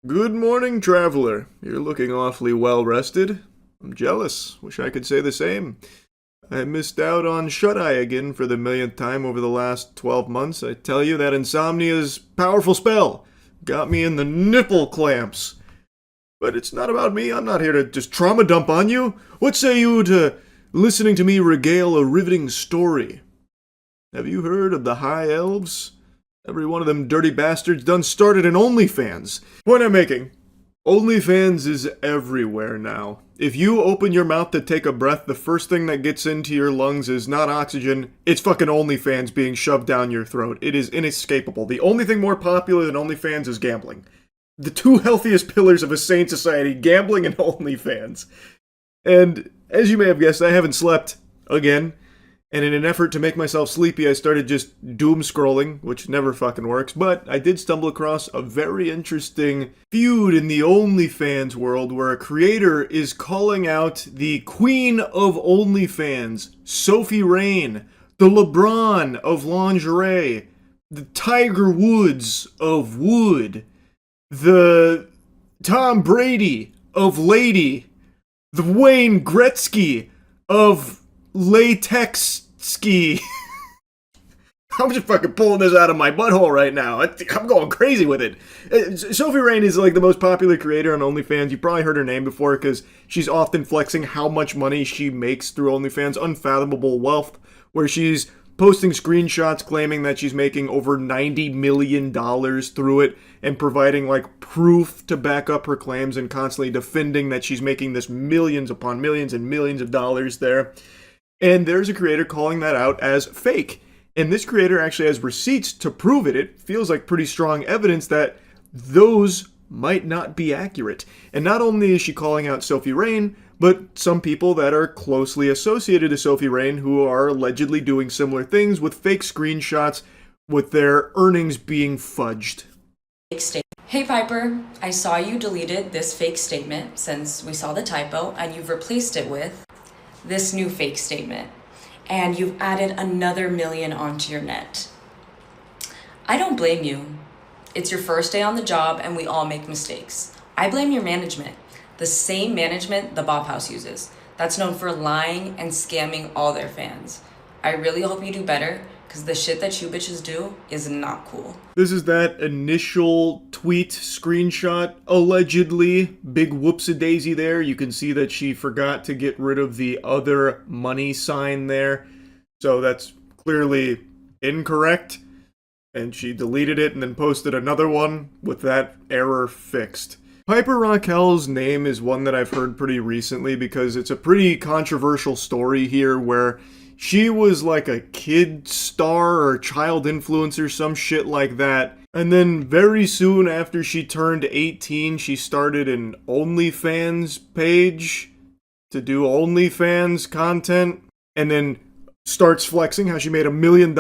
Good morning, traveler. You're looking awfully well rested. I'm jealous. Wish I could say the same. I missed out on Shut Eye again for the millionth time over the last 12 months. I tell you, that insomnia's powerful spell got me in the nipple clamps. But it's not about me. I'm not here to just trauma dump on you. What say you to listening to me regale a riveting story? Have you heard of the High Elves? Every one of them dirty bastards done started an OnlyFans. Point I'm making. OnlyFans is everywhere now. If you open your mouth to take a breath, the first thing that gets into your lungs is not oxygen, it's fucking OnlyFans being shoved down your throat. It is inescapable. The only thing more popular than OnlyFans is gambling. The two healthiest pillars of a sane society, gambling and OnlyFans. And as you may have guessed, I haven't slept again. And in an effort to make myself sleepy, I started just doom scrolling, which never fucking works. But I did stumble across a very interesting feud in the OnlyFans world where a creator is calling out the queen of OnlyFans, Sophie Rain, the LeBron of lingerie, the Tiger Woods of wood, the Tom Brady of lady, the Wayne Gretzky of latex ski. I'm just fucking pulling this out of my butthole right now. I'm going crazy with it. Sophie Rain is like the most popular creator on OnlyFans. You probably heard her name before because she's often flexing how much money she makes through OnlyFans. Unfathomable wealth, where she's posting screenshots claiming that she's making over $90 million through it and providing like proof to back up her claims and constantly defending that she's making this millions upon millions and millions of dollars there. And there's a creator calling that out as fake. And this creator actually has receipts to prove it. It feels like pretty strong evidence that those might not be accurate. And not only is she calling out Sophie Rain, but some people that are closely associated to Sophie Rain who are allegedly doing similar things with fake screenshots with their earnings being fudged. Hey Piper, I saw you deleted this fake statement since we saw the typo and you've replaced it with this new fake statement, and you've added another million onto your net. I don't blame you. It's your first day on the job and we all make mistakes. I blame your management, the same management the Bop House uses. That's known for lying and scamming all their fans. I really hope you do better, because the shit that you bitches do is not cool. This is that initial tweet screenshot, allegedly. Big whoopsie-daisy there. You can see that she forgot to get rid of the other money sign there. So that's clearly incorrect. And she deleted it and then posted another one with that error fixed. Piper Raquel's name is one that I've heard pretty recently because it's a pretty controversial story here where she was like a kid star or child influencer, some shit like that. And then very soon after she turned 18, she started an OnlyFans page to do OnlyFans content. And then starts flexing how she made $1 million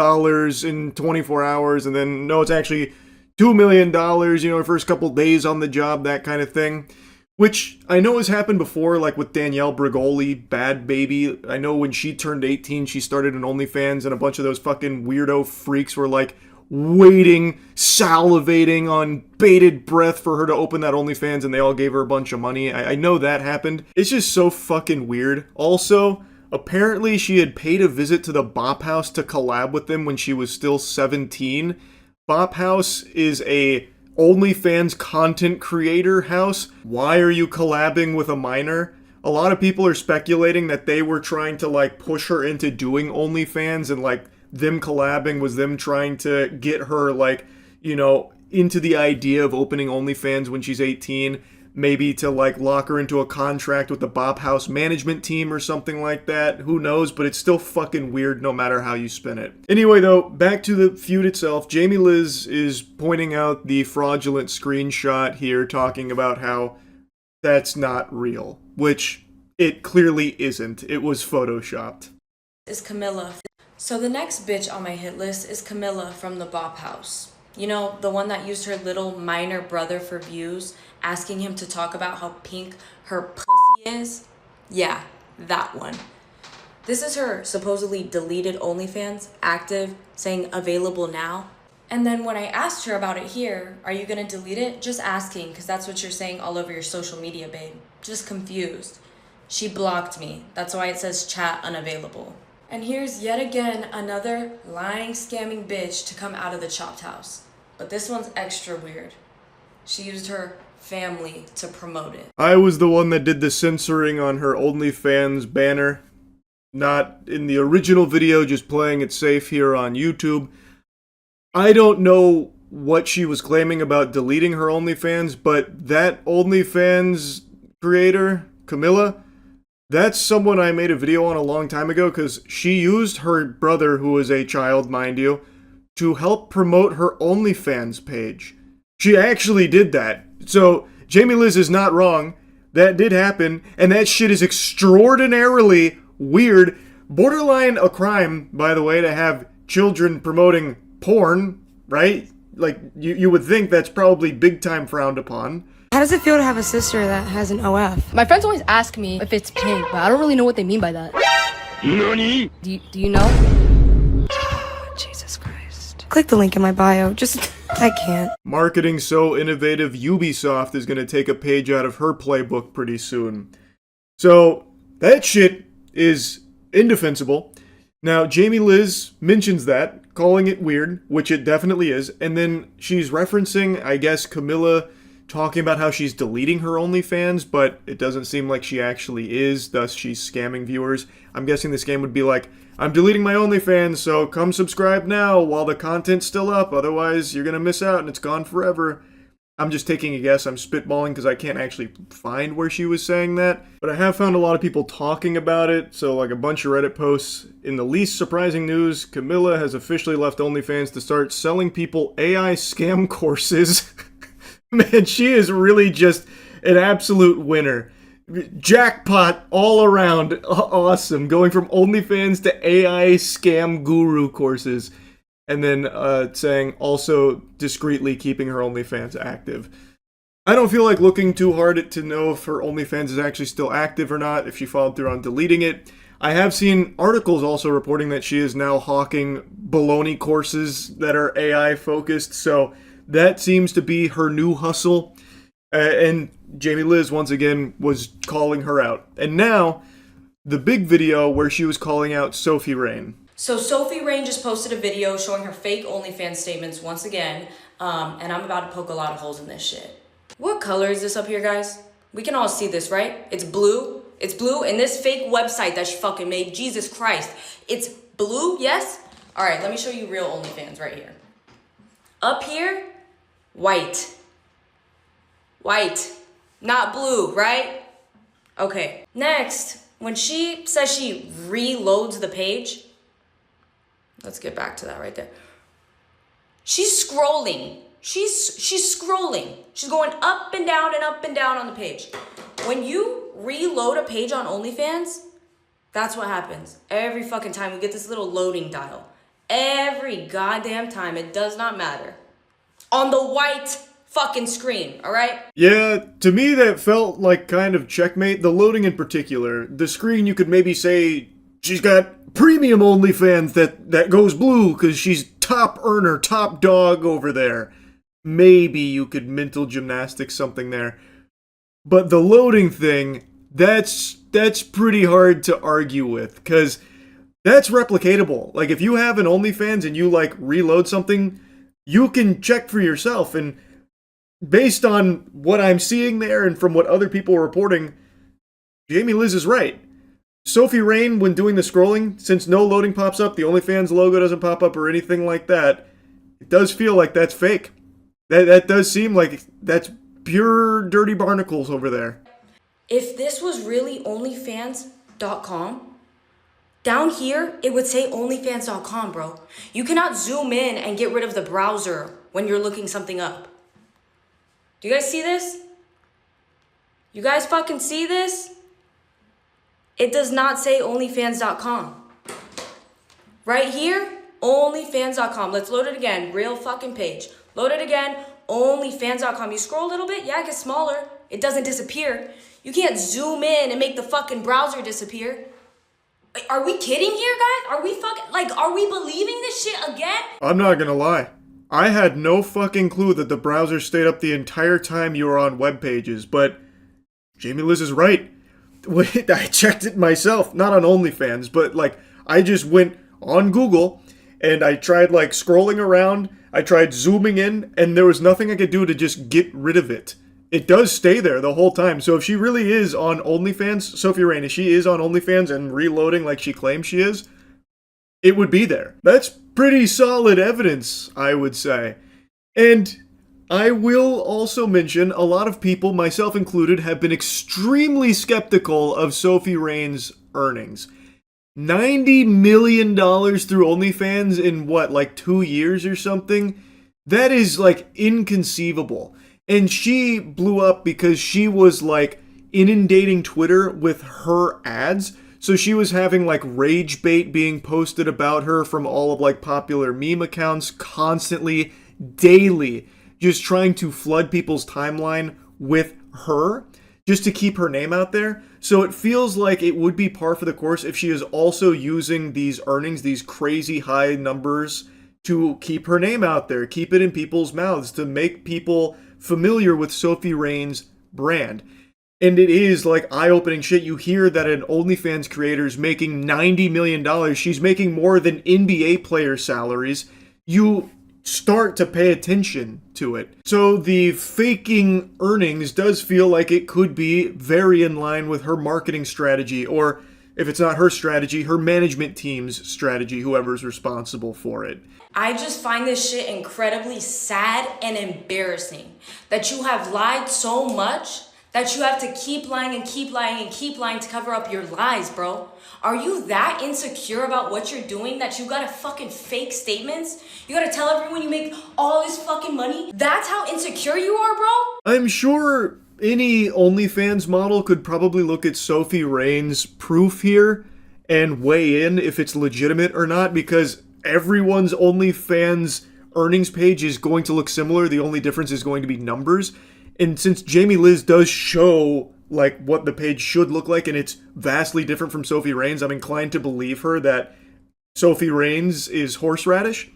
in 24 hours. And then, no, it's actually $2 million, her first couple days on the job, that kind of thing. Which I know has happened before, like with Danielle Bregoli, Bad Baby. I know when she turned 18, she started an OnlyFans, and a bunch of those fucking weirdo freaks were like waiting, salivating on bated breath for her to open that OnlyFans, and they all gave her a bunch of money. I know that happened. It's just so fucking weird. Also, apparently she had paid a visit to the Bop House to collab with them when she was still 17. Bop House is a OnlyFans content creator house. Why are you collabing with a minor? A lot of people are speculating that they were trying to like push her into doing OnlyFans, and like them collabing was them trying to get her like, into the idea of opening OnlyFans when she's 18. Maybe to like lock her into a contract with the Bop House management team or something like that. Who knows, but it's still fucking weird no matter how you spin it. Anyway though, back to the feud itself. Jamie Liz is pointing out the fraudulent screenshot here, talking about how that's not real, which it clearly isn't. It was photoshopped. Is Camilla. So the next bitch on my hit list is Camilla from the Bop House. The one that used her little minor brother for views, asking him to talk about how pink her pussy is? Yeah, that one. This is her supposedly deleted OnlyFans, active, saying available now. And then when I asked her about it here, are you gonna delete it? Just asking, because that's what you're saying all over your social media, babe. Just confused. She blocked me. That's why it says chat unavailable. And here's yet again another lying, scamming bitch to come out of the chopped house. But this one's extra weird. She used her family to promote it. I was the one that did the censoring on her OnlyFans banner. Not in the original video, just playing it safe here on YouTube. I don't know what she was claiming about deleting her OnlyFans, but that OnlyFans creator, Camilla, that's someone I made a video on a long time ago because she used her brother, who was a child, mind you, to help promote her OnlyFans page. She actually did that. So, Jamie Liz is not wrong. That did happen, and that shit is extraordinarily weird. Borderline a crime, by the way, to have children promoting porn, right? Like, you would think that's probably big time frowned upon. How does it feel to have a sister that has an OF? My friends always ask me if it's pink, but I don't really know what they mean by that. NANI? Do you know? Jesus Christ. Click the link in my bio. I can't. Marketing so innovative, Ubisoft is going to take a page out of her playbook pretty soon. So, that shit is indefensible. Now, Jamie Liz mentions that, calling it weird, which it definitely is, and then she's referencing, I guess, Camilla talking about how she's deleting her OnlyFans, but it doesn't seem like she actually is, thus she's scamming viewers. I'm guessing this game would be like, I'm deleting my OnlyFans, so come subscribe now while the content's still up, otherwise you're gonna miss out and it's gone forever. I'm just taking a guess, I'm spitballing because I can't actually find where she was saying that, but I have found a lot of people talking about it, so like a bunch of Reddit posts. In the least surprising news, Camilla has officially left OnlyFans to start selling people AI scam courses. Man, she is really just an absolute winner. Jackpot all around. Awesome. Going from OnlyFans to AI scam guru courses. And then saying also discreetly keeping her OnlyFans active. I don't feel like looking too hard to know if her OnlyFans is actually still active or not, if she followed through on deleting it. I have seen articles also reporting that she is now hawking baloney courses that are AI focused, so that seems to be her new hustle. And Jamie Liz, once again, was calling her out. And now, the big video where she was calling out Sophie Rain. So Sophie Rain just posted a video showing her fake OnlyFans statements once again, and I'm about to poke a lot of holes in this shit. What color is this up here, guys? We can all see this, right? It's blue. It's blue, and this fake website that she fucking made, Jesus Christ. It's blue, yes? All right, let me show you real OnlyFans right here. Up here, white. White, not blue, right? Okay. Next, when she says she reloads the page, let's get back to that right there. She's scrolling. She's scrolling. She's going up and down and up and down on the page. When you reload a page on OnlyFans, that's what happens. Every fucking time we get this little loading dial. Every goddamn time, it does not matter. On the white fucking screen, alright? Yeah, to me that felt like kind of checkmate. The loading in particular. The screen, you could maybe say she's got premium OnlyFans that goes blue because she's top earner, top dog over there. Maybe you could mental gymnastics something there. But the loading thing, that's pretty hard to argue with, because that's replicatable. Like, if you have an OnlyFans and you, like, reload something, you can check for yourself, and based on what I'm seeing there and from what other people are reporting, Jamie Liz is right. Sophie Rain, when doing the scrolling, since no loading pops up, the OnlyFans logo doesn't pop up or anything like that, it does feel like that's fake. That does seem like that's pure dirty barnacles over there. If this was really OnlyFans.com, down here, it would say OnlyFans.com, bro. You cannot zoom in and get rid of the browser when you're looking something up. Do you guys see this? You guys fucking see this? It does not say OnlyFans.com. Right here, OnlyFans.com. Let's load it again. Real fucking page. Load it again. OnlyFans.com. You scroll a little bit, yeah, it gets smaller. It doesn't disappear. You can't zoom in and make the fucking browser disappear. Are we kidding here, guys? Are we believing this shit again? I'm not gonna lie. I had no fucking clue that the browser stayed up the entire time you were on web pages, but Jamie Liz is right. Wait, I checked it myself, not on OnlyFans, but like I just went on Google and I tried like scrolling around, I tried zooming in, and there was nothing I could do to just get rid of it. It does stay there the whole time. So if she really is on OnlyFans, Sophie Rain, if she is on OnlyFans and reloading like she claims she is, it would be there. That's pretty solid evidence, I would say. And I will also mention a lot of people, myself included, have been extremely skeptical of Sophie Rain's earnings. $90 million through OnlyFans in what, like 2 years or something? That is like inconceivable. And she blew up because she was like inundating Twitter with her ads. So she was having like rage bait being posted about her from all of like popular meme accounts constantly, daily, just trying to flood people's timeline with her just to keep her name out there. So it feels like it would be par for the course if she is also using these earnings, these crazy high numbers, to keep her name out there, keep it in people's mouths, to make people familiar with Sophie Rain's brand. And it is like eye-opening shit. You hear that an OnlyFans creator is making $90 million. She's making more than NBA player salaries. You start to pay attention to it. So the faking earnings does feel like it could be very in line with her marketing strategy, or if it's not her strategy, her management team's strategy, whoever's responsible for it. I just find this shit incredibly sad and embarrassing that you have lied so much that you have to keep lying and keep lying and keep lying to cover up your lies, bro. Are you that insecure about what you're doing that you gotta fucking fake statements? You gotta tell everyone you make all this fucking money? That's how insecure you are, bro? I'm sure any OnlyFans model could probably look at Sophie Rain's proof here and weigh in if it's legitimate or not, because everyone's OnlyFans earnings page is going to look similar. The only difference is going to be numbers. And since Jamie Liz does show like what the page should look like, and it's vastly different from Sophie Rain's, I'm inclined to believe her that Sophie Rain's is horseradish.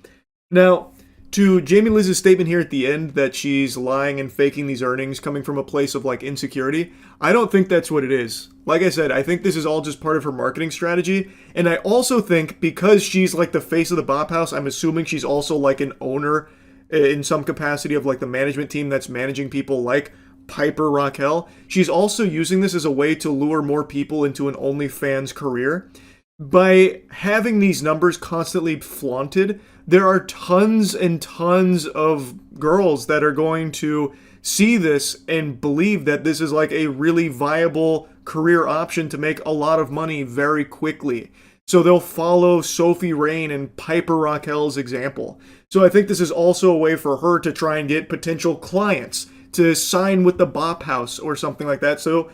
Now, to Jamie Liz's statement here at the end that she's lying and faking these earnings coming from a place of like insecurity, I don't think that's what it is. Like I said, I think this is all just part of her marketing strategy. And I also think because she's like the face of the Bop House, I'm assuming she's also like an owner in some capacity of like the management team that's managing people like Piper Raquel. She's also using this as a way to lure more people into an OnlyFans career. By having these numbers constantly flaunted, there are tons and tons of girls that are going to see this and believe that this is like a really viable career option to make a lot of money very quickly. So they'll follow Sophie Rain and Piper Raquel's example. So I think this is also a way for her to try and get potential clients to sign with the Bop House or something like that, so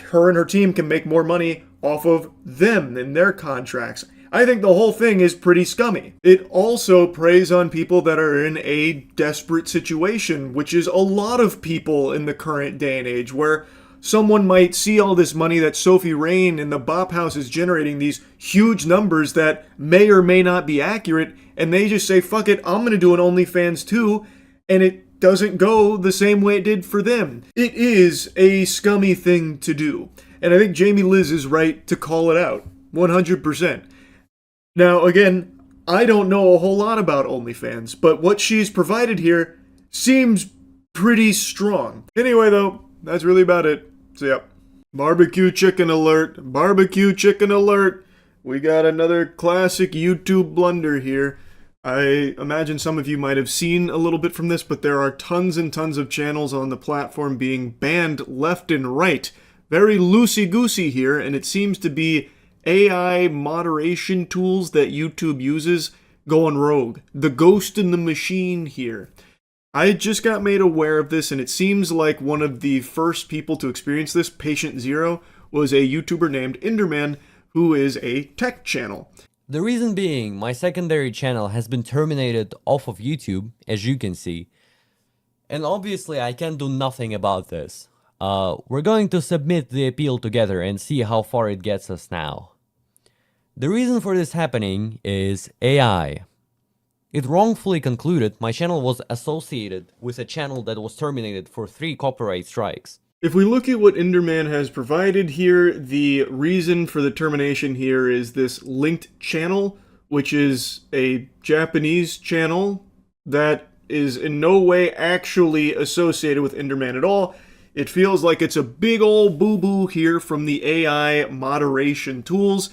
her and her team can make more money off of them and their contracts. I think the whole thing is pretty scummy. It also preys on people that are in a desperate situation, which is a lot of people in the current day and age, where someone might see all this money that Sophie Rain and the Bop House is generating, these huge numbers that may or may not be accurate, and they just say, fuck it, I'm gonna do an OnlyFans too, and it doesn't go the same way it did for them. It is a scummy thing to do. And I think Jamie Liz is right to call it out. 100%. Now, again, I don't know a whole lot about OnlyFans, but what she's provided here seems pretty strong. Anyway, though, that's really about it. So, yeah. Barbecue chicken alert. Barbecue chicken alert. We got another classic YouTube blunder here. I imagine some of you might have seen a little bit from this, but there are tons and tons of channels on the platform being banned left and right. Very loosey-goosey here, and it seems to be AI moderation tools that YouTube uses going rogue. The ghost in the machine here. I just got made aware of this, and it seems like one of the first people to experience this, Penguinz0, was a YouTuber named Enderman, who is a tech channel. The reason being, my secondary channel has been terminated off of YouTube, as you can see. And obviously I can do nothing about this. We're going to submit the appeal together and see how far it gets us now. The reason for this happening is AI. It wrongfully concluded my channel was associated with a channel that was terminated for 3 copyright strikes. If we look at what Enderman has provided here, the reason for the termination here is this linked channel, which is a Japanese channel that is in no way actually associated with Enderman at all. It feels like it's a big old boo-boo here from the AI moderation tools,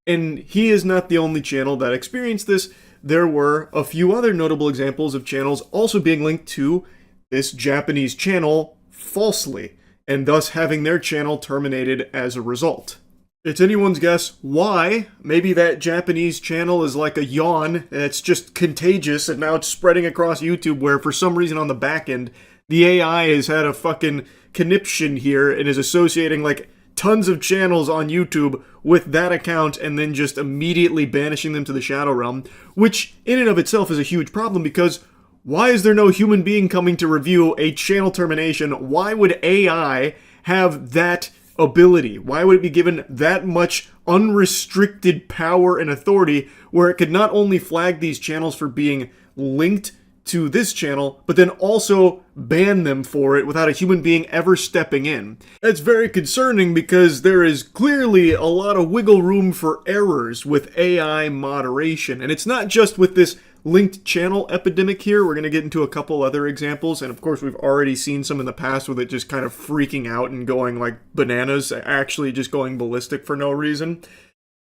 and he is not the only channel that experienced this. There were a few other notable examples of channels also being linked to this Japanese channel falsely, and thus having their channel terminated as a result. It's anyone's guess why. Maybe that Japanese channel is like a yawn, and it's just contagious, and now it's spreading across YouTube, where for some reason on the back end, the AI has had a fucking conniption here and is associating like tons of channels on YouTube with that account and then just immediately banishing them to the Shadow Realm, which in and of itself is a huge problem, because why is there no human being coming to review a channel termination? Why would AI have that ability? Why would it be given that much unrestricted power and authority where it could not only flag these channels for being linked to this channel, but then also ban them for it without a human being ever stepping in? That's very concerning, because there is clearly a lot of wiggle room for errors with AI moderation. And it's not just with this linked channel epidemic here. We're going to get into a couple other examples, and of course we've already seen some in the past with it just kind of freaking out and going like bananas, actually just going ballistic for no reason.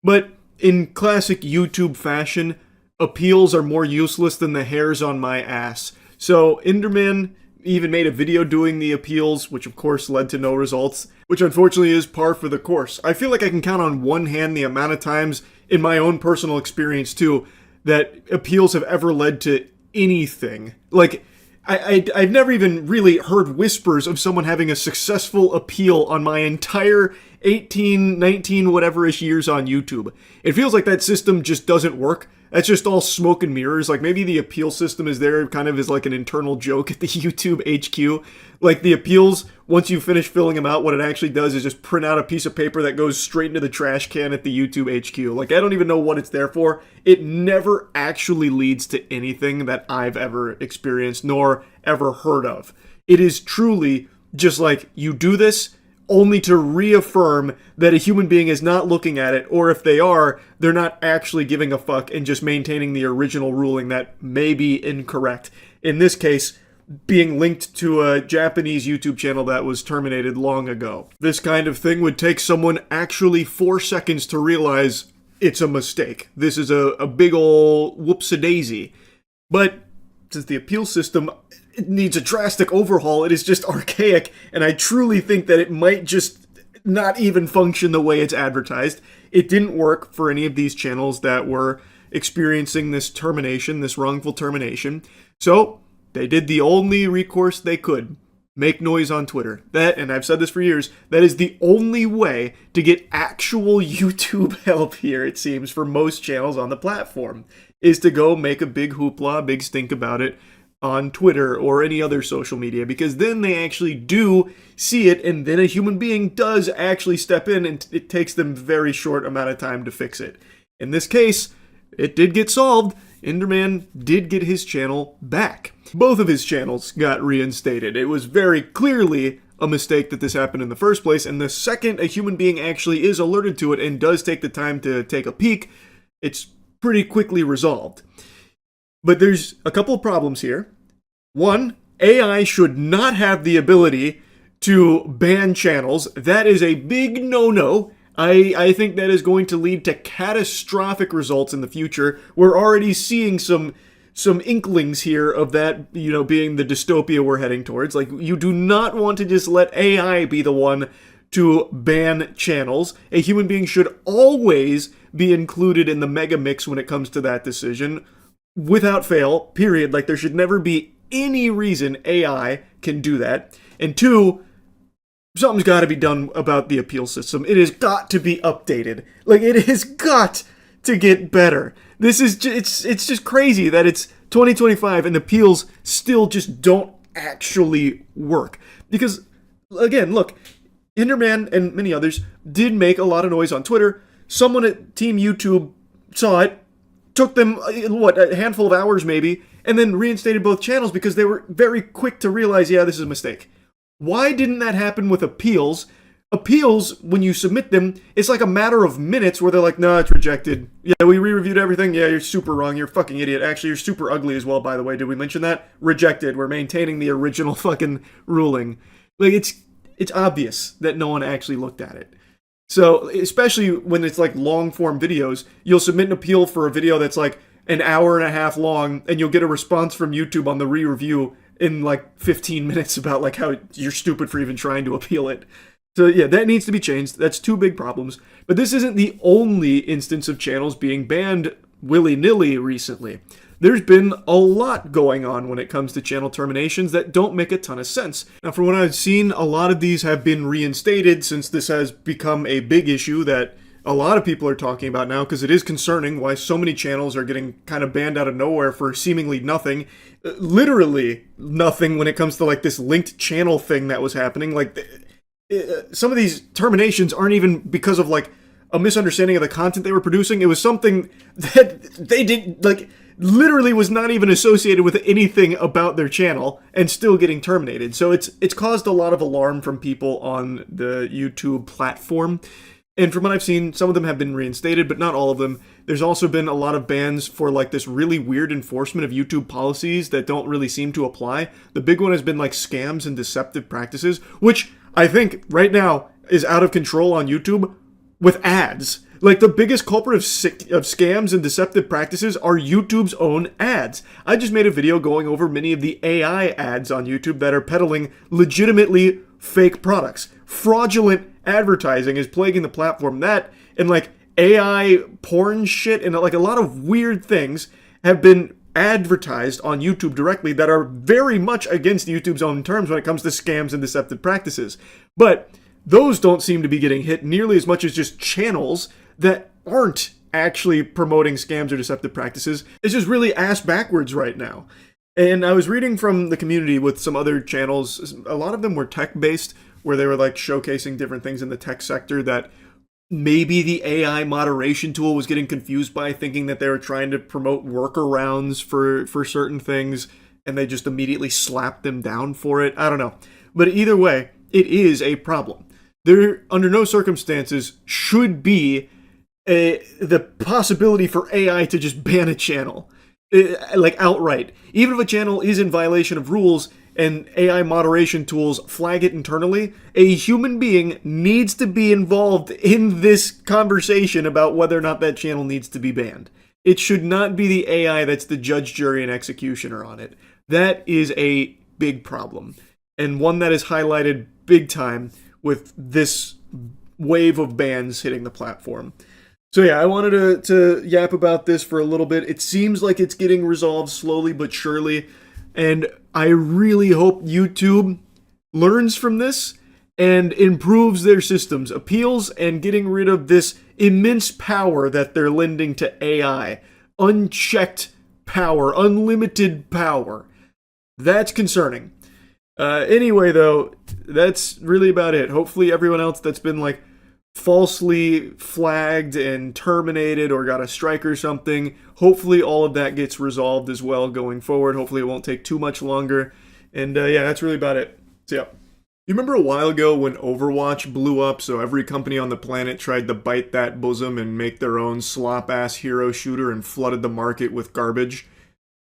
But in classic YouTube fashion, appeals are more useless than the hairs on my ass. So Enderman even made a video doing the appeals, which of course led to no results, which unfortunately is par for the course. I feel like I can count on one hand the amount of times in my own personal experience too that appeals have ever led to anything. Like, I've never even really heard whispers of someone having a successful appeal on my entire 18, 19, whatever-ish years on YouTube. It feels like that system just doesn't work. That's just all smoke and mirrors. Like, maybe the appeal system is there kind of as like an internal joke at the YouTube HQ. Like, the appeals, once you finish filling them out, what it actually does is just print out a piece of paper that goes straight into the trash can at the YouTube HQ. Like, I don't even know what it's there for. It never actually leads to anything that I've ever experienced nor ever heard of. It is truly just like, you do this only to reaffirm that a human being is not looking at it, or if they are, they're not actually giving a fuck and just maintaining the original ruling that may be incorrect. In this case, being linked to a Japanese YouTube channel that was terminated long ago. This kind of thing would take someone actually 4 seconds to realize it's a mistake. This is a big ol' whoops-a-daisy. But since the appeal system, it needs a drastic overhaul, it is just archaic, and I truly think that it might just not even function the way it's advertised. It didn't work for any of these channels that were experiencing this termination, this wrongful termination. So they did the only recourse they could: make noise on Twitter. That, and I've said this for years, that is the only way to get actual YouTube help here, it seems, for most channels on the platform, is to go make a big hoopla, big stink about it on Twitter or any other social media, because then they actually do see it, and then a human being does actually step in, and it takes them very short amount of time to fix it. In this case, it did get solved. Enderman did get his channel back. Both of his channels got reinstated. It was very clearly a mistake that this happened in the first place, and the second a human being actually is alerted to it and does take the time to take a peek, it's pretty quickly resolved. But there's a couple of problems here. One, AI should not have the ability to ban channels. That is a big no-no. I think that is going to lead to catastrophic results in the future. We're already seeing some inklings here of that, being the dystopia we're heading towards. Like, you do not want to just let AI be the one to ban channels. A human being should always be included in the mega mix when it comes to that decision, without fail, period. Like, there should never be any reason AI can do that. And two, something's got to be done about the appeal system. It has got to be updated. Like, it has got to get better. This is it's just crazy that it's 2025 and appeals still just don't actually work. Because, again, look, Enderman and many others did make a lot of noise on Twitter. Someone at Team YouTube saw it, took them, a handful of hours maybe, and then reinstated both channels because they were very quick to realize, yeah, this is a mistake. Why didn't that happen with appeals? Appeals, when you submit them, it's like a matter of minutes where they're like, no, it's rejected. Yeah, we re-reviewed everything. Yeah, you're super wrong. You're a fucking idiot. Actually, you're super ugly as well, by the way. Did we mention that? Rejected. We're maintaining the original fucking ruling. Like, it's obvious that no one actually looked at it. So, especially when it's like long-form videos, you'll submit an appeal for a video that's like an hour and a half long, and you'll get a response from YouTube on the re-review in like 15 minutes about like how you're stupid for even trying to appeal it. So yeah, that needs to be changed. That's two big problems. But this isn't the only instance of channels being banned willy-nilly recently. There's been a lot going on when it comes to channel terminations that don't make a ton of sense. Now, from what I've seen, a lot of these have been reinstated since this has become a big issue that a lot of people are talking about now, because it is concerning why so many channels are getting kind of banned out of nowhere for seemingly nothing. Literally nothing when it comes to like this linked channel thing that was happening. Like, some of these terminations aren't even because of like a misunderstanding of the content they were producing. It was something that they did, like, literally was not even associated with anything about their channel and still getting terminated. So it's caused a lot of alarm from people on the YouTube platform. And from what I've seen, some of them have been reinstated, but not all of them. There's also been a lot of bans for like this really weird enforcement of YouTube policies that don't really seem to apply. The big one has been like scams and deceptive practices, which I think right now is out of control on YouTube with ads. Like, the biggest culprit of scams and deceptive practices are YouTube's own ads. I just made a video going over many of the AI ads on YouTube that are peddling legitimately fake products. Fraudulent advertising is plaguing the platform. That and like AI porn shit and like a lot of weird things have been advertised on YouTube directly that are very much against YouTube's own terms when it comes to scams and deceptive practices. But those don't seem to be getting hit nearly as much as just channels that aren't actually promoting scams or deceptive practices. It's just really ass backwards right now. And I was reading from the community with some other channels. A lot of them were tech-based, where they were like showcasing different things in the tech sector that maybe the AI moderation tool was getting confused by, thinking that they were trying to promote workarounds for certain things, and they just immediately slapped them down for it. I don't know. But either way, it is a problem. There, under no circumstances, should be the possibility for AI to just ban a channel, like outright. Even if a channel is in violation of rules and AI moderation tools flag it internally, a human being needs to be involved in this conversation about whether or not that channel needs to be banned. It should not be the AI that's the judge, jury, and executioner on it. That is a big problem, and one that is highlighted big time with this wave of bans hitting the platform. So yeah, I wanted to yap about this for a little bit. It seems like it's getting resolved slowly but surely, and I really hope YouTube learns from this and improves their systems, appeals, and getting rid of this immense power that they're lending to AI. Unchecked power, unlimited power. That's concerning. Anyway, though, that's really about it. Hopefully everyone else that's been like falsely flagged and terminated or got a strike or something, hopefully all of that gets resolved as well going forward. Hopefully it won't take too much longer. And yeah, that's really about it. So yeah. You remember a while ago when Overwatch blew up, so every company on the planet tried to bite that bosom and make their own slop-ass hero shooter and flooded the market with garbage?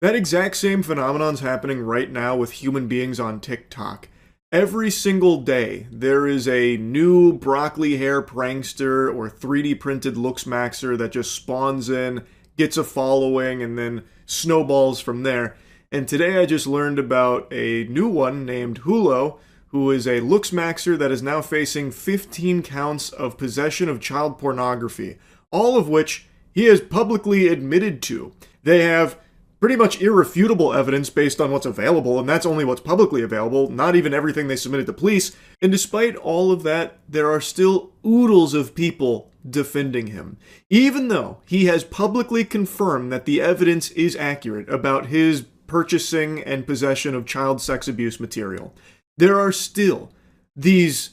That exact same phenomenon's happening right now with human beings on TikTok. Every single day, there is a new broccoli hair prankster or 3D printed looks maxer that just spawns in, gets a following, and then snowballs from there. And today I just learned about a new one named Hulo, who is a looks maxer that is now facing 15 counts of possession of child pornography, all of which he has publicly admitted to. They have pretty much irrefutable evidence based on what's available, and that's only what's publicly available, not even everything they submitted to police. And despite all of that, there are still oodles of people defending him. Even though he has publicly confirmed that the evidence is accurate about his purchasing and possession of child sex abuse material, there are still these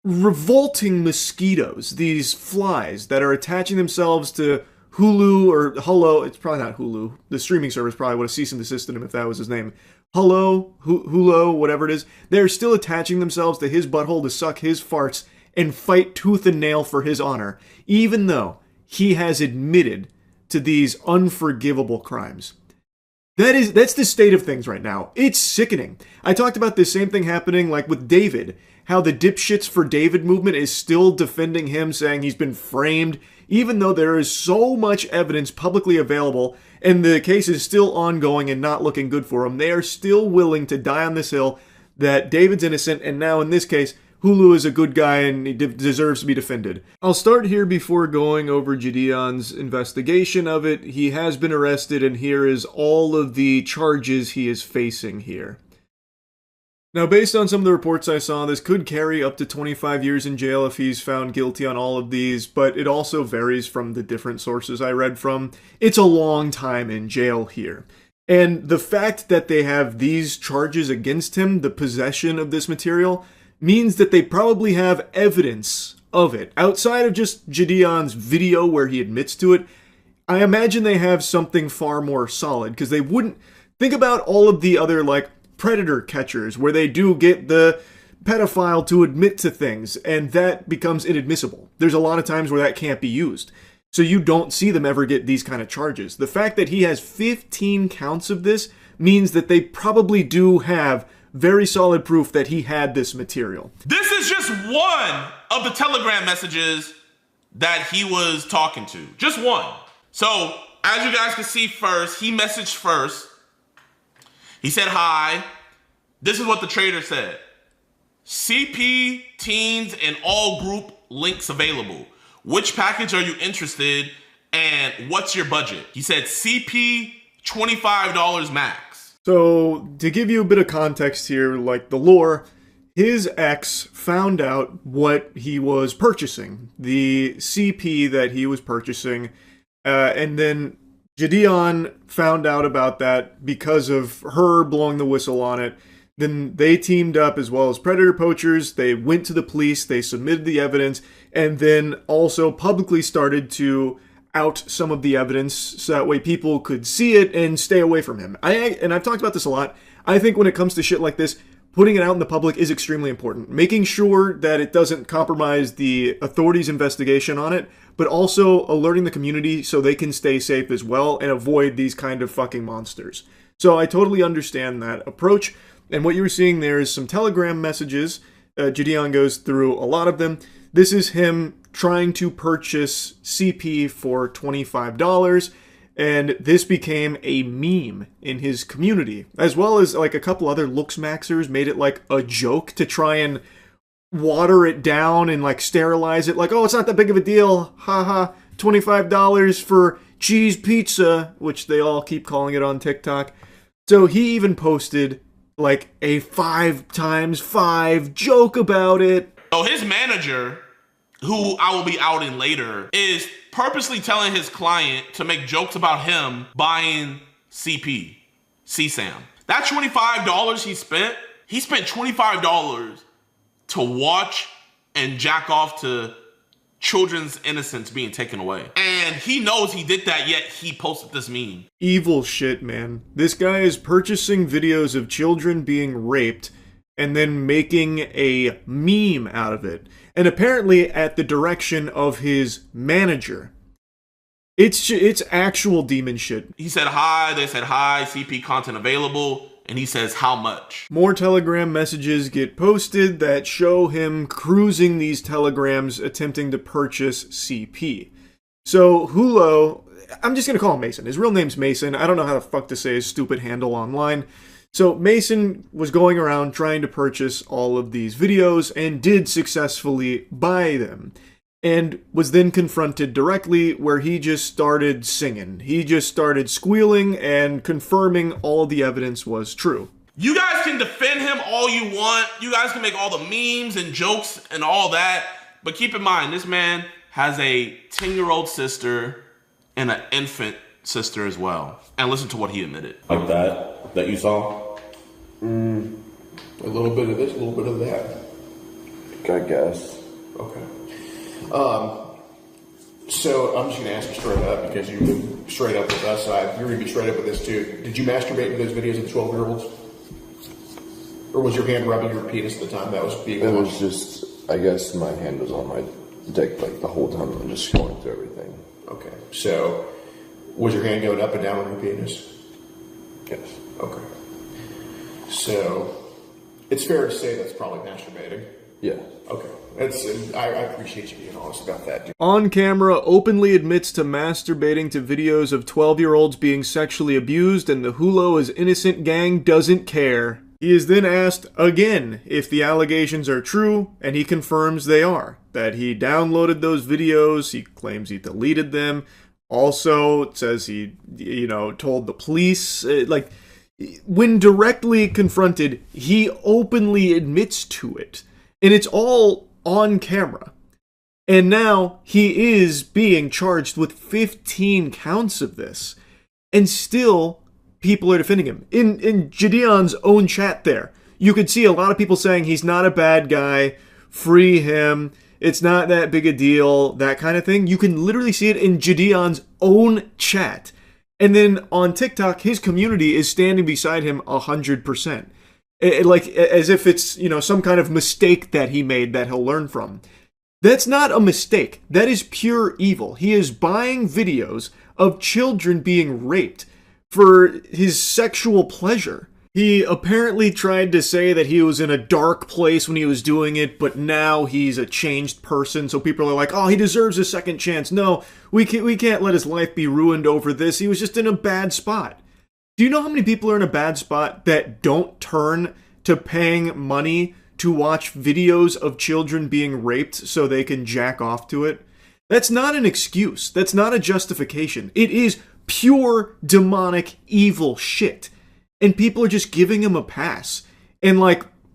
revolting mosquitoes, these flies that are attaching themselves to Hulu or Hulu, it's probably not Hulu. The streaming service probably would have ceased and desisted him if that was his name. Hulu, whatever it is. They're still attaching themselves to his butthole to suck his farts and fight tooth and nail for his honor, even though he has admitted to these unforgivable crimes. That's the state of things right now. It's sickening. I talked about this same thing happening like with David, how the dipshits for David movement is still defending him, saying he's been framed, even though there is so much evidence publicly available and the case is still ongoing and not looking good for him. They are still willing to die on this hill that David's innocent, and now in this case, Hulu is a good guy and he deserves to be defended. I'll start here before going over Gideon's investigation of it. He has been arrested, and here is all of the charges he is facing here. Now, based on some of the reports I saw, this could carry up to 25 years in jail if he's found guilty on all of these, but it also varies from the different sources I read from. It's a long time in jail here. And the fact that they have these charges against him, the possession of this material, means that they probably have evidence of it. Outside of just Gideon's video where he admits to it, I imagine they have something far more solid, because they wouldn't... Think about all of the other, like, predator catchers, where they do get the pedophile to admit to things, and that becomes inadmissible. There's a lot of times where that can't be used. So you don't see them ever get these kind of charges. The fact that he has 15 counts of this means that they probably do have very solid proof that he had this material. This is just one of the Telegram messages that he was talking to. Just one. So, as you guys can see first, he messaged first. He said, "Hi, this is what the trader said. CP, teens, and all group links available. Which package are you interested, and what's your budget?" He said CP, $25 max. So, to give you a bit of context here, like the lore, his ex found out what he was purchasing, the CP that he was purchasing, and then Gideon found out about that because of her blowing the whistle on it. Then they teamed up as well as predator poachers. They went to the police, they submitted the evidence, and then also publicly started to out some of the evidence so that way people could see it and stay away from him. And I've talked about this a lot. I think when it comes to shit like this, putting it out in the public is extremely important. Making sure that it doesn't compromise the authorities' investigation on it, but also alerting the community so they can stay safe as well and avoid these kind of fucking monsters. So I totally understand that approach. And what you were seeing there is some Telegram messages. Gideon goes through a lot of them. This is him trying to purchase CP for $25, and this became a meme in his community, as well as like a couple other looks maxers made it like a joke to try and water it down and like sterilize it, like, oh, it's not that big of a deal, haha, $25 for cheese pizza, which they all keep calling it on TikTok. So he even posted like a 5x5 joke about it. So his manager, who I will be outing later, is purposely telling his client to make jokes about him buying CP, CSAM. That $25 he spent $25 to watch and jack off to children's innocence being taken away. And he knows he did that, yet he posted this meme. Evil shit, man. This guy is purchasing videos of children being raped and then making a meme out of it. And apparently at the direction of his manager. It's actual demon shit. He said hi, they said hi, CP content available, and he says how much. More Telegram messages get posted that show him cruising these telegrams attempting to purchase CP. So Hulu, I'm just gonna call him Mason. His real name's Mason. I don't know how the fuck to say his stupid handle online. So Mason was going around trying to purchase all of these videos and did successfully buy them. And was then confronted directly where he just started singing. He just started squealing and confirming all the evidence was true. You guys can defend him all you want. You guys can make all the memes and jokes and all that. But keep in mind, this man has a 10-year-old sister and an infant sister as well. And listen to what he admitted. Like that you saw? A little bit of this, a little bit of that. I guess. Okay. So I'm just going to ask you straight up because you've been straight up with us. You're going to be straight up with this too. Did you masturbate to those videos of the 12-year-olds? Or was your hand rubbing your penis at the time that was being It watched? was just, I guess my hand was on my dick like the whole time. I'm just scrolling through everything. Okay. So was your hand going up and down on your penis? Yes. Okay. So it's fair to say that's probably masturbating. Yeah. Okay. I appreciate you being honest about that, dude. On camera, openly admits to masturbating to videos of 12-year-olds being sexually abused, and the Hulo is innocent gang doesn't care. He is then asked again if the allegations are true, and he confirms they are. That he downloaded those videos, he claims he deleted them. Also, it says he, told the police. When directly confronted, he openly admits to it. And it's all on camera. And now he is being charged with 15 counts of this. And still, people are defending him. In Gideon's own chat there, you could see a lot of people saying he's not a bad guy, free him, it's not that big a deal, that kind of thing. You can literally see it in Gideon's own chat. And then on TikTok, his community is standing beside him 100%. As if it's, some kind of mistake that he made that he'll learn from. That's not a mistake. That is pure evil. He is buying videos of children being raped for his sexual pleasure. He apparently tried to say that he was in a dark place when he was doing it, but now he's a changed person, so people are like, oh, he deserves a second chance. No, we can't let his life be ruined over this. He was just in a bad spot. Do you know how many people are in a bad spot that don't turn to paying money to watch videos of children being raped so they can jack off to it? That's not an excuse. That's not a justification. It is pure demonic evil shit. And people are just giving him a pass. And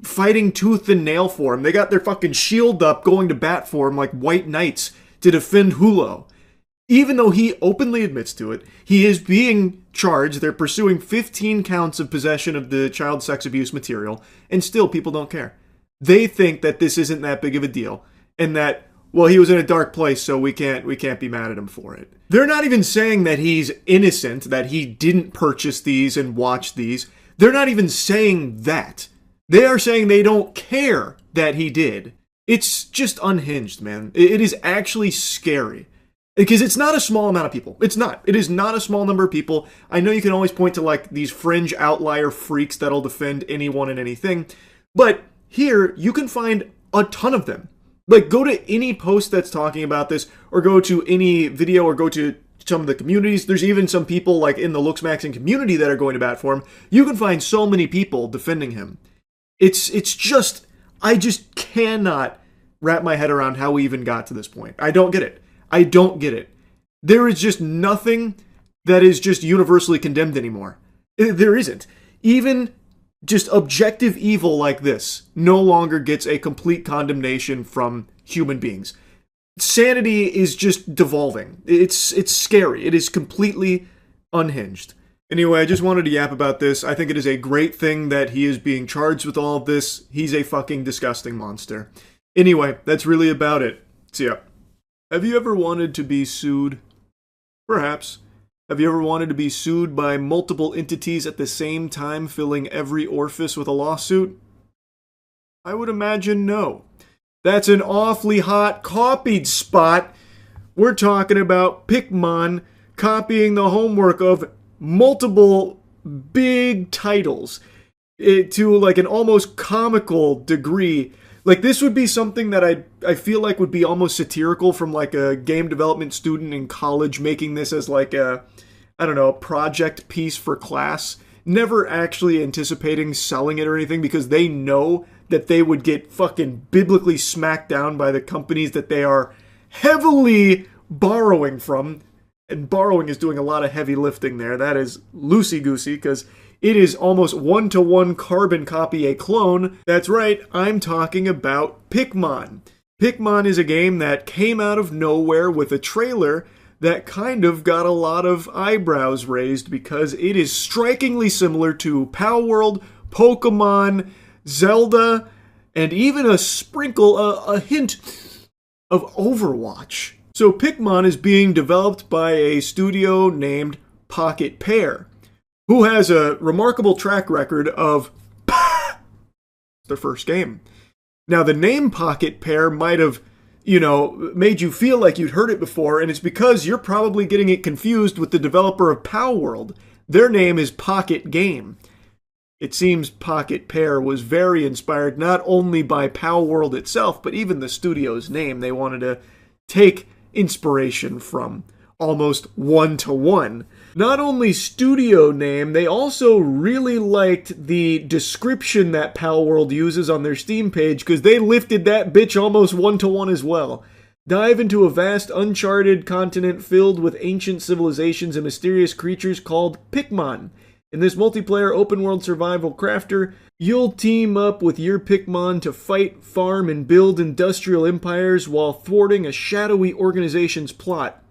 fighting tooth and nail for him. They got their fucking shield up going to bat for him like white knights to defend Hulo. Even though he openly admits to it, he is being charged. They're pursuing 15 counts of possession of the child sex abuse material, and still people don't care. They think that this isn't that big of a deal, and that, well, he was in a dark place, so we can't be mad at him for it. They're not even saying that he's innocent, that he didn't purchase these and watch these. They're not even saying that. They are saying they don't care that he did. It's just unhinged, man. It is actually scary. Because it's not a small amount of people. It's not. It is not a small number of people. I know you can always point to these fringe outlier freaks that'll defend anyone and anything. But here, you can find a ton of them. Go to any post that's talking about this, or go to any video, or go to some of the communities. There's even some people in the Looksmaxing community that are going to bat for him. You can find so many people defending him. It's just, I just cannot wrap my head around how we even got to this point. I don't get it. I don't get it. There is just nothing that is just universally condemned anymore. There isn't. Even just objective evil like this no longer gets a complete condemnation from human beings. Sanity is just devolving. It's scary. It is completely unhinged. Anyway, I just wanted to yap about this. I think it is a great thing that he is being charged with all of this. He's a fucking disgusting monster. Anyway, that's really about it. See ya. Have you ever wanted to be sued? Perhaps. Have you ever wanted to be sued by multiple entities at the same time, filling every orifice with a lawsuit? I would imagine no. That's an awfully hot copied spot. We're talking about Pikmin copying the homework of multiple big titles to an almost comical degree. This would be something that I feel like would be almost satirical from a game development student in college making this as a project piece for class. Never actually anticipating selling it or anything because they know that they would get fucking biblically smacked down by the companies that they are heavily borrowing from. And borrowing is doing a lot of heavy lifting there. That is loosey-goosey because it is almost one-to-one carbon copy a clone. That's right, I'm talking about Pikmin. Pikmin is a game that came out of nowhere with a trailer that kind of got a lot of eyebrows raised because it is strikingly similar to Power World, Pokemon, Zelda, and even a sprinkle, a hint of Overwatch. So Pikmin is being developed by a studio named Pocket Pair, who has a remarkable track record of their first game. Now, the name Pocket Pair might have, made you feel like you'd heard it before, and it's because you're probably getting it confused with the developer of Palworld. Their name is Pocket Game. It seems Pocket Pair was very inspired not only by Palworld itself, but even the studio's name. They wanted to take inspiration from almost one-to-one. Not only studio name, they also really liked the description that Palworld uses on their Steam page, because they lifted that bitch almost one-to-one as well. Dive into a vast, uncharted continent filled with ancient civilizations and mysterious creatures called Pikmin. In this multiplayer open-world survival crafter, you'll team up with your Pikmin to fight, farm, and build industrial empires while thwarting a shadowy organization's plot.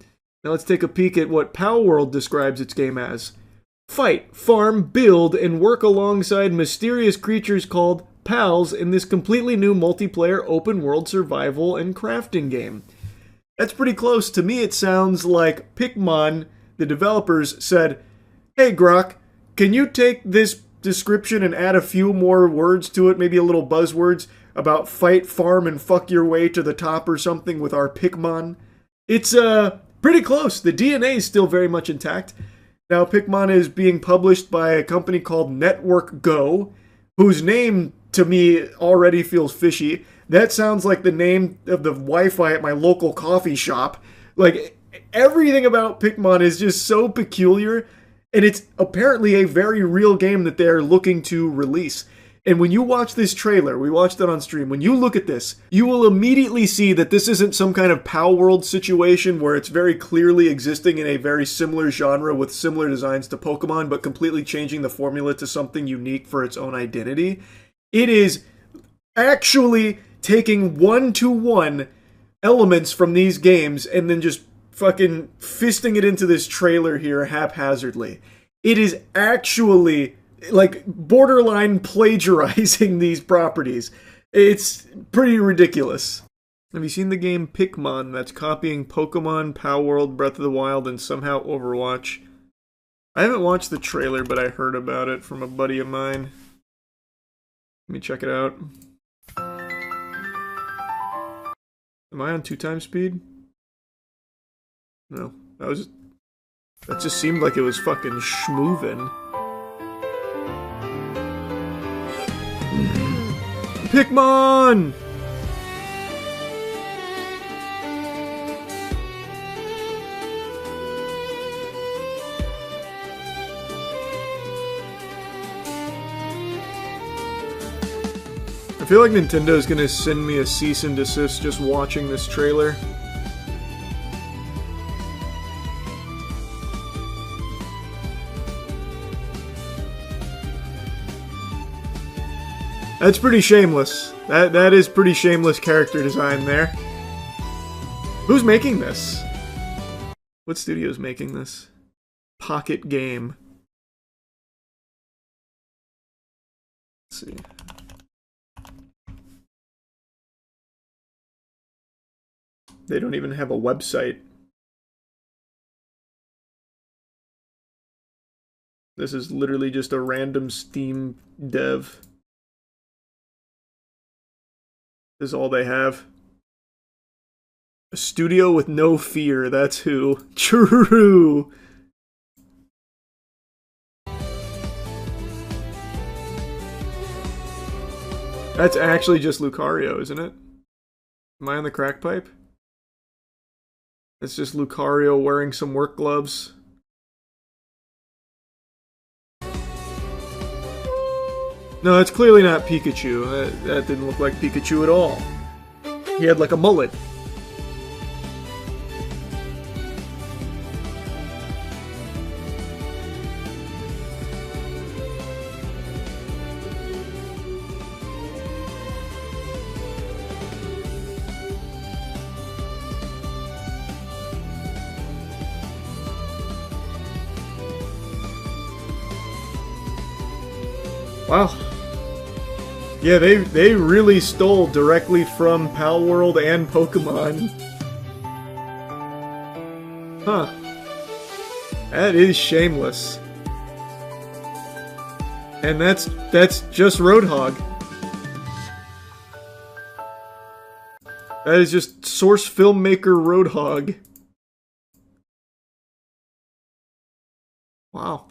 Now let's take a peek at what Palworld describes its game as. Fight, farm, build, and work alongside mysterious creatures called pals in this completely new multiplayer open-world survival and crafting game. That's pretty close. To me, it sounds like Pikmin, the developers, said, "Hey Grok, can you take this description and add a few more words to it, maybe a little buzzwords about fight, farm, and fuck your way to the top or something with our Pikmin?" It's, pretty close. The DNA is still very much intact. Now, Pikmin is being published by a company called Network Go, whose name, to me, already feels fishy. That sounds like the name of the Wi-Fi at my local coffee shop. Like, everything about Pikmin is just so peculiar, and it's apparently a very real game that they're looking to release. And when you watch this trailer, we watched it on stream, when you look at this, you will immediately see that this isn't some kind of Palworld situation where it's very clearly existing in a very similar genre with similar designs to Pokemon, but completely changing the formula to something unique for its own identity. It is actually taking one-to-one elements from these games and then just fucking fisting it into this trailer here haphazardly. It is actually like borderline plagiarizing these properties. It's pretty ridiculous. Have you seen the game Pikmin that's copying Pokemon, Palworld, Breath of the Wild, and somehow Overwatch? I haven't watched the trailer, but I heard about it from a buddy of mine. Let me check it out. Am I on 2x speed? No. That just seemed like it was fucking schmoovin'. Pikmin! I feel like Nintendo's gonna send me a cease and desist just watching this trailer. That's pretty shameless. That is pretty shameless character design there. Who's making this? What studio's making this? Pocket Game. Let's see. They don't even have a website. This is literally just a random Steam dev. This is all they have. A studio with no fear, that's who. True! That's actually just Lucario, isn't it? Am I on the crack pipe? It's just Lucario wearing some work gloves. No, it's clearly not Pikachu. That didn't look like Pikachu at all. He had like a mullet. Wow. Yeah, they really stole directly from Palworld and Pokemon. Huh. That is shameless. And that's just Roadhog. That is just source filmmaker Roadhog. Wow.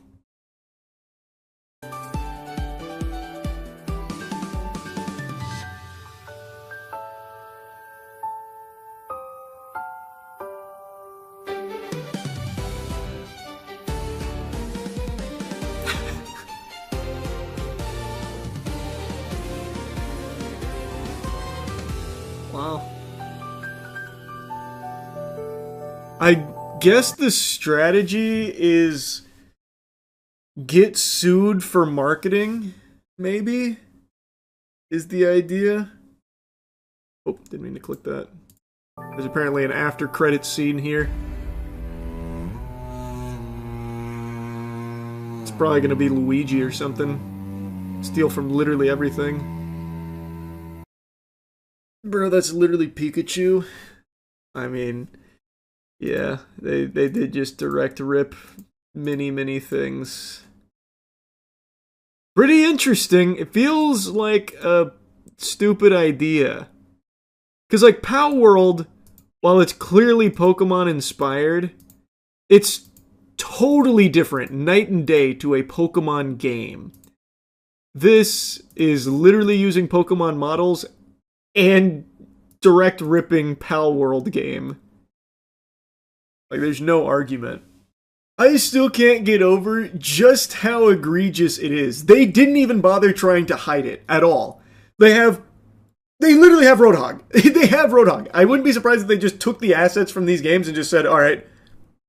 Wow. I guess the strategy is get sued for marketing, maybe? Is the idea? Oh, didn't mean to click that. There's apparently an after credits scene here. It's probably gonna be Luigi or something. Steal from literally everything. Bro, that's literally Pikachu. I mean, yeah, they did just direct rip many things. Pretty interesting. It feels like a stupid idea. Because, like, Pal World, while it's clearly Pokemon inspired, it's totally different, night and day, to a Pokemon game. This is literally using Pokemon models and direct ripping Pal World game. Like, there's no argument. I still can't get over just how egregious it is. They didn't even bother trying to hide it at all. They literally have Roadhog. They have Roadhog. I wouldn't be surprised if they just took the assets from these games and just said, alright,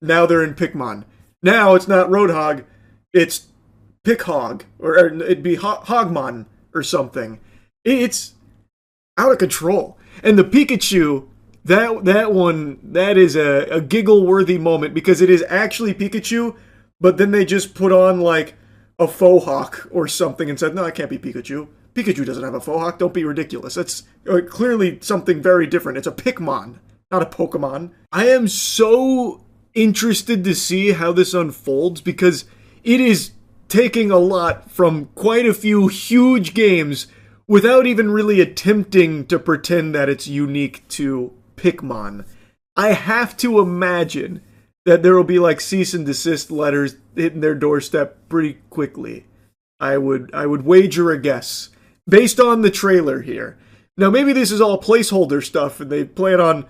now they're in Pikmin. Now it's not Roadhog, it's Pickhog. Or it'd be Hogmon or something. It's out of control. And the Pikachu, that one, that is a giggle-worthy moment because it is actually Pikachu, but then they just put on, like, a faux hawk or something and said, no, it can't be Pikachu. Pikachu doesn't have a faux hawk, don't be ridiculous. That's clearly something very different. It's a Pikmin, not a Pokemon. I am so interested to see how this unfolds because it is taking a lot from quite a few huge games without even really attempting to pretend that it's unique to Pikmin. I have to imagine that there will be like cease and desist letters hitting their doorstep pretty quickly. I would wager a guess based on the trailer here. Now maybe this is all placeholder stuff and they plan on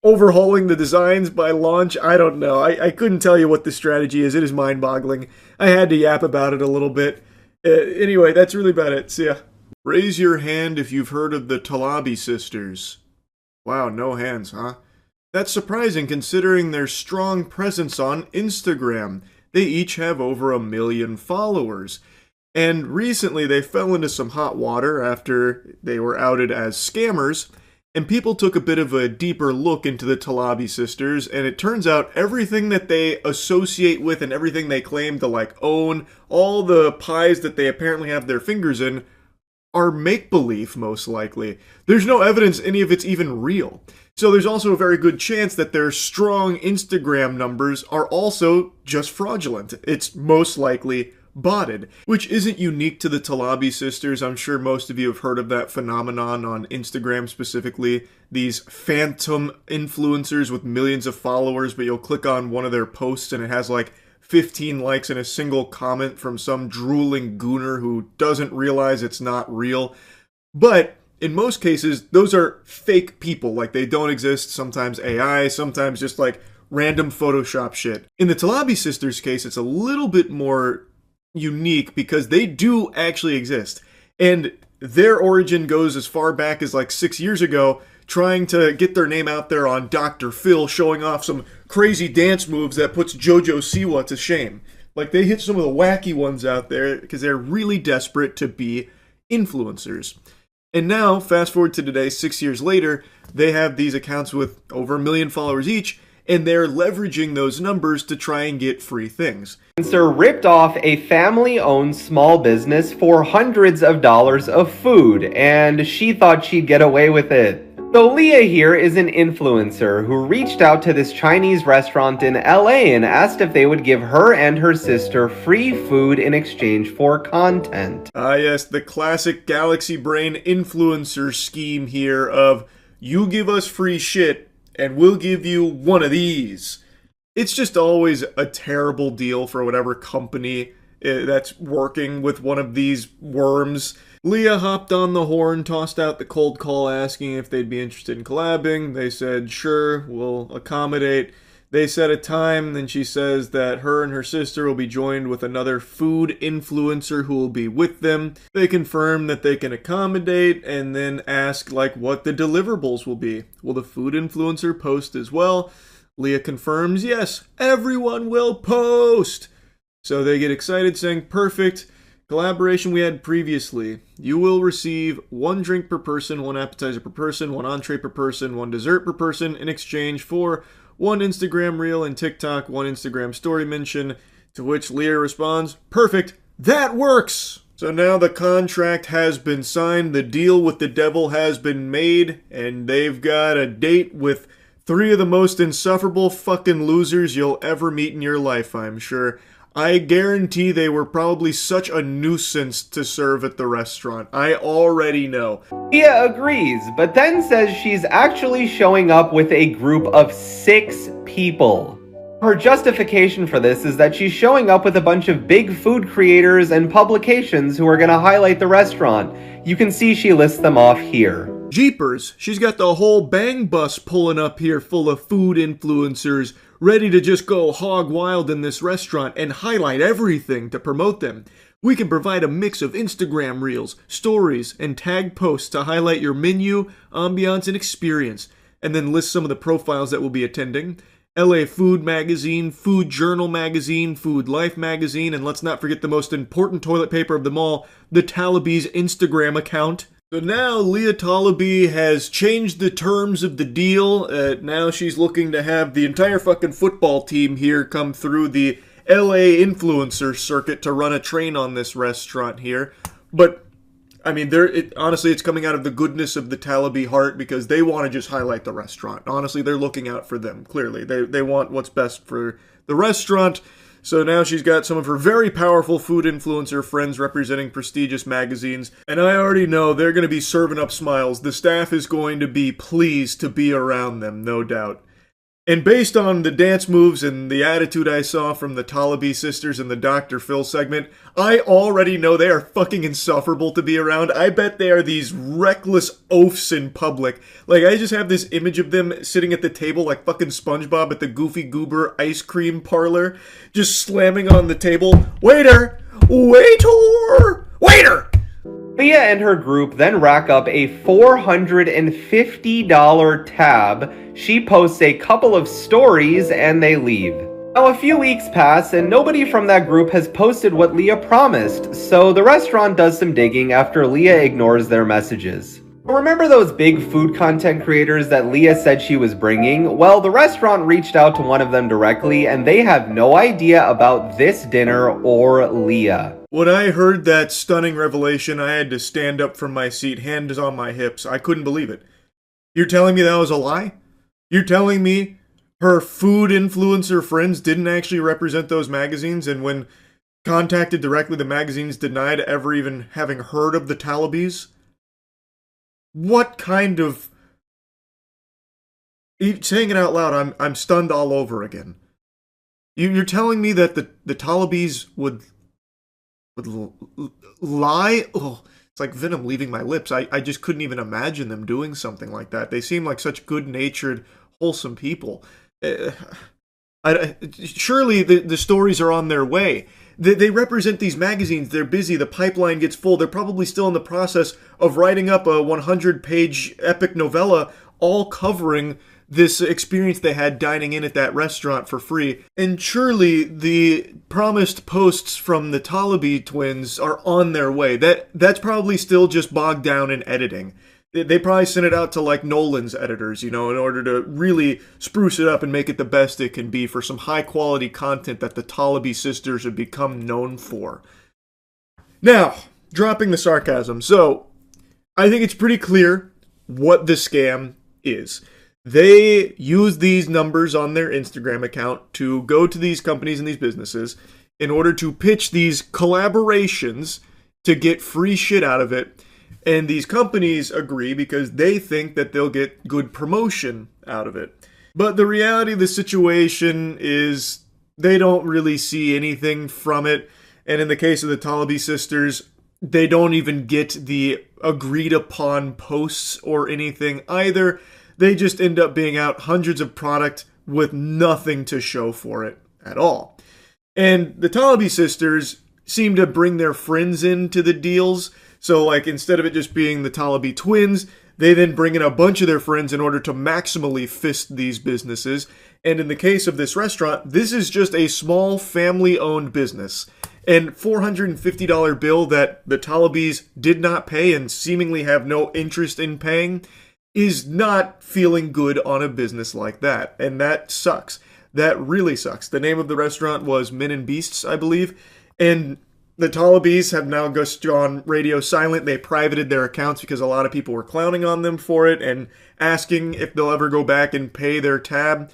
overhauling the designs by launch. I don't know. I couldn't tell you what the strategy is. It is mind-boggling. I had to yap about it a little bit. Anyway, that's really about it. See ya. Raise your hand if you've heard of the Talabi sisters. Wow, no hands, huh? That's surprising considering their strong presence on Instagram. They each have over 1 million followers. And recently they fell into some hot water after they were outed as scammers, and people took a bit of a deeper look into the Talabi sisters, and it turns out everything that they associate with and everything they claim to like own, all the pies that they apparently have their fingers in, are make-believe, most likely. There's no evidence any of it's even real. So there's also a very good chance that their strong Instagram numbers are also just fraudulent. It's most likely botted, which isn't unique to the Talabi sisters. I'm sure most of you have heard of that phenomenon on Instagram specifically. These phantom influencers with millions of followers, but you'll click on one of their posts and it has like 15 likes and a single comment from some drooling gooner who doesn't realize it's not real. But in most cases, those are fake people. Like, they don't exist. Sometimes AI, sometimes just like random Photoshop shit. In the Talabi sisters case, it's a little bit more unique because they do actually exist. And their origin goes as far back as like 6 years ago, trying to get their name out there on Dr. Phil, showing off some crazy dance moves that puts JoJo Siwa to shame. Like, they hit some of the wacky ones out there because they're really desperate to be influencers. And now, fast forward to today, 6 years later, they have these accounts with over 1 million followers each, and they're leveraging those numbers to try and get free things. Sir ripped off a family-owned small business for hundreds of dollars of food, and she thought she'd get away with it. So Leah here is an influencer who reached out to this Chinese restaurant in LA and asked if they would give her and her sister free food in exchange for content. Ah yes, the classic Galaxy Brain influencer scheme here of, you give us free shit and we'll give you one of these. It's just always a terrible deal for whatever company that's working with one of these worms. Leah hopped on the horn, tossed out the cold call asking if they'd be interested in collabing. They said, sure, we'll accommodate. They set a time, then she says that her and her sister will be joined with another food influencer who will be with them. They confirm that they can accommodate and then ask like what the deliverables will be. Will the food influencer post as well? Leah confirms, yes, everyone will post. So they get excited saying, perfect. Collaboration we had previously. You will receive 1 drink per person, 1 appetizer per person, 1 entree per person, 1 dessert per person in exchange for 1 Instagram reel and TikTok, 1 Instagram story mention. To which Leah responds, perfect, that works! So now the contract has been signed, the deal with the devil has been made, and they've got a date with 3 of the most insufferable fucking losers you'll ever meet in your life, I'm sure. I guarantee they were probably such a nuisance to serve at the restaurant. I already know. Leah agrees, but then says she's actually showing up with a group of 6 people. Her justification for this is that she's showing up with a bunch of big food creators and publications who are going to highlight the restaurant. You can see she lists them off here. Jeepers, she's got the whole bang bus pulling up here full of food influencers, ready to just go hog wild in this restaurant and highlight everything to promote them. We can provide a mix of Instagram reels, stories, and tag posts to highlight your menu, ambiance, and experience, and then list some of the profiles that will be attending. LA Food Magazine, Food Journal Magazine, Food Life Magazine, and let's not forget the most important toilet paper of them all, the Talaby's Instagram account. So now Leah Talaby has changed the terms of the deal. Now she's looking to have the entire fucking football team here come through the LA influencer circuit to run a train on this restaurant here. But, I mean, honestly, it's coming out of the goodness of the Talaby heart because they want to just highlight the restaurant. Honestly, they're looking out for them, clearly. They want what's best for the restaurant. So now she's got some of her very powerful food influencer friends representing prestigious magazines, and I already know they're going to be serving up smiles. The staff is going to be pleased to be around them, no doubt. And based on the dance moves and the attitude I saw from the Talaby sisters in the Dr. Phil segment, I already know they are fucking insufferable to be around. I bet they are these reckless oafs in public. Like, I just have this image of them sitting at the table like fucking SpongeBob at the Goofy Goober ice cream parlor, just slamming on the table, waiter! Waiter! Waiter! Leah and her group then rack up a $450 tab. She posts a couple of stories and they leave. Now a few weeks pass and nobody from that group has posted what Leah promised, so the restaurant does some digging after Leah ignores their messages. Remember those big food content creators that Leah said she was bringing? Well, the restaurant reached out to one of them directly and they have no idea about this dinner or Leah. When I heard that stunning revelation, I had to stand up from my seat, hands on my hips. I couldn't believe it. You're telling me that was a lie? You're telling me her food influencer friends didn't actually represent those magazines, and when contacted directly, the magazines denied ever even having heard of the Talabys? What kind of... Saying it out loud, I'm stunned all over again. You're telling me that the Talabys would lie? Oh, it's like venom leaving my lips. I just couldn't even imagine them doing something like that. They seem like such good-natured, wholesome people. Surely the stories are on their way. They represent these magazines. They're busy. The pipeline gets full. They're probably still in the process of writing up a 100-page epic novella all covering this experience they had dining in at that restaurant for free. And surely the promised posts from the Talaby twins are on their way. That's probably still just bogged down in editing. They probably sent it out to like Nolan's editors, in order to really spruce it up and make it the best it can be for some high quality content that the Talaby sisters have become known for. Now, dropping the sarcasm. So, I think it's pretty clear what the scam is. They use these numbers on their Instagram account to go to these companies and these businesses in order to pitch these collaborations to get free shit out of it. And these companies agree because they think that they'll get good promotion out of it. But the reality of the situation is they don't really see anything from it. And in the case of the Talabi sisters, they don't even get the agreed upon posts or anything either. They just end up being out hundreds of product with nothing to show for it at all. And the Talabi sisters seem to bring their friends into the deals. So like instead of it just being the Talabi twins, they then bring in a bunch of their friends in order to maximally fist these businesses. And in the case of this restaurant, this is just a small family-owned business. And $450 bill that the Talabis did not pay and seemingly have no interest in paying is not feeling good on a business like that. And that sucks. That really sucks. The name of the restaurant was Men and Beasts, I believe. And the Talabis have now just gone radio silent. They privated their accounts because a lot of people were clowning on them for it and asking if they'll ever go back and pay their tab.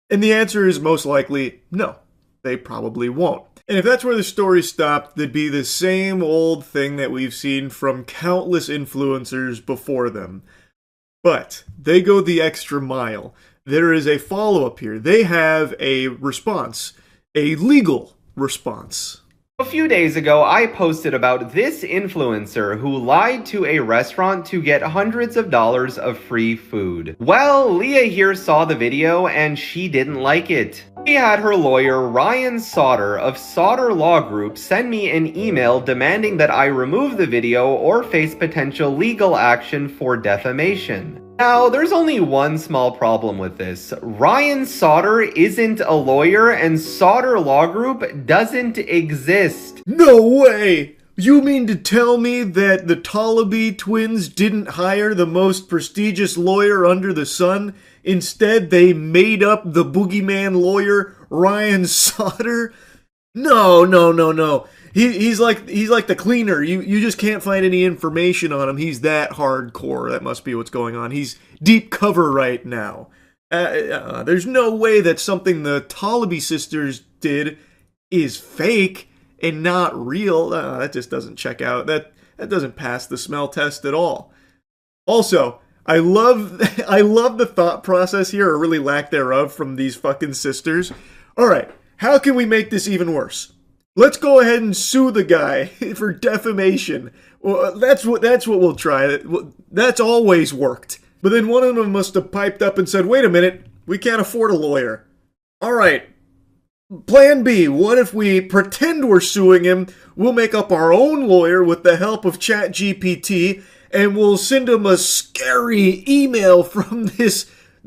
And the answer is most likely no. They probably won't. And if that's where the story stopped, there'd be the same old thing that we've seen from countless influencers before them. But they go the extra mile. There is a follow-up here. They have a response, a legal response. A few days ago, I posted about this influencer who lied to a restaurant to get hundreds of dollars of free food. Well, Leah here saw the video and she didn't like it. She had her lawyer Ryan Sauter of Sauter Law Group send me an email demanding that I remove the video or face potential legal action for defamation. Now, there's only one small problem with this. Ryan Sauter isn't a lawyer and Sauter Law Group doesn't exist. No way! You mean to tell me that the Talabi twins didn't hire the most prestigious lawyer under the sun? Instead, they made up the boogeyman lawyer, Ryan Sauter? No. He's like the cleaner. You just can't find any information on him. He's that hardcore. That must be what's going on. He's deep cover right now. There's no way that something the Talabi sisters did is fake and not real. That just doesn't check out. That doesn't pass the smell test at all. Also, I love the thought process here, or really lack thereof, from these fucking sisters. All right, how can we make this even worse? Let's go ahead and sue the guy for defamation. Well, that's what we'll try. That's always worked. But then one of them must have piped up and said, wait a minute, we can't afford a lawyer. All right, plan B, what if we pretend we're suing him, we'll make up our own lawyer with the help of ChatGPT, and we'll send him a scary email from this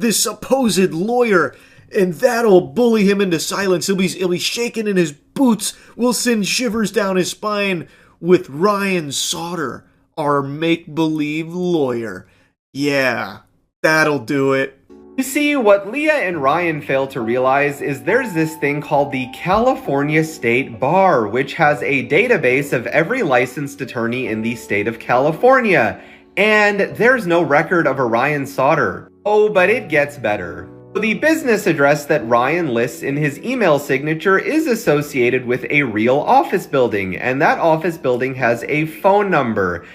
supposed lawyer, and that'll bully him into silence. He'll be shaking in his boots. We'll send shivers down his spine with Ryan Sauter, our make-believe lawyer. Yeah, that'll do it. You see, what Leah and Ryan fail to realize is there's this thing called the California State Bar, which has a database of every licensed attorney in the state of California. And there's no record of a Ryan Sauter. Oh, but it gets better. The business address that Ryan lists in his email signature is associated with a real office building, and that office building has a phone number.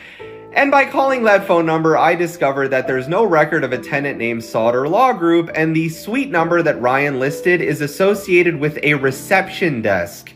And by calling that phone number, I discovered that there's no record of a tenant named Sauter Law Group, and the suite number that Ryan listed is associated with a reception desk.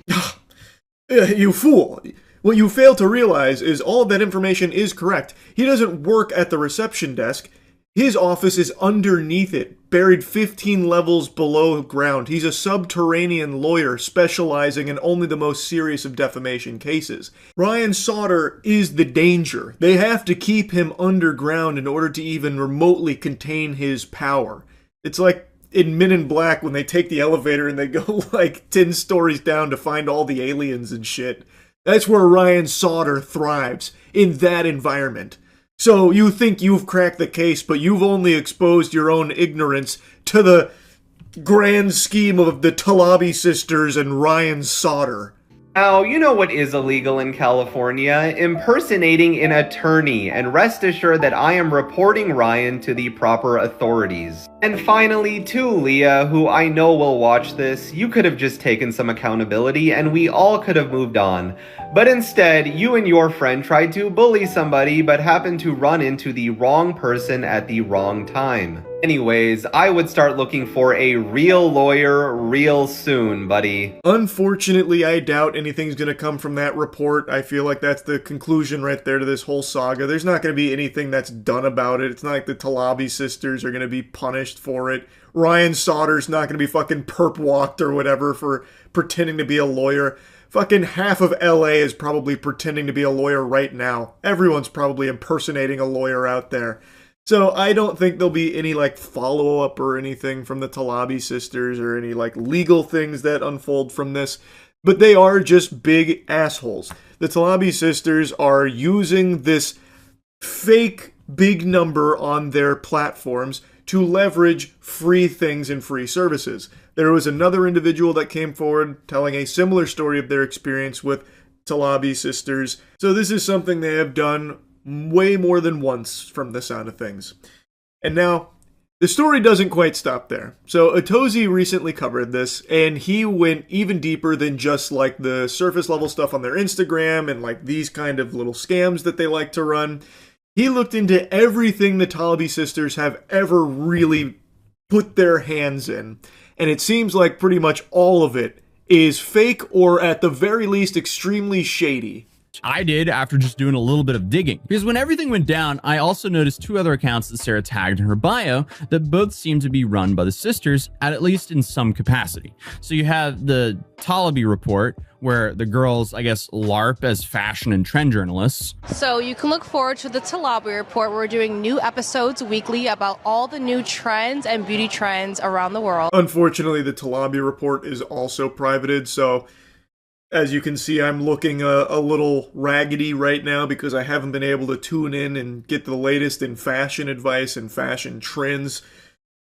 You fool! What you fail to realize is all of that information is correct. He doesn't work at the reception desk. His office is underneath it, buried 15 levels below ground. He's a subterranean lawyer specializing in only the most serious of defamation cases. Ryan Sauter is the danger. They have to keep him underground in order to even remotely contain his power. It's like in Men in Black when they take the elevator and they go like 10 stories down to find all the aliens and shit. That's where Ryan Sauter thrives, in that environment. So you think you've cracked the case, but you've only exposed your own ignorance to the grand scheme of the Talabi sisters and Ryan Sauter. Now, you know what is illegal in California? Impersonating an attorney, and rest assured that I am reporting Ryan to the proper authorities. And finally, to Leah, who I know will watch this, you could have just taken some accountability and we all could have moved on. But instead, you and your friend tried to bully somebody but happened to run into the wrong person at the wrong time. Anyways, I would start looking for a real lawyer real soon, buddy. Unfortunately, I doubt anything's gonna come from that report. I feel like that's the conclusion right there to this whole saga. There's not gonna be anything that's done about it. It's not like the Talabi sisters are gonna be punished for it. Ryan Sauter's not gonna be fucking perp walked or whatever for pretending to be a lawyer. Fucking half of LA is probably pretending to be a lawyer right now. Everyone's probably impersonating a lawyer out there. So I don't think there'll be any like follow-up or anything from the Talabi sisters or any like legal things that unfold from this. But they are just big assholes. The Talabi sisters are using this fake big number on their platforms to leverage free things and free services. There was another individual that came forward telling a similar story of their experience with Talabi sisters. So this is something they have done way more than once from the sound of things. And now, the story doesn't quite stop there. So Otozi recently covered this, and he went even deeper than just like the surface level stuff on their Instagram and like these kind of little scams that they like to run. He looked into everything the Talabi sisters have ever really put their hands in. And it seems like pretty much all of it is fake or at the very least extremely shady. I did after just doing a little bit of digging. Because when everything went down, I also noticed two other accounts that Sarah tagged in her bio that both seem to be run by the sisters, at least in some capacity. So you have the Talabi report, where the girls, I guess, LARP as fashion and trend journalists. So you can look forward to the Talabi report. We're doing new episodes weekly about all the new trends and beauty trends around the world. Unfortunately, the Talabi report is also privated, so as you can see, I'm looking a little raggedy right now because I haven't been able to tune in and get the latest in fashion advice and fashion trends.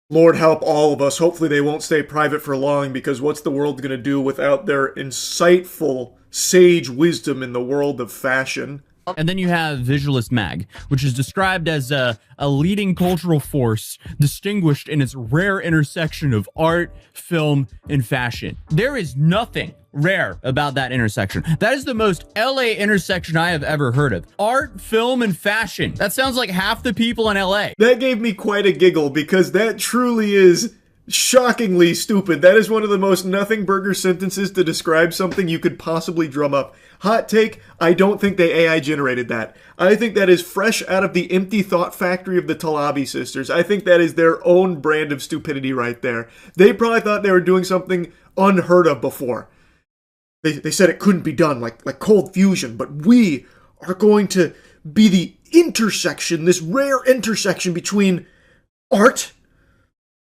Lord help all of us. Hopefully they won't stay private for long, because what's the world going to do without their insightful, sage wisdom in the world of fashion? And then you have Visualist Mag, which is described as a leading cultural force distinguished in its rare intersection of art, film, and fashion. There is nothing rare about that intersection. That is the most LA intersection I have ever heard of. Art, film, and fashion. That sounds like half the people in LA. That gave me quite a giggle, because that truly is shockingly stupid. That is one of the most nothing burger sentences to describe something you could possibly drum up. Hot take, I don't think they AI generated that. I think that is fresh out of the empty thought factory of the Talabi sisters. I think that is their own brand of stupidity right there. They probably thought they were doing something unheard of before. They said it couldn't be done, like cold fusion, but we are going to be the intersection, this rare intersection between art,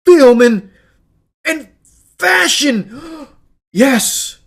film, and fashion. Yes,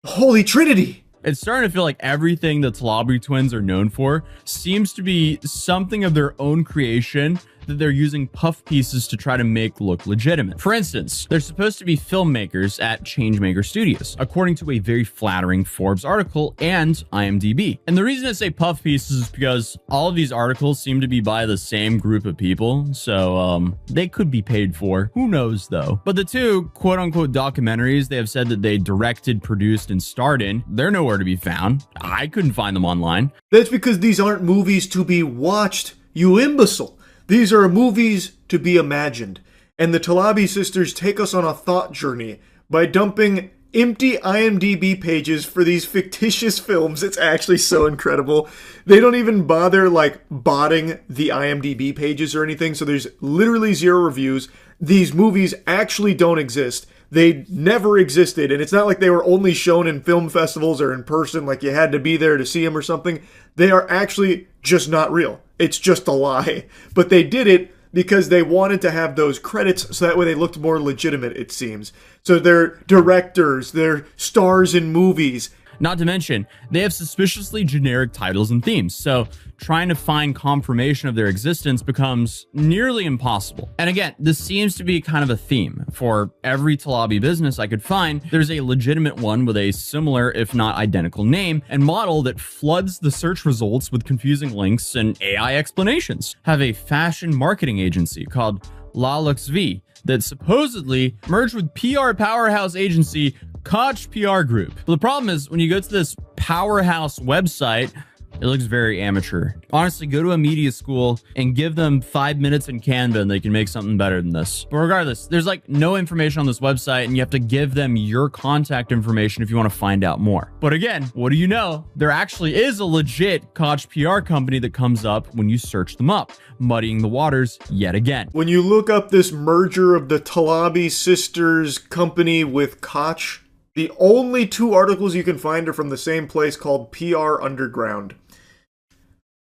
Holy Trinity. It's starting to feel like everything the Talabi twins are known for seems to be something of their own creation that they're using puff pieces to try to make look legitimate. For instance, they're supposed to be filmmakers at Changemaker Studios, according to a very flattering Forbes article and IMDb. And the reason I say puff pieces is because all of these articles seem to be by the same group of people, so they could be paid for. Who knows though? But the two quote-unquote documentaries they have said that they directed, produced, and starred in, they're nowhere to be found. I couldn't find them online. That's because these aren't movies to be watched, you imbecile. These are movies to be imagined, and the Talabi sisters take us on a thought journey by dumping empty IMDb pages for these fictitious films. It's actually so incredible. They don't even bother like botting the IMDb pages or anything, so there's literally zero reviews. These movies actually don't exist. They never existed, and it's not like they were only shown in film festivals or in person, like you had to be there to see them or something. They are actually just not real. It's just a lie. But they did it because they wanted to have those credits so that way they looked more legitimate, it seems. So they're directors, they're stars in movies. Not to mention, they have suspiciously generic titles and themes, so trying to find confirmation of their existence becomes nearly impossible. And again, this seems to be kind of a theme. For every Talabi business I could find, there's a legitimate one with a similar, if not identical name and model that floods the search results with confusing links and AI explanations. Have a fashion marketing agency called La Lux V that supposedly merged with PR powerhouse agency Koch PR Group. But the problem is, when you go to this powerhouse website, it looks very amateur. Honestly, go to a media school and give them 5 minutes in Canva and they can make something better than this. But regardless, there's like no information on this website and you have to give them your contact information if you want to find out more. But again, what do you know? There actually is a legit Koch PR company that comes up when you search them up, muddying the waters yet again. When you look up this merger of the Talabi sisters company with Koch, the only 2 articles you can find are from the same place called PR Underground.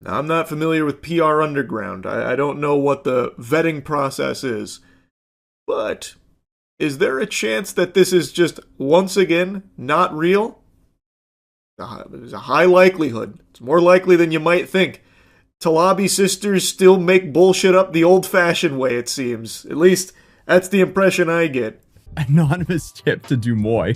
Now, I'm not familiar with PR Underground. I don't know what the vetting process is. But is there a chance that this is just, once again, not real? There's a high likelihood. It's more likely than you might think. Talabi sisters still make bullshit up the old-fashioned way, it seems. At least, that's the impression I get. Anonymous tip to Dumoy,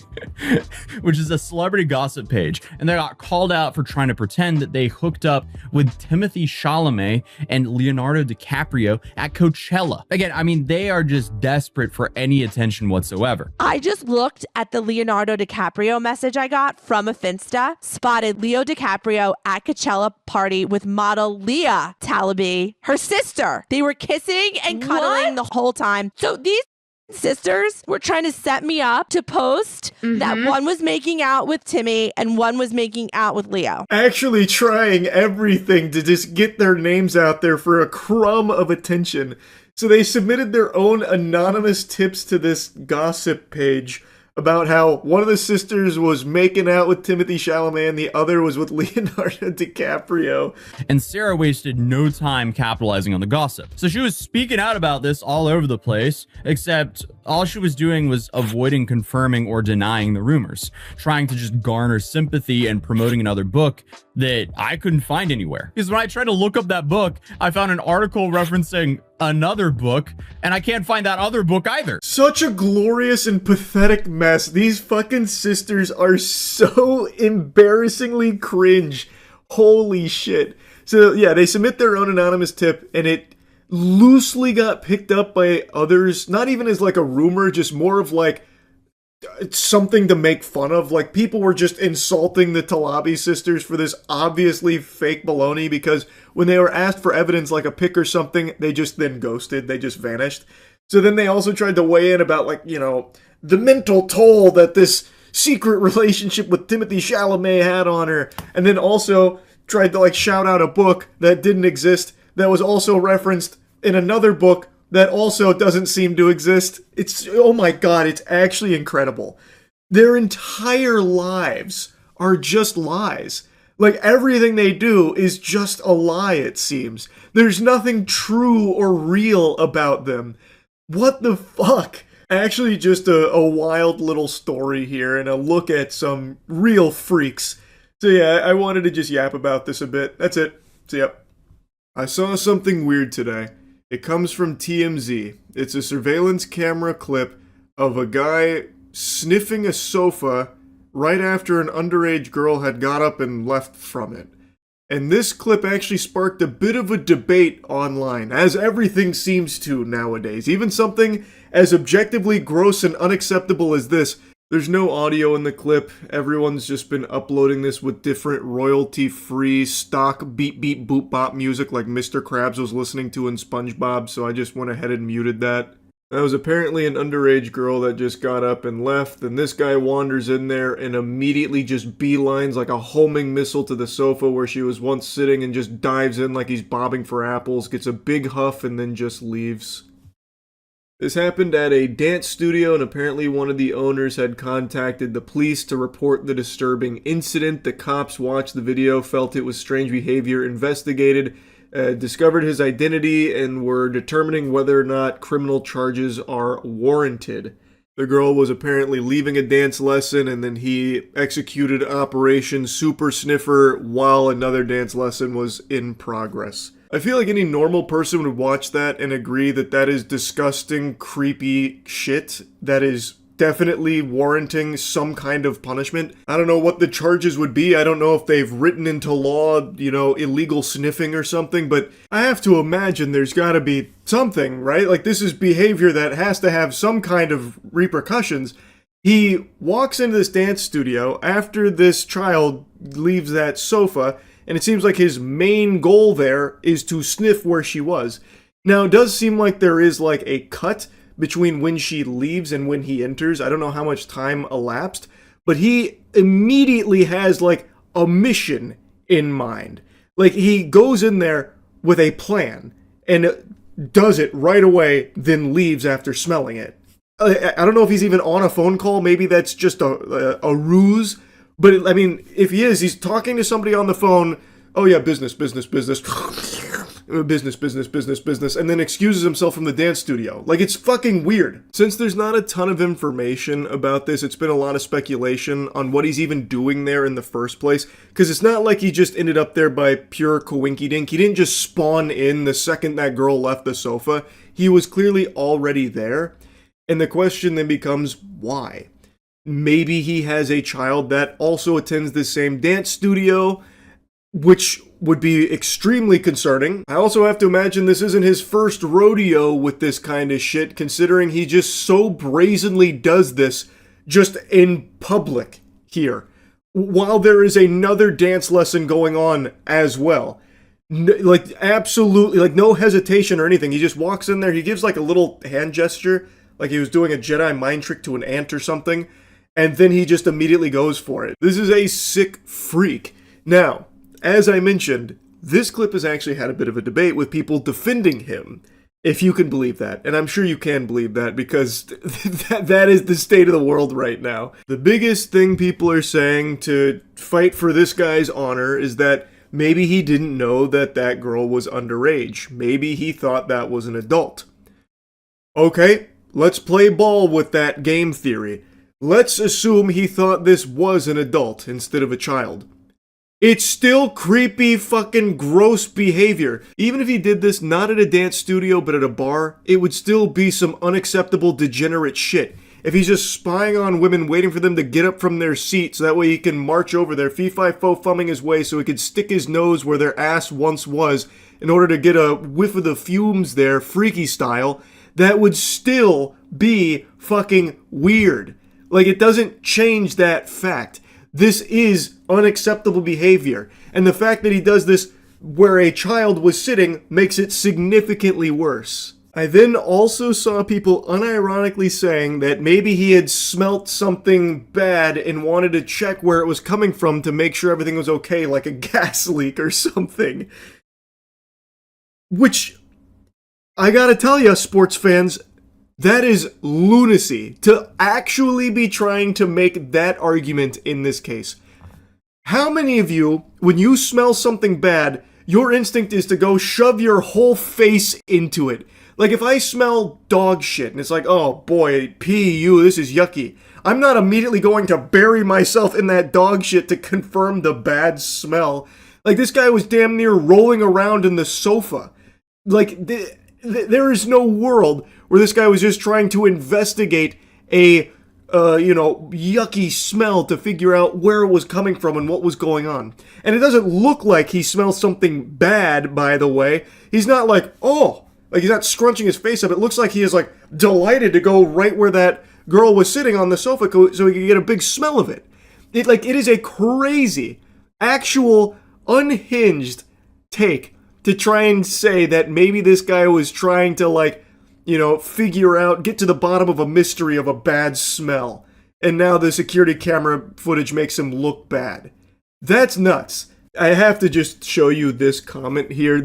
which is a celebrity gossip page, and they got called out for trying to pretend that they hooked up with Timothy Chalamet and Leonardo DiCaprio at Coachella. Again, I mean, they are just desperate for any attention whatsoever. I just looked at the Leonardo DiCaprio message I got from a Finsta, spotted Leo DiCaprio at Coachella party with model Leah Talabi, her sister. They were kissing and cuddling the whole time. So these sisters were trying to set me up to post that one was making out with Timmy and one was making out with Leo. Actually trying everything to just get their names out there for a crumb of attention. So they submitted their own anonymous tips to this gossip page about how one of the sisters was making out with Timothy Chalamet and the other was with Leonardo DiCaprio. And Sarah wasted no time capitalizing on the gossip. So she was speaking out about this all over the place, except all she was doing was avoiding confirming or denying the rumors, trying to just garner sympathy and promoting another book that I couldn't find anywhere. Because when I tried to look up that book, I found an article referencing another book, and I can't find that other book either. Such a glorious and pathetic mess. These fucking sisters are so embarrassingly cringe. Holy shit. So yeah, they submit their own anonymous tip, and it loosely got picked up by others, not even as like a rumor, just more of like it's something to make fun of. Like, people were just insulting the Talabi sisters for this obviously fake baloney, because when they were asked for evidence like a pic or something, they just then ghosted, they just vanished. So then they also tried to weigh in about, like, you know, the mental toll that this secret relationship with Timothy Chalamet had on her, and then also tried to like shout out a book that didn't exist that was also referenced in another book that also doesn't seem to exist. It's, oh my god, it's actually incredible. Their entire lives are just lies. Like, everything they do is just a lie, it seems. There's nothing true or real about them. What the fuck? Actually, just a wild little story here and a look at some real freaks. So yeah, I wanted to just yap about this a bit. That's it. So yep. I saw something weird today. It comes from TMZ. It's a surveillance camera clip of a guy sniffing a sofa right after an underage girl had got up and left from it. And this clip actually sparked a bit of a debate online, as everything seems to nowadays. Even something as objectively gross and unacceptable as this. There's no audio in the clip. Everyone's just been uploading this with different royalty-free stock beep beep boop bop music like Mr. Krabs was listening to in SpongeBob, so I just went ahead and muted that. That was apparently an underage girl that just got up and left, and this guy wanders in there and immediately just beelines like a homing missile to the sofa where she was once sitting and just dives in like he's bobbing for apples, gets a big huff, and then just leaves. This happened at a dance studio, and apparently one of the owners had contacted the police to report the disturbing incident. The cops watched the video, felt it was strange behavior, investigated, discovered his identity, and were determining whether or not criminal charges are warranted. The girl was apparently leaving a dance lesson, and then he executed Operation Super Sniffer while another dance lesson was in progress. I feel like any normal person would watch that and agree that that is disgusting, creepy shit that is definitely warranting some kind of punishment. I don't know what the charges would be. I don't know if they've written into law, illegal sniffing or something, but I have to imagine there's gotta be something, right? Like, this is behavior that has to have some kind of repercussions. He walks into this dance studio after this child leaves that sofa, and it seems like his main goal there is to sniff where she was. Now, it does seem like there is like a cut between when she leaves and when he enters. I don't know how much time elapsed, but he immediately has like a mission in mind. Like, he goes in there with a plan and does it right away, then leaves after smelling it. I don't know if he's even on a phone call. Maybe that's just a ruse. But, I mean, if he is, he's talking to somebody on the phone. Oh, yeah, business. Business, business. And then excuses himself from the dance studio. Like, it's fucking weird. Since there's not a ton of information about this, it's been a lot of speculation on what he's even doing there in the first place. Because it's not like he just ended up there by pure coinkydink. He didn't just spawn in the second that girl left the sofa. He was clearly already there. And the question then becomes, why? Maybe he has a child that also attends the same dance studio, which would be extremely concerning. I also have to imagine this isn't his first rodeo with this kind of shit, considering he just so brazenly does this just in public here, while there is another dance lesson going on as well. Absolutely, like, no hesitation or anything. He just walks in there, he gives like a little hand gesture, like he was doing a Jedi mind trick to an ant or something, and then he just immediately goes for it. This is a sick freak. Now, as I mentioned, this clip has actually had a bit of a debate with people defending him, if you can believe that. And I'm sure you can believe that, because that is the state of the world right now. The biggest thing people are saying to fight for this guy's honor is that maybe he didn't know that that girl was underage. Maybe he thought that was an adult. Okay, let's play ball with that game theory. Let's assume he thought this was an adult instead of a child. It's still creepy, fucking gross behavior. Even if he did this not at a dance studio but at a bar, it would still be some unacceptable degenerate shit. If he's just spying on women, waiting for them to get up from their seat so that way he can march over there, fee-fi-fo-fumming his way so he could stick his nose where their ass once was in order to get a whiff of the fumes there, freaky style, that would still be fucking weird. Like, it doesn't change that fact. This is unacceptable behavior. And the fact that he does this where a child was sitting makes it significantly worse. I then also saw people unironically saying that maybe he had smelt something bad and wanted to check where it was coming from to make sure everything was okay, like a gas leak or something. Which, I gotta tell ya, sports fans, that is lunacy, to actually be trying to make that argument in this case. How many of you, when you smell something bad, your instinct is to go shove your whole face into it? Like, if I smell dog shit and it's like, oh boy, this is yucky, I'm not immediately going to bury myself in that dog shit to confirm the bad smell. Like, this guy was damn near rolling around in the sofa. Like, there is no world where this guy was just trying to investigate a, yucky smell to figure out where it was coming from and what was going on. And it doesn't look like he smells something bad, by the way. He's not like, oh, like he's not scrunching his face up. It looks like he is like delighted to go right where that girl was sitting on the sofa so he could get a big smell of it. It is a crazy, actual, unhinged take to try and say that maybe this guy was trying to figure out, get to the bottom of a mystery of a bad smell. And now the security camera footage makes him look bad. That's nuts. I have to just show you this comment here.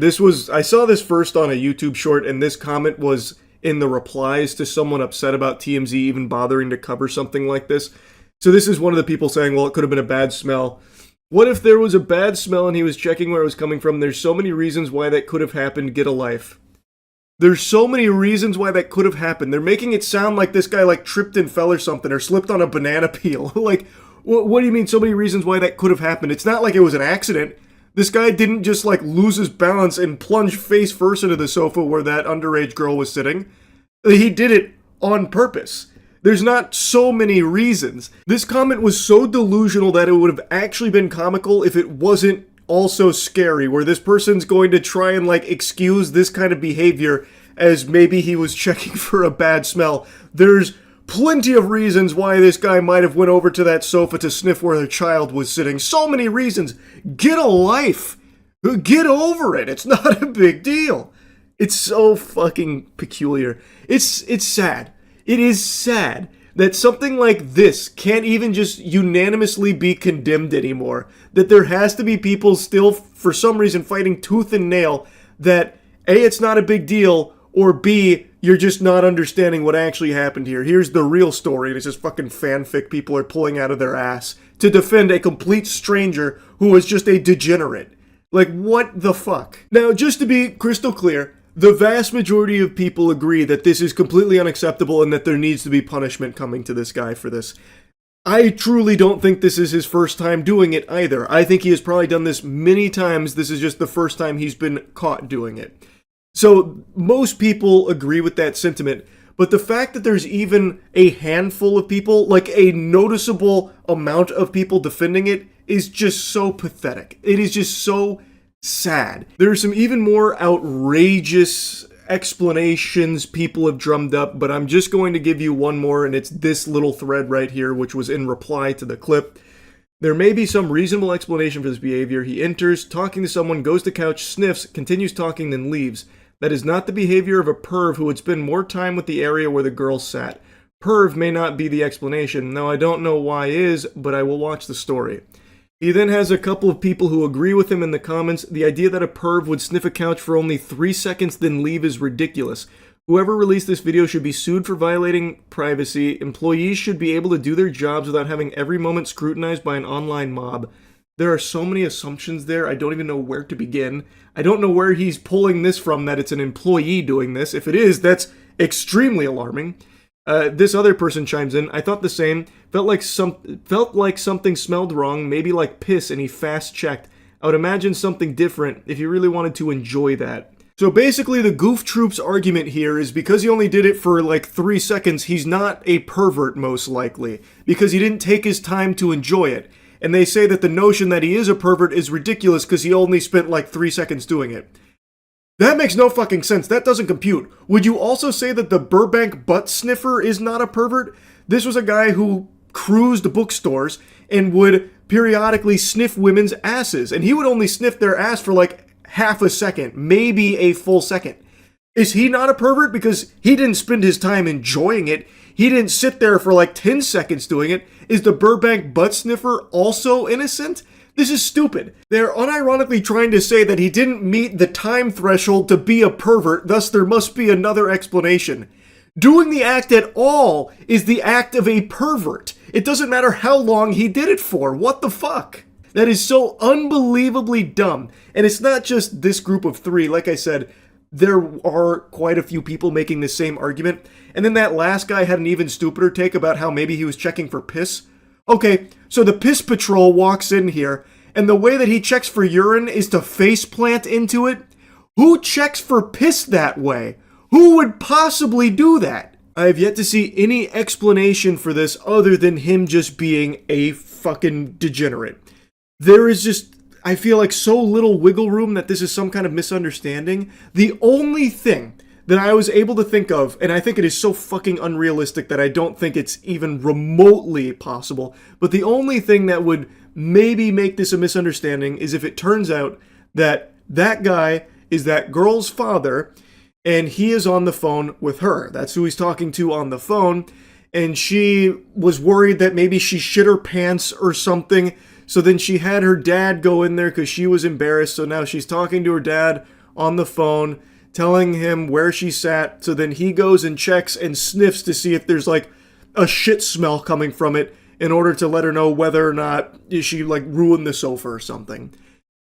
I saw this first on a YouTube short, and this comment was in the replies to someone upset about TMZ even bothering to cover something like this. So this is one of the people saying, well, it could have been a bad smell. What if there was a bad smell and he was checking where it was coming from? There's so many reasons why that could have happened. Get a life. There's so many reasons why that could have happened. They're making it sound like this guy like tripped and fell or something, or slipped on a banana peel. Like, what do you mean so many reasons why that could have happened? It's not like it was an accident. This guy didn't just like lose his balance and plunge face first into the sofa where that underage girl was sitting. He did it on purpose. There's not so many reasons. This comment was so delusional that it would have actually been comical if it wasn't also scary, where this person's going to try and like excuse this kind of behavior as maybe he was checking for a bad smell. There's plenty of reasons why this guy might have went over to that sofa to sniff where the child was sitting. So many reasons. Get a life. Get over it. It's not a big deal. It's so fucking peculiar. It's sad. It is sad that something like this can't even just unanimously be condemned anymore. That there has to be people still, for some reason, fighting tooth and nail that A, it's not a big deal, or B, you're just not understanding what actually happened here. Here's the real story, and it's just fucking fanfic people are pulling out of their ass to defend a complete stranger who was just a degenerate. Like, what the fuck? Now, just to be crystal clear, the vast majority of people agree that this is completely unacceptable and that there needs to be punishment coming to this guy for this. I truly don't think this is his first time doing it either. I think he has probably done this many times. This is just the first time he's been caught doing it. So most people agree with that sentiment, but the fact that there's even a handful of people, like a noticeable amount of people defending it, is just so pathetic. It is just so sad. There are some even more outrageous explanations people have drummed up, but I'm just going to give you one more, and it's this little thread right here, which was in reply to the clip. There may be some reasonable explanation for this behavior. He enters, talking to someone, goes to couch, sniffs, continues talking, then leaves. That is not the behavior of a perv who would spend more time with the area where the girl sat. Perv may not be the explanation. Now, I don't know why is, but I will watch the story. He then has a couple of people who agree with him in the comments. The idea that a perv would sniff a couch for only 3 seconds then leave is ridiculous. Whoever released this video should be sued for violating privacy. Employees should be able to do their jobs without having every moment scrutinized by an online mob. There are so many assumptions there, I don't even know where to begin. I don't know where he's pulling this from, that it's an employee doing this. If it is, that's extremely alarming. This other person chimes in. I thought the same. Felt like something smelled wrong, maybe like piss, and he fast checked. I would imagine something different if you really wanted to enjoy that. So basically the Goof Troop's argument here is because he only did it for like 3 seconds, he's not a pervert most likely, because he didn't take his time to enjoy it. And they say that the notion that he is a pervert is ridiculous because he only spent like 3 seconds doing it. That makes no fucking sense. That doesn't compute. Would you also say that the Burbank butt sniffer is not a pervert? This was a guy who cruised bookstores and would periodically sniff women's asses. And he would only sniff their ass for like half a second, maybe a full second. Is he not a pervert because he didn't spend his time enjoying it? He didn't sit there for like 10 seconds doing it. Is the Burbank butt sniffer also innocent? This is stupid. They're unironically trying to say that he didn't meet the time threshold to be a pervert, thus there must be another explanation. Doing the act at all is the act of a pervert. It doesn't matter how long he did it for. What the fuck? That is so unbelievably dumb. And it's not just this group of 3. Like I said, there are quite a few people making the same argument. And then that last guy had an even stupider take about how maybe he was checking for piss. Okay, so the piss patrol walks in here, and the way that he checks for urine is to face plant into it? Who checks for piss that way? Who would possibly do that? I have yet to see any explanation for this other than him just being a fucking degenerate. There is just, I feel like, so little wiggle room that this is some kind of misunderstanding. The only thing that I was able to think of, and I think it is so fucking unrealistic that I don't think it's even remotely possible, but the only thing that would maybe make this a misunderstanding is if it turns out that that guy is that girl's father, and he is on the phone with her. That's who he's talking to on the phone, and she was worried that maybe she shit her pants or something, so then she had her dad go in there because she was embarrassed, so now she's talking to her dad on the phone, telling him where she sat, so then he goes and checks and sniffs to see if there's like a shit smell coming from it in order to let her know whether or not she like ruined the sofa or something.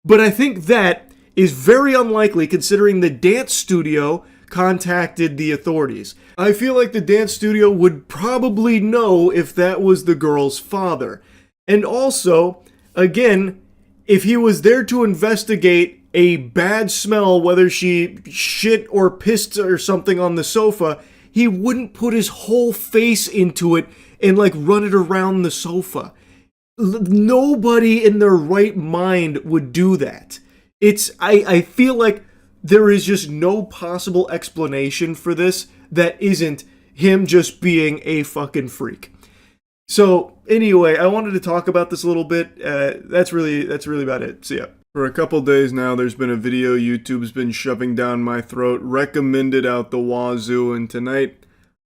But I think that is very unlikely considering the dance studio contacted the authorities. I feel like the dance studio would probably know if that was the girl's father. And also, again, if he was there to investigate a bad smell, whether she shit or pissed or something on the sofa, he wouldn't put his whole face into it and like run it around the sofa. Nobody in their right mind would do that. I feel like there is just no possible explanation for this that isn't him just being a fucking freak. So anyway, I wanted to talk about this a little bit. That's really about it. So yeah. For a couple days now, there's been a video YouTube's been shoving down my throat, recommended out the wazoo, and tonight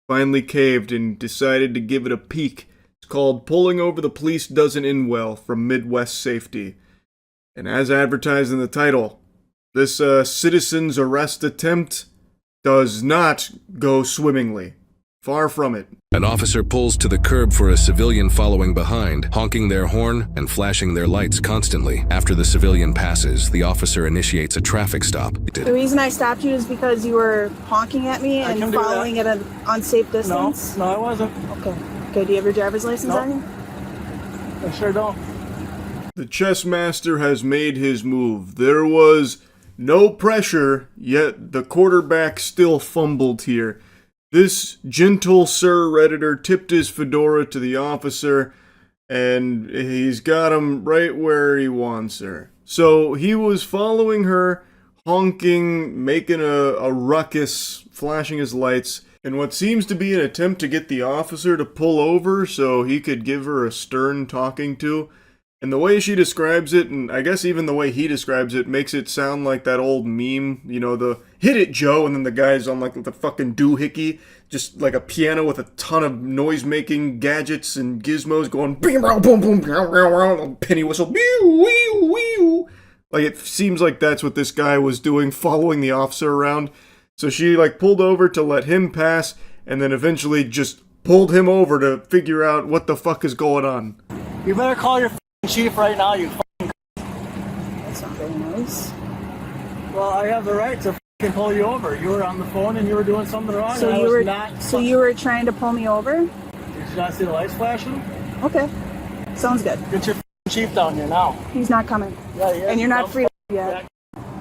finally caved and decided to give it a peek. It's called Pulling Over the Police Doesn't End Well from Midwest Safety. And as advertised in the title, this citizen's arrest attempt does not go swimmingly. Far from it. An officer pulls to the curb for a civilian following behind, honking their horn and flashing their lights constantly. After the civilian passes, the officer initiates a traffic stop. The reason I stopped you is because you were honking at me and following at an unsafe distance? No, I wasn't. Okay. Okay, do you have your driver's license on you? I sure don't. The chess master has made his move. There was no pressure, yet the quarterback still fumbled here. This gentle Sir Redditor tipped his fedora to the officer, and he's got him right where he wants her. So he was following her, honking, making a ruckus, flashing his lights, in what seems to be an attempt to get the officer to pull over so he could give her a stern talking to. And the way she describes it, and I guess even the way he describes it, makes it sound like that old meme, you know, the hit it, Joe, and then the guy's on like the fucking doohickey, just like a piano with a ton of noise-making gadgets and gizmos going boom, boom, penny whistle, like it seems like that's what this guy was doing, following the officer around. So she like pulled over to let him pass, and then eventually just pulled him over to figure out what the fuck is going on. You better call your chief right now, you fucking. That's not very nice. Well, I have the right to fucking pull you over. You were on the phone and you were doing something wrong. So you were trying to pull me over? Did you not see the lights flashing? Okay. Sounds good. Get your chief down here now. He's not coming. Yeah, he is. And you're not free yet.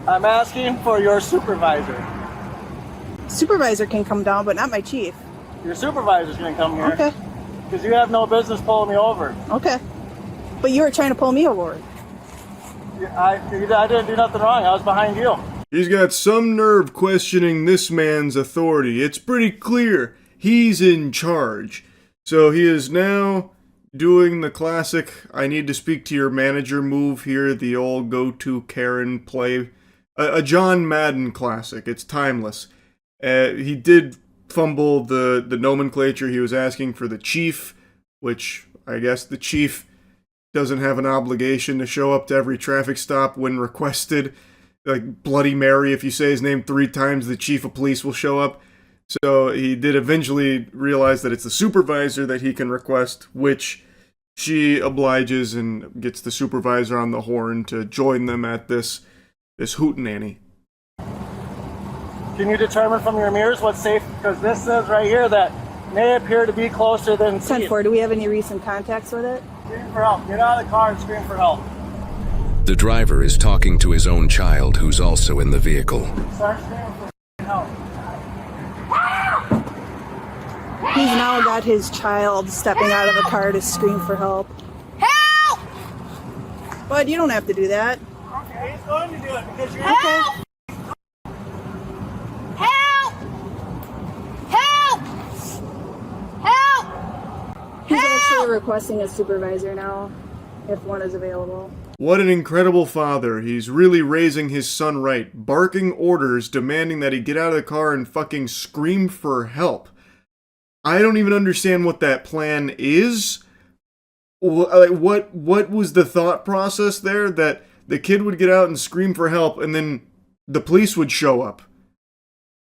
I'm asking for your supervisor. Supervisor can come down, but not my chief. Your supervisor's gonna come here. Okay. Because you have no business pulling me over. Okay. But you were trying to pull me over. I didn't do nothing wrong. I was behind you. He's got some nerve questioning this man's authority. It's pretty clear he's in charge. So he is now doing the classic I need to speak to your manager move here, the old go-to Karen play. A John Madden classic. It's timeless. He did fumble the nomenclature. He was asking for the chief, which I guess the chief doesn't have an obligation to show up to every traffic stop when requested. Like Bloody Mary, if you say his name 3 times, the chief of police will show up. So he did eventually realize that it's the supervisor that he can request, which she obliges and gets the supervisor on the horn to join them at this hootenanny. Can you determine from your mirrors what's safe? Because this says right here that may appear to be closer than 10-4, do we have any recent contacts with it? Scream for help. Get out of the car and scream for help. The driver is talking to his own child, who's also in the vehicle. Start screaming for help. He's now got his child stepping out of the car to scream for help. Help! Bud, you don't have to do that. Okay, he's going to do it because you're Help! Help! Help! Help! He's actually requesting a supervisor now, if one is available. What an incredible father. He's really raising his son right. Barking orders, demanding that he get out of the car and fucking scream for help. I don't even understand what that plan is. What was the thought process there? That the kid would get out and scream for help and then the police would show up.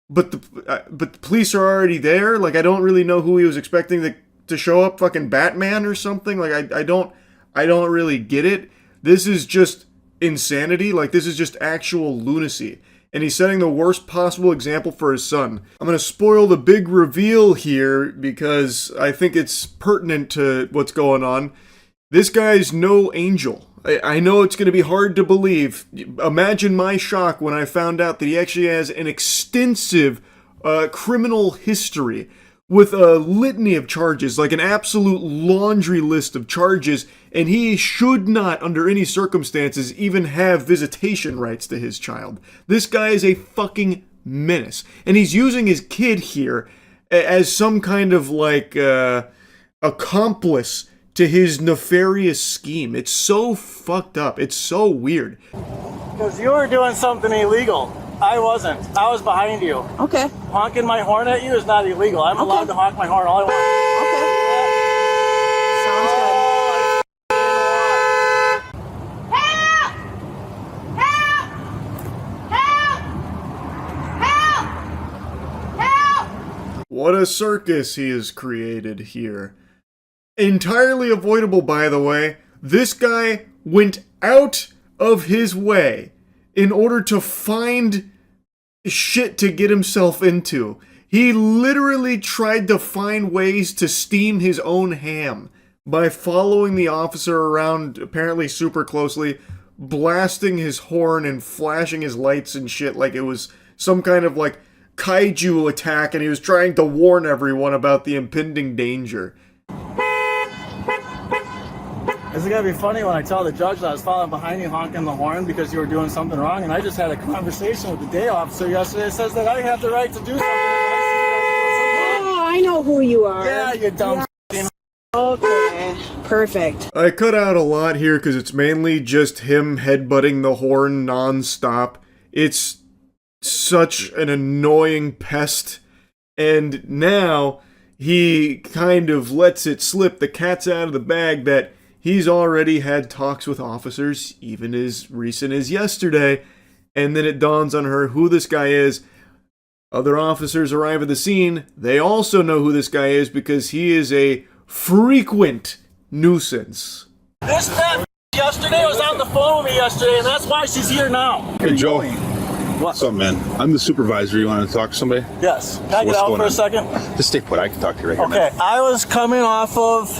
But the police are already there? Like, I don't really know who he was expecting to show up. Fucking Batman or something? Like, I don't really get it. This is just insanity. Like, this is just actual lunacy. and he's setting the worst possible example for his son. I'm going to spoil the big reveal here because I think it's pertinent to what's going on. This guy's no angel. I know it's going to be hard to believe. Imagine my shock when I found out that he actually has an extensive criminal history with a litany of charges, like an absolute laundry list of charges, and he should not, under any circumstances, even have visitation rights to his child. This guy is a fucking menace, and he's using his kid here as some kind of, like, accomplice to his nefarious scheme. It's so fucked up. It's so weird. Because you were doing something illegal. I wasn't. I was behind you. Okay. Honking my horn at you is not illegal. I'm allowed to honk my horn all I want. What a circus he has created here. Entirely avoidable, by the way. This guy went out of his way in order to find shit to get himself into. He literally tried to find ways to steam his own ham by following the officer around apparently super closely, blasting his horn and flashing his lights and shit like it was some kind of like kaiju attack, and he was trying to warn everyone about the impending danger. Is it gonna be funny when I tell the judge that I was following behind you honking the horn because you were doing something wrong? And I just had a conversation with the day officer yesterday. It says that I have the right to do something. Oh, I know who you are. Yeah, you dumb. Yeah. Okay, perfect. I cut out a lot here because it's mainly just him headbutting the horn non-stop. It's such an annoying pest. And now he kind of lets it slip. The cat's out of the bag that he's already had talks with officers, even as recent as yesterday, and then it dawns on her who this guy is. Other officers arrive at the scene. They also know who this guy is because he is a frequent nuisance. This fat yesterday was on the phone with me yesterday, and that's why she's here now. Hey, Joe. What's up, man? I'm the supervisor. You want to talk to somebody? Yes. Can I get out for a second? Just stay put. I can talk to you right here. Okay. I was coming off of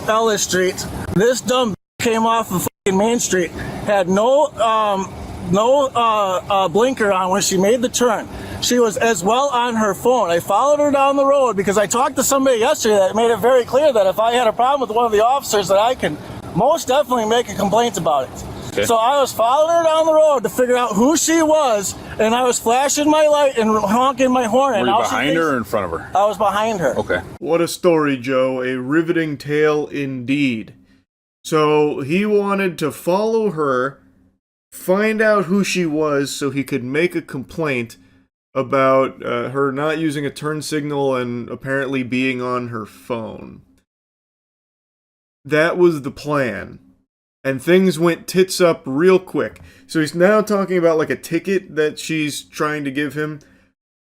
Ellis Street. This dumb came off of fucking Main Street. Had no blinker on when she made the turn. She was as well on her phone. I followed her down the road because I talked to somebody yesterday that made it very clear that if I had a problem with one of the officers that I can most definitely make a complaint about it. Okay. So I was following her down the road to figure out who she was, and I was flashing my light and honking my horn. Were you behind her or in front of her? I was behind her. Okay. What a story, Joe. A riveting tale indeed. So he wanted to follow her, find out who she was so he could make a complaint about her not using a turn signal and apparently being on her phone. That was the plan. And things went tits up real quick. So he's now talking about like a ticket that she's trying to give him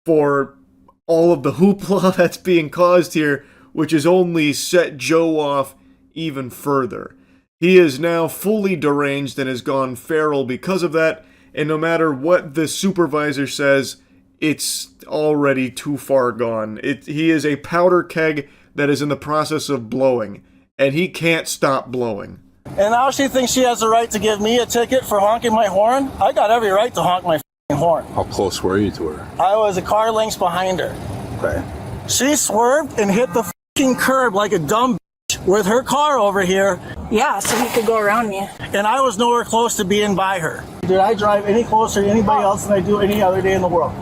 for all of the hoopla that's being caused here, which has only set Joe off even further. He is now fully deranged and has gone feral because of that, and no matter what the supervisor says, it's already too far gone. He is a powder keg that is in the process of blowing, and he can't stop blowing. And now she thinks she has the right to give me a ticket for honking my horn? I got every right to honk my f***ing horn. How close were you to her? I was a car length behind her. Okay. She swerved and hit the f***ing curb like a dumb bitch with her car over here. Yeah, so he could go around me. And I was nowhere close to being by her. Did I drive any closer to anybody else than I do any other day in the world?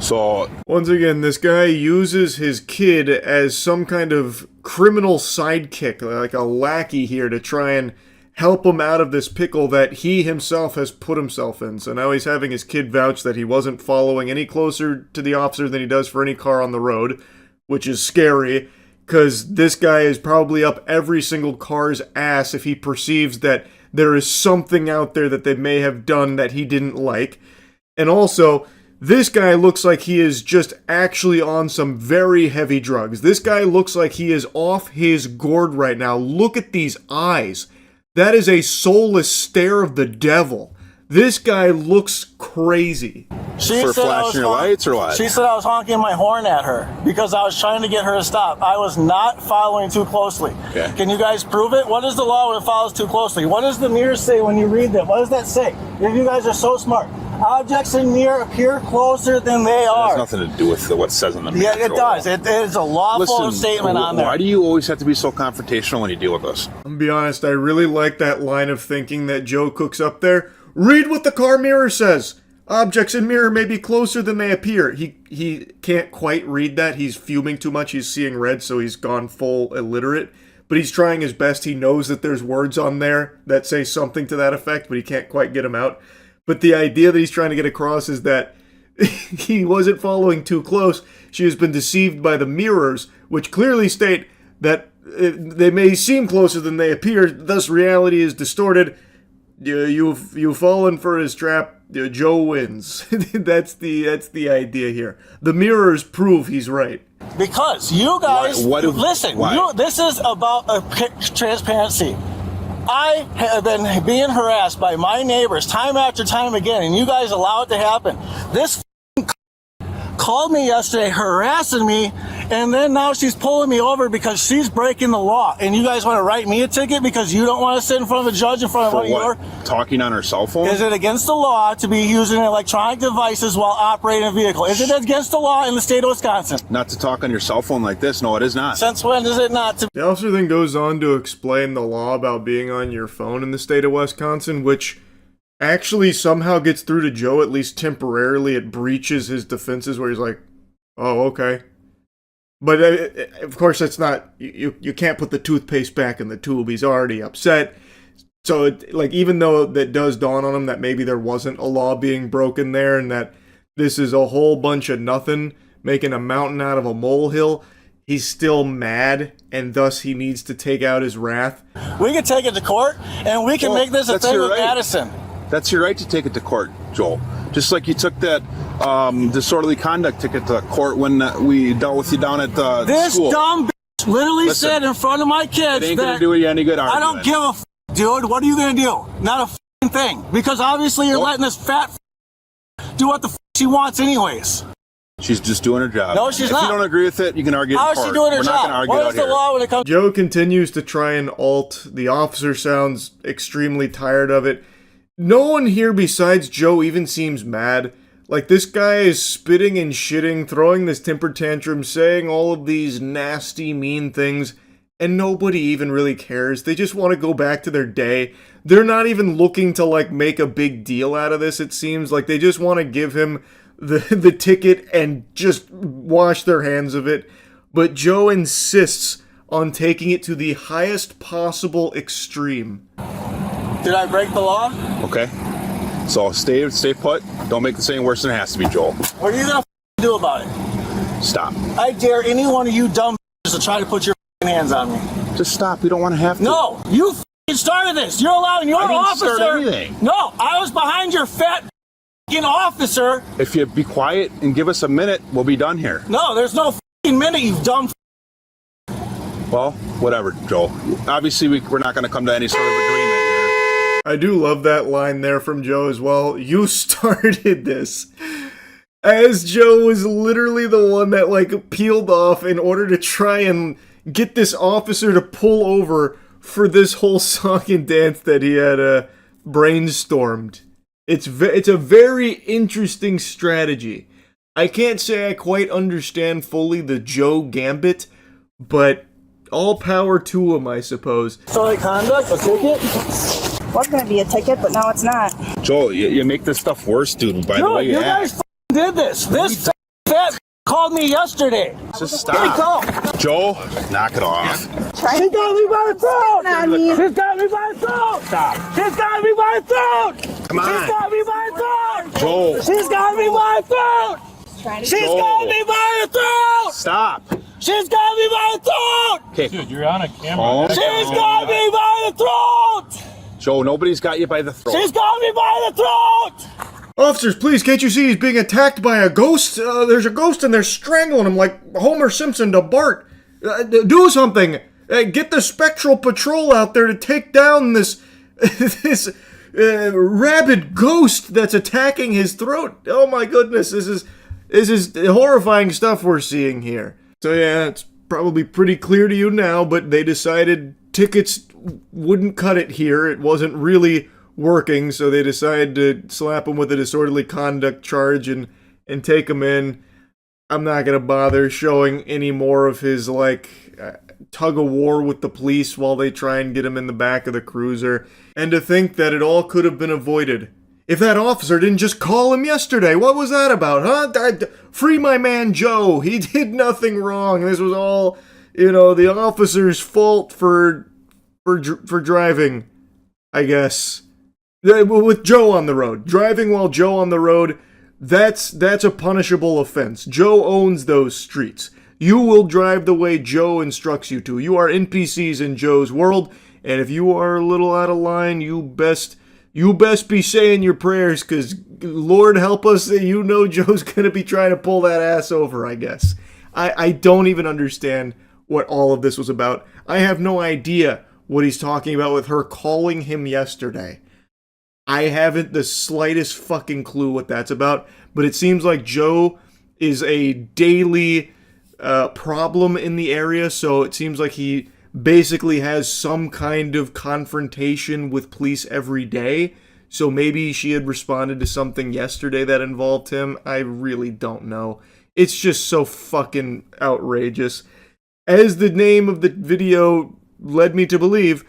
So, once again, this guy uses his kid as some kind of criminal sidekick, like a lackey here, to try and help him out of this pickle that he himself has put himself in. So now he's having his kid vouch that he wasn't following any closer to the officer than he does for any car on the road, which is scary, because this guy is probably up every single car's ass if he perceives that there is something out there that they may have done that he didn't like. And also, this guy looks like he is just actually on some very heavy drugs. This guy looks like he is off his gourd right now. Look at these eyes. That is a soulless stare of the devil. This guy looks crazy. For flashing your lights or what? She said I was honking my horn at her because I was trying to get her to stop. I was not following too closely. Okay. Can you guys prove it? What is the law when it follows too closely? What does the mirror say when you read that? What does that say? If you guys are so smart. Objects in mirror appear closer than they are. It has nothing to do with what it says in the mirror. Yeah, it does. It is a lawful statement on there. Why do you always have to be so confrontational when you deal with us? I'm gonna be honest, I really like that line of thinking that Joe cooks up there. Read what the car mirror says. Objects in mirror may be closer than they appear. He can't quite read that. He's fuming too much. He's seeing red, so he's gone full illiterate. But he's trying his best. He knows that there's words on there that say something to that effect, but he can't quite get them out. But the idea that he's trying to get across is that he wasn't following too close. She has been deceived by the mirrors, which clearly state that they may seem closer than they appear. Thus, reality is distorted. You've fallen for his trap. Joe wins. That's the idea here. The mirrors prove he's right. Because you guys, listen, this is about transparency. I have been being harassed by my neighbors time after time again, and you guys allow it to happen. This called me yesterday harassing me, and then now she's pulling me over because she's breaking the law. And you guys want to write me a ticket because you don't want to sit in front of a judge in front of one of your... Talking on her cell phone? Is it against the law to be using electronic devices while operating a vehicle? Is it against the law in the state of Wisconsin? Not to talk on your cell phone like this. No, it is not. Since when is it not to... The officer then goes on to explain the law about being on your phone in the state of Wisconsin, which actually somehow gets through to Joe, at least temporarily. It breaches his defenses where he's like, oh, okay. But of course, that's not, you can't put the toothpaste back in the tube. He's already upset. So, even though that does dawn on him that maybe there wasn't a law being broken there and that this is a whole bunch of nothing, making a mountain out of a molehill, he's still mad, and thus he needs to take out his wrath. We can take it to court, and we can make this a thing with Madison. That's your right to take it to court, Joel. Just like you took that disorderly conduct ticket to court when we dealt with you down at the school. This dumb bitch literally said in front of my kids it ain't gonna do you any good arguing. I don't give a f***, dude. What are you gonna do? Not a f***ing thing. Because obviously you're letting this fat f*** do what the f*** she wants anyways. She's just doing her job. No, she's not. If you don't agree with it, you can argue How in is court. she doing her We're job? not gonna argue What out is the here. law when it comes... Joe continues to try and alt. The officer sounds extremely tired of it. No one here besides Joe even seems mad. Like, this guy is spitting and shitting, throwing this temper tantrum, saying all of these nasty, mean things, and nobody even really cares. They just want to go back to their day. They're not even looking to, make a big deal out of this, it seems. Like, they just want to give him the ticket and just wash their hands of it. But Joe insists on taking it to the highest possible extreme. Did I break the law? Okay. So stay put. Don't make this any worse than it has to be, Joel. What are you gonna do about it? Stop. I dare any one of you dumb to try to put your hands on me. Just stop. We don't want to have to. No, you started this. You're allowing your I didn't officer. start anything. No, I was behind your fat officer. If you be quiet and give us a minute, we'll be done here. No, there's no minute, you dumb. Well, whatever, Joel. Obviously, we're not going to come to any sort of agreement here. I do love that line there from Joe as well. You started this. As Joe was literally the one that peeled off in order to try and get this officer to pull over for this whole song and dance that he had brainstormed. It's a very interesting strategy. I can't say I quite understand fully the Joe gambit, but all power to him, I suppose. So conduct, a ticket? Was going to be a ticket, but no, it's not. Joel, you make this stuff worse, dude, by the way you guys did this. This fat called me yesterday. Just stop. Joel, knock it off. She got me by the throat! She's got me by the throat! Stop. She's got me by the throat! Come on. She's got me by the throat! Joel. She's got me by the throat! She's got me by the throat! Stop. She's got me by the throat! Okay. Dude, you're on a camera. She's got me by the throat! Joe, nobody's got you by the throat. She's got me by the throat! Officers, please, can't you see he's being attacked by a ghost? There's a ghost and they're strangling him like Homer Simpson to Bart. Do something. Get the Spectral Patrol out there to take down this rabid ghost that's attacking his throat. Oh my goodness, this is horrifying stuff we're seeing here. So yeah, it's probably pretty clear to you now, but they decided tickets wouldn't cut it here. It wasn't really working, so they decided to slap him with a disorderly conduct charge and take him in. I'm not gonna bother showing any more of his, tug of war with the police while they try and get him in the back of the cruiser. And to think that it all could have been avoided if that officer didn't just call him yesterday. What was that about, huh? Free my man Joe. He did nothing wrong. This was all, the officer's fault for driving, I guess. With Joe on the road. Driving while Joe on the road, that's a punishable offense. Joe owns those streets. You will drive the way Joe instructs you to. You are NPCs in Joe's world, and if you are a little out of line, you best be saying your prayers, because Lord help us, Joe's going to be trying to pull that ass over, I guess. I don't even understand what all of this was about. I have no idea what he's talking about with her calling him yesterday. I haven't the slightest fucking clue what that's about, but it seems like Joe is a daily problem in the area, so it seems like he basically has some kind of confrontation with police every day. So maybe she had responded to something yesterday that involved him. I really don't know. It's just so fucking outrageous. As the name of the video led me to believe,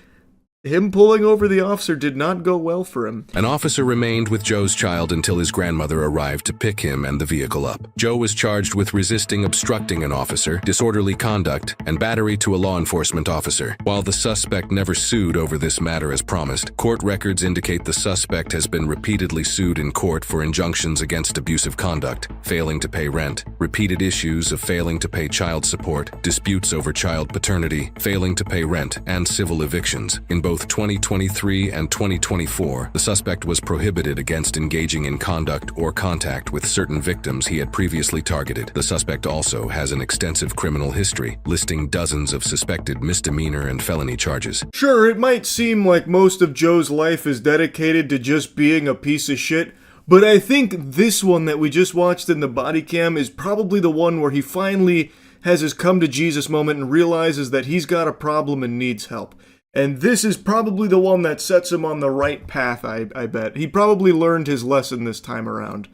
him pulling over the officer did not go well for him. An officer remained with Joe's child until his grandmother arrived to pick him and the vehicle up. Joe was charged with resisting obstructing an officer, disorderly conduct, and battery to a law enforcement officer. While the suspect never sued over this matter as promised, court records indicate the suspect has been repeatedly sued in court for injunctions against abusive conduct, failing to pay rent, repeated issues of failing to pay child support, disputes over child paternity, failing to pay rent, and civil evictions. In both 2023 and 2024, the suspect was prohibited against engaging in conduct or contact with certain victims he had previously targeted. The suspect also has an extensive criminal history, listing dozens of suspected misdemeanor and felony charges. Sure, it might seem like most of Joe's life is dedicated to just being a piece of shit, but I think this one that we just watched in the body cam is probably the one where he finally has his come to Jesus moment and realizes that he's got a problem and needs help. And this is probably the one that sets him on the right path, I bet. He probably learned his lesson this time around.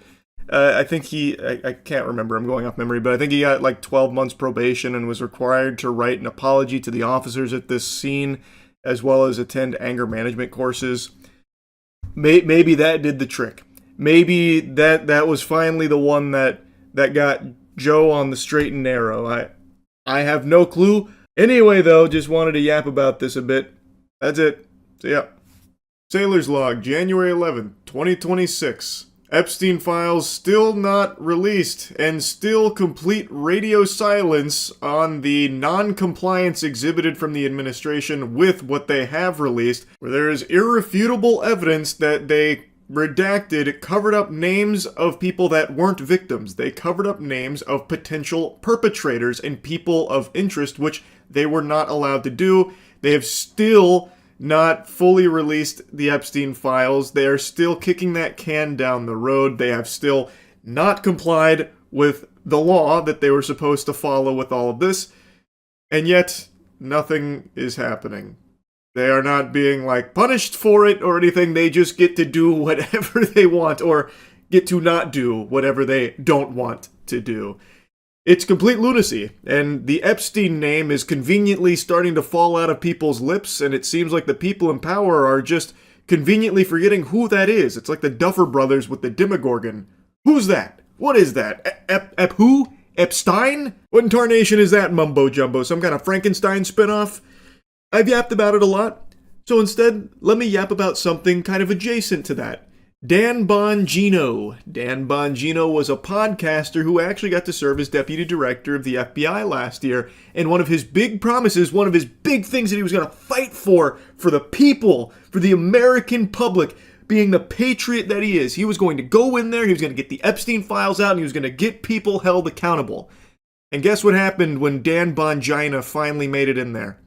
I think I can't remember, I'm going off memory, but I think he got 12 months probation and was required to write an apology to the officers at this scene, as well as attend anger management courses. Maybe that did the trick. Maybe that was finally the one that got Joe on the straight and narrow. I have no clue. Anyway, though, just wanted to yap about this a bit. That's it. See ya. Sailor's Log, January 11th, 2026. Epstein files still not released, and still complete radio silence on the non-compliance exhibited from the administration with what they have released, where there is irrefutable evidence that they redacted, covered up names of people that weren't victims. They covered up names of potential perpetrators and people of interest, which they were not allowed to do. They have still not fully released the Epstein files. They are still kicking that can down the road. They have still not complied with the law that they were supposed to follow with all of this. And yet, nothing is happening. They are not being, punished for it or anything. They just get to do whatever they want, or get to not do whatever they don't want to do. It's complete lunacy, and the Epstein name is conveniently starting to fall out of people's lips, and it seems like the people in power are just conveniently forgetting who that is. It's like the Duffer Brothers with the Demogorgon. Who's that? What is that? Who? Epstein? What in tarnation is that mumbo-jumbo? Some kind of Frankenstein spinoff? I've yapped about it a lot, so instead, let me yap about something kind of adjacent to that. Dan Bongino. Dan Bongino was a podcaster who actually got to serve as deputy director of the FBI last year, and one of his big promises, one of his big things that he was going to fight for the people, for the American public, being the patriot that he is, he was going to go in there, he was going to get the Epstein files out, and he was going to get people held accountable. And guess what happened when Dan Bongino finally made it in there?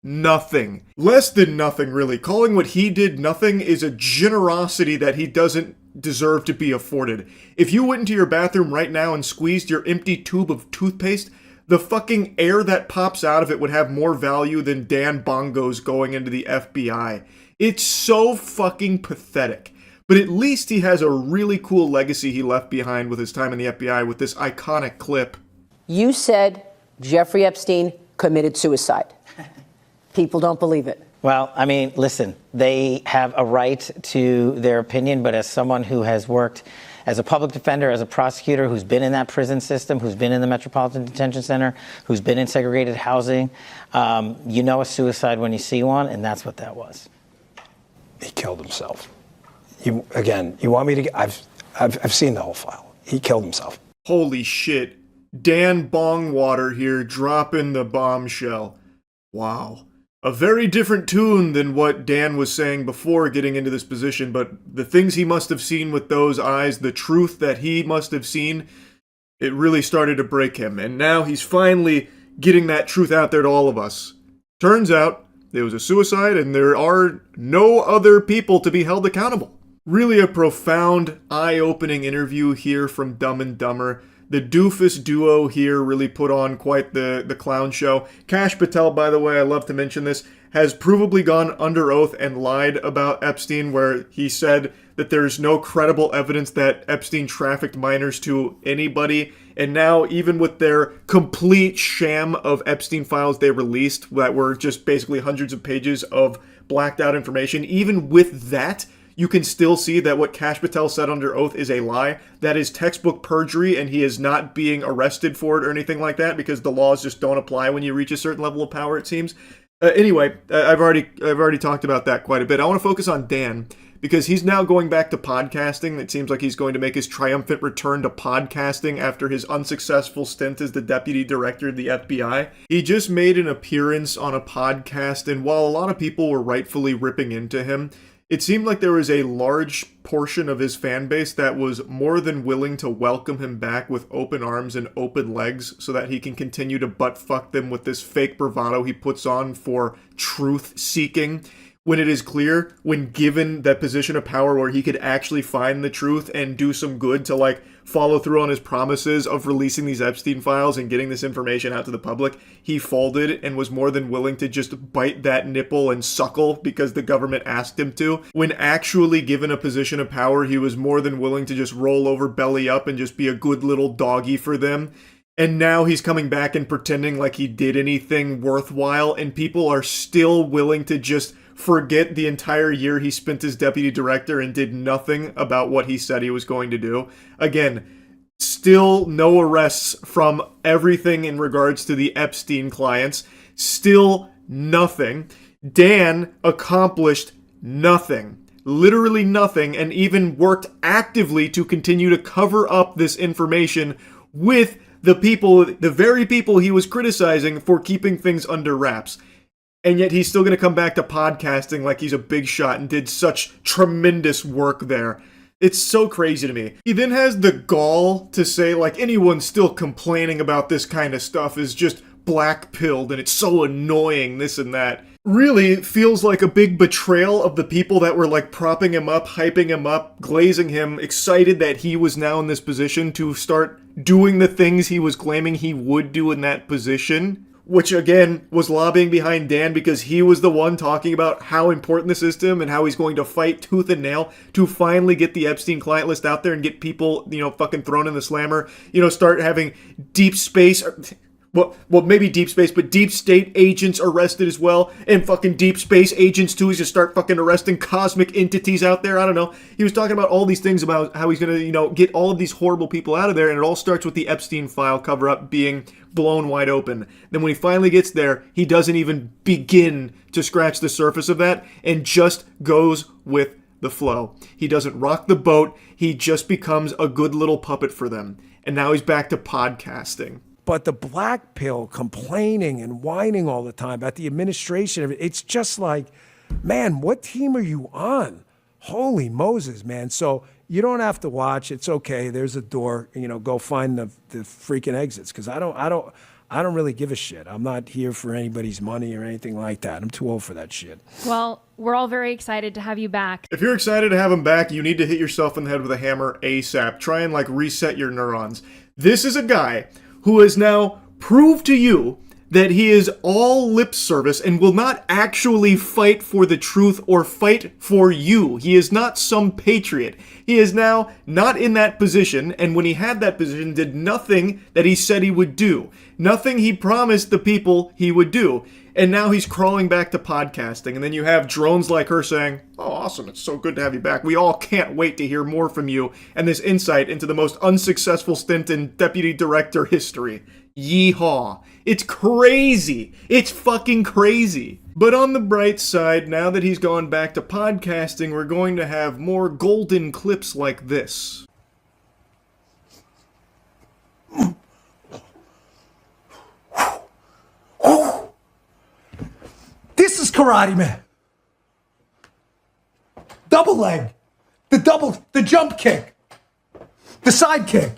nothing. Less than nothing, really. Calling what he did nothing is a generosity that he doesn't deserve to be afforded. If you went into your bathroom right now and squeezed your empty tube of toothpaste, the fucking air that pops out of it would have more value than Dan Bongos going into the FBI. It's so fucking pathetic. But at least he has a really cool legacy he left behind with his time in the FBI with this iconic clip. You said Jeffrey Epstein committed suicide. People don't believe it. Well, I mean, listen, they have a right to their opinion, but as someone who has worked as a public defender, as a prosecutor, who's been in that prison system, who's been in the Metropolitan Detention Center, who's been in segregated housing, you know a suicide when you see one, and that's what that was. He killed himself. You want me to? I've seen the whole file. He killed himself. Holy shit. Dan Bongwater here dropping the bombshell. Wow. A very different tune than what Dan was saying before getting into this position, but the things he must have seen with those eyes, the truth that he must have seen, it really started to break him. And now he's finally getting that truth out there to all of us. Turns out it was a suicide and there are no other people to be held accountable. Really a profound, eye-opening interview here from Dumb and Dumber. The doofus duo here really put on quite the clown show. Kash Patel, by the way, I love to mention this, has provably gone under oath and lied about Epstein, where he said that there's no credible evidence that Epstein trafficked minors to anybody. And now, even with their complete sham of Epstein files they released, that were just basically hundreds of pages of blacked out information, even with that, you can still see that what Kash Patel said under oath is a lie. That is textbook perjury, and he is not being arrested for it or anything like that because the laws just don't apply when you reach a certain level of power, it seems. Anyway, I've already talked about that quite a bit. I want to focus on Dan because he's now going back to podcasting. It seems like he's going to make his triumphant return to podcasting after his unsuccessful stint as the deputy director of the FBI. He just made an appearance on a podcast, and while a lot of people were rightfully ripping into him, it seemed like there was a large portion of his fan base that was more than willing to welcome him back with open arms and open legs so that he can continue to butt-fuck them with this fake bravado he puts on for truth-seeking, when it is clear, when given that position of power where he could actually find the truth and do some good to, like, follow through on his promises of releasing these Epstein files and getting this information out to the public, he folded and was more than willing to just bite that nipple and suckle because the government asked him to. When actually given a position of power, he was more than willing to just roll over belly up and just be a good little doggy for them. And now he's coming back and pretending like he did anything worthwhile, and people are still willing to just forget the entire year he spent as deputy director and did nothing about what he said he was going to do. Again, still no arrests from everything in regards to the Epstein clients. Still nothing. Dan accomplished nothing. Literally nothing, and even worked actively to continue to cover up this information with the very people he was criticizing for keeping things under wraps. And yet he's still going to come back to podcasting like he's a big shot and did such tremendous work there. It's so crazy to me. He then has the gall to say, like, anyone still complaining about this kind of stuff is just black-pilled and it's so annoying, this and that. Really feels like a big betrayal of the people that were, like, propping him up, hyping him up, glazing him, excited that he was now in this position to start doing the things he was claiming he would do in that position. Which, again, was lobbying behind Dan because he was the one talking about how important this is to him and how he's going to fight tooth and nail to finally get the Epstein client list out there and get people, fucking thrown in the slammer, start having deep space, well, maybe deep space, but deep state agents arrested as well, and fucking deep space agents too. He's gonna start fucking arresting cosmic entities out there. I don't know. He was talking about all these things about how he's gonna, get all of these horrible people out of there, and it all starts with the Epstein file cover-up being blown wide open. Then when he finally gets there, he doesn't even begin to scratch the surface of that and just goes with the flow. He doesn't rock the boat. He just becomes a good little puppet for them. And now he's back to podcasting. But the black pill complaining and whining all the time about the administration of it, it's just like, man, what team are you on? Holy Moses, man. So you don't have to watch. It's okay. There's a door, go find the freaking exits. Cause I I don't really give a shit. I'm not here for anybody's money or anything like that. I'm too old for that shit. Well, we're all very excited to have you back. If you're excited to have him back, you need to hit yourself in the head with a hammer ASAP. Try and, like, reset your neurons. This is a guy who has now proved to you that he is all lip service and will not actually fight for the truth or fight for you. He is not some patriot. He is now not in that position, and when he had that position, did nothing that he said he would do. Nothing he promised the people he would do. And now he's crawling back to podcasting, and then you have drones like her saying, "Oh, awesome, it's so good to have you back. We all can't wait to hear more from you," and this insight into the most unsuccessful stint in deputy director history. Yeehaw. It's crazy. It's fucking crazy. But on the bright side, now that he's gone back to podcasting, we're going to have more golden clips like this. This is Karate Man. Double leg. The jump kick. The side kick.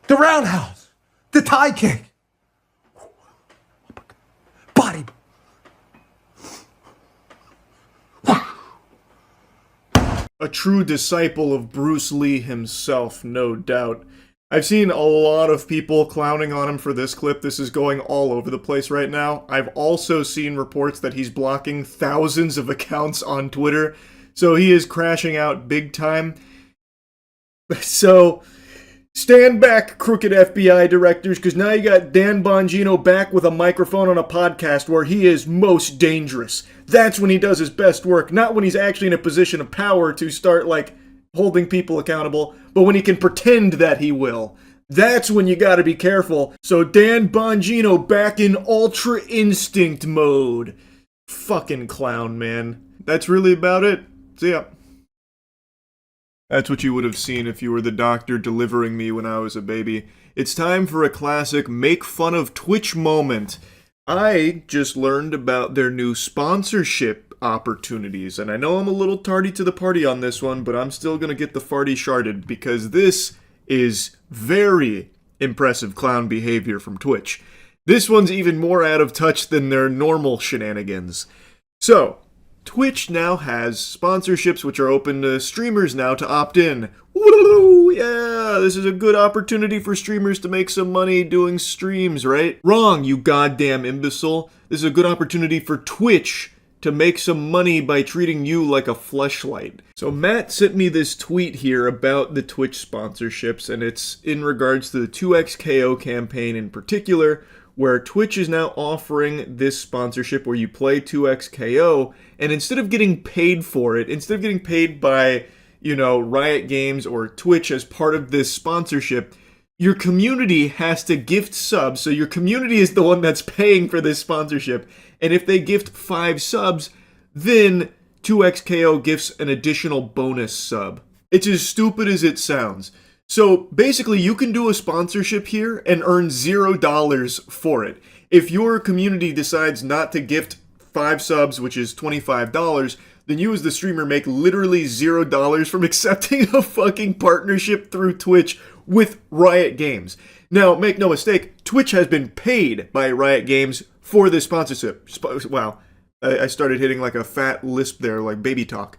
The roundhouse. The tie kick. Body. A true disciple of Bruce Lee himself, no doubt. I've seen a lot of people clowning on him for this clip. This is going all over the place right now. I've also seen reports that he's blocking thousands of accounts on Twitter, so he is crashing out big time. So, stand back, crooked FBI directors, because now you got Dan Bongino back with a microphone on a podcast where he is most dangerous. That's when he does his best work, not when he's actually in a position of power to start, like, holding people accountable, but when he can pretend that he will. That's when you gotta be careful. So Dan Bongino back in Ultra Instinct mode. Fucking clown, man. That's really about it. See ya. That's what you would have seen if you were the doctor delivering me when I was a baby. It's time for a classic make fun of Twitch moment. I just learned about their new sponsorship opportunities, and I know I'm a little tardy to the party on this one, but I'm still gonna get the farty sharded because this is very impressive clown behavior from Twitch. This one's even more out of touch than their normal shenanigans. So, Twitch now has sponsorships which are open to streamers now to opt in. Woo! Yeah, this is a good opportunity for streamers to make some money doing streams, right? Wrong, you goddamn imbecile. This is a good opportunity for Twitch to make some money by treating you like a fleshlight. So Matt sent me this tweet here about the Twitch sponsorships, and it's in regards to the 2XKO campaign in particular, where Twitch is now offering this sponsorship where you play 2XKO, and instead of getting paid for it, instead of getting paid by, you know, Riot Games or Twitch as part of this sponsorship, your community has to gift subs, so your community is the one that's paying for this sponsorship, and if they gift 5 subs, then 2XKO gifts an additional bonus sub. It's as stupid as it sounds. So basically, you can do a sponsorship here and earn $0 for it. If your community decides not to gift 5 subs, which is $25, then you as the streamer make literally $0 from accepting a fucking partnership through Twitch with Riot Games. Now, make no mistake, Twitch has been paid by Riot Games for this sponsorship. Wow, I started hitting like a fat lisp there, like baby talk.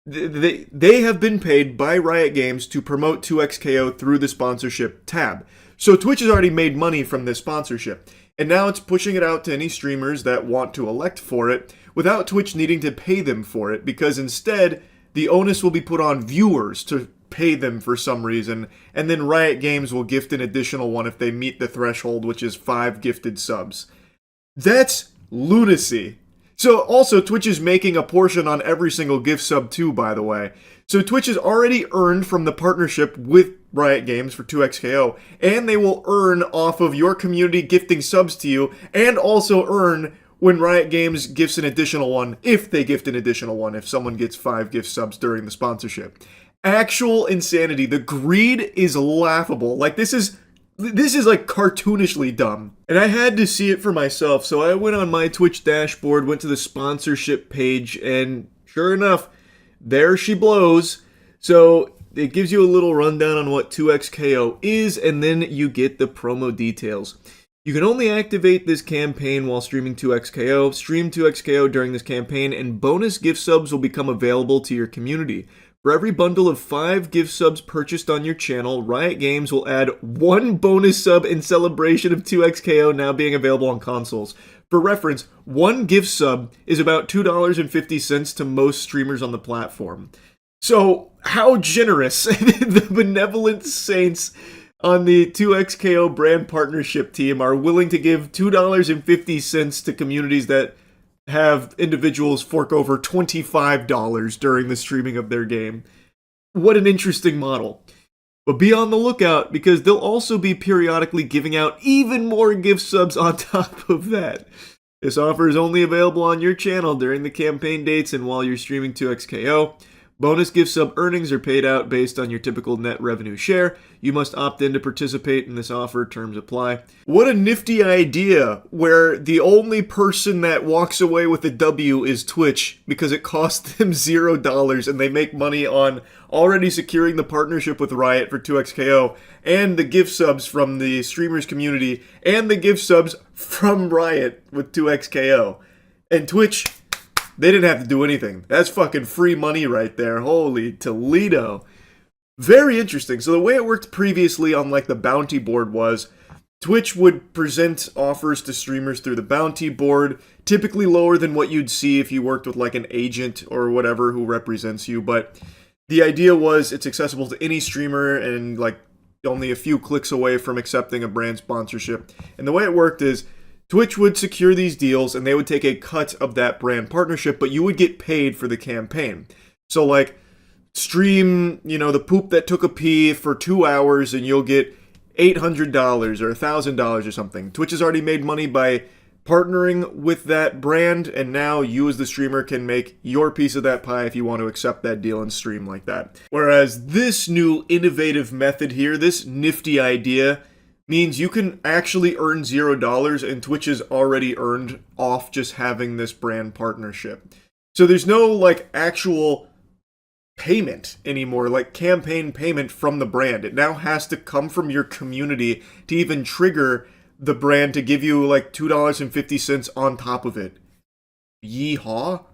They have been paid by Riot Games to promote 2XKO through the sponsorship tab. So Twitch has already made money from this sponsorship. And now it's pushing it out to any streamers that want to elect for it without Twitch needing to pay them for it, because instead the onus will be put on viewers to pay them for some reason, and then Riot Games will gift an additional one if they meet the threshold, which is 5 gifted subs. That's lunacy. So also, Twitch is making a portion on every single gift sub too, by the way. So Twitch has already earned from the partnership with Riot Games for 2XKO, and they will earn off of your community gifting subs to you, and also earn when Riot Games gifts an additional one, if they gift an additional one, if someone gets 5 gift subs during the sponsorship. Actual insanity. The greed is laughable. Like, this is like cartoonishly dumb. And I had to see it for myself, so I went on my Twitch dashboard, went to the sponsorship page, and sure enough, there she blows. So it gives you a little rundown on what 2XKO is, and then you get the promo details. You can only activate this campaign while streaming 2xKO, stream 2xKO during this campaign, and bonus gift subs will become available to your community. For every bundle of 5 gift subs purchased on your channel, Riot Games will add 1 bonus sub in celebration of 2xKO now being available on consoles. For reference, 1 gift sub is about $2.50 to most streamers on the platform. So, how generous the benevolent saints on the 2xKO brand partnership team are willing to give $2.50 to communities that have individuals fork over $25 during the streaming of their game. What an interesting model. But be on the lookout, because they'll also be periodically giving out even more gift subs on top of that. This offer is only available on your channel during the campaign dates and while you're streaming 2xKO. Bonus gift sub earnings are paid out based on your typical net revenue share. You must opt in to participate in this offer. Terms apply. What a nifty idea, where the only person that walks away with a W is Twitch, because it costs them $0 and they make money on already securing the partnership with Riot for 2xKO, and the gift subs from the streamers community, and the gift subs from Riot with 2xKO. And Twitch, they didn't have to do anything. That's fucking free money right there. Holy Toledo. Very interesting. So the way it worked previously on like the bounty board was Twitch would present offers to streamers through the bounty board, typically lower than what you'd see if you worked with like an agent or whatever who represents you. But the idea was it's accessible to any streamer and like only a few clicks away from accepting a brand sponsorship. And the way it worked is Twitch would secure these deals and they would take a cut of that brand partnership, but you would get paid for the campaign. So like stream, the poop that took a pee for 2 hours and you'll get $800 or $1,000 or something. Twitch has already made money by partnering with that brand, and now you as the streamer can make your piece of that pie if you want to accept that deal and stream like that. Whereas this new innovative method here, this nifty idea, means you can actually earn $0 and Twitch has already earned off just having this brand partnership. So there's no like actual payment anymore, like campaign payment from the brand. It now has to come from your community to even trigger the brand to give you like $2.50 on top of it. Yeehaw.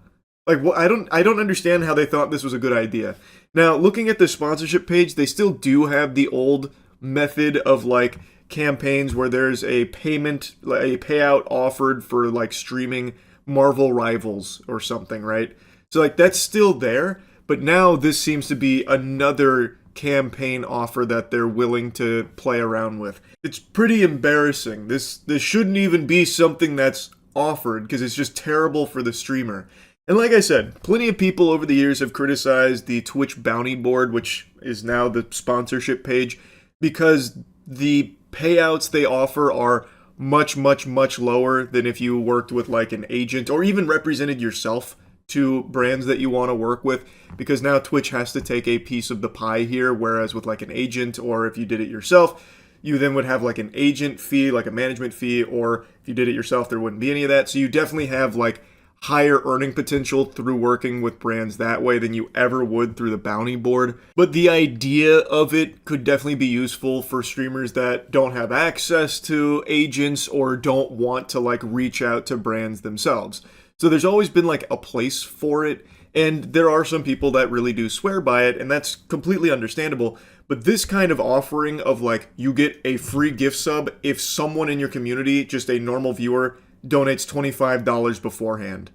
Like, I don't understand how they thought this was a good idea. Now, looking at the sponsorship page, they still do have the old method of like campaigns where there's a payment, a payout offered for like streaming Marvel Rivals or something, right? So like that's still there, but now this seems to be another campaign offer that they're willing to play around with. It's pretty embarrassing. This shouldn't even be something that's offered because it's just terrible for the streamer. And like I said, plenty of people over the years have criticized the Twitch bounty board, which is now the sponsorship page, because the payouts they offer are much, much, much lower than if you worked with like an agent or even represented yourself to brands that you want to work with, because now Twitch has to take a piece of the pie here, whereas with like an agent or if you did it yourself, you then would have like an agent fee, like a management fee, or if you did it yourself, there wouldn't be any of that. So you definitely have like higher earning potential through working with brands that way than you ever would through the bounty board. But the idea of it could definitely be useful for streamers that don't have access to agents or don't want to like reach out to brands themselves. So there's always been like a place for it, and there are some people that really do swear by it, and that's completely understandable. But this kind of offering of like you get a free gift sub if someone in your community, just a normal viewer, donates $25 beforehand,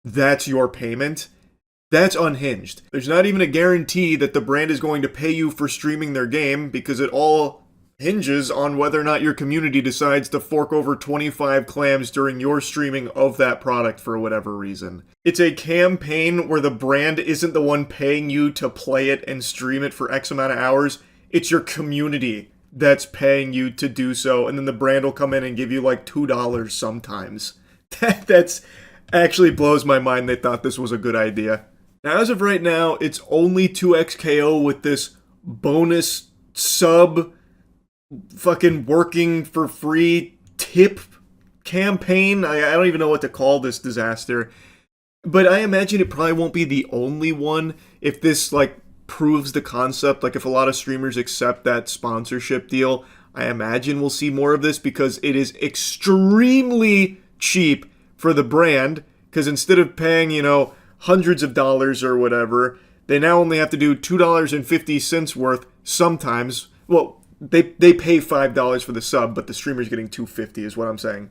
that's your payment. That's unhinged. There's not even a guarantee that the brand is going to pay you for streaming their game, because it all hinges on whether or not your community decides to fork over 25 clams during your streaming of that product for whatever reason. It's a campaign where the brand isn't the one paying you to play it and stream it for X amount of hours. It's your community that's paying you to do so, and then the brand will come in and give you like $2 sometimes. That's actually blows my mind they thought this was a good idea. Now, as of right now, it's only 2xKO with this bonus sub fucking working for free tip campaign. I don't even know what to call this disaster. But I imagine it probably won't be the only one if this like proves the concept. Like if a lot of streamers accept that sponsorship deal, I imagine we'll see more of this because it is extremely cheap for the brand, because instead of paying, you know, hundreds of dollars or whatever, they now only have to do $2.50 worth sometimes. Well, they pay $5 for the sub, but the streamer's getting $2.50 is what I'm saying.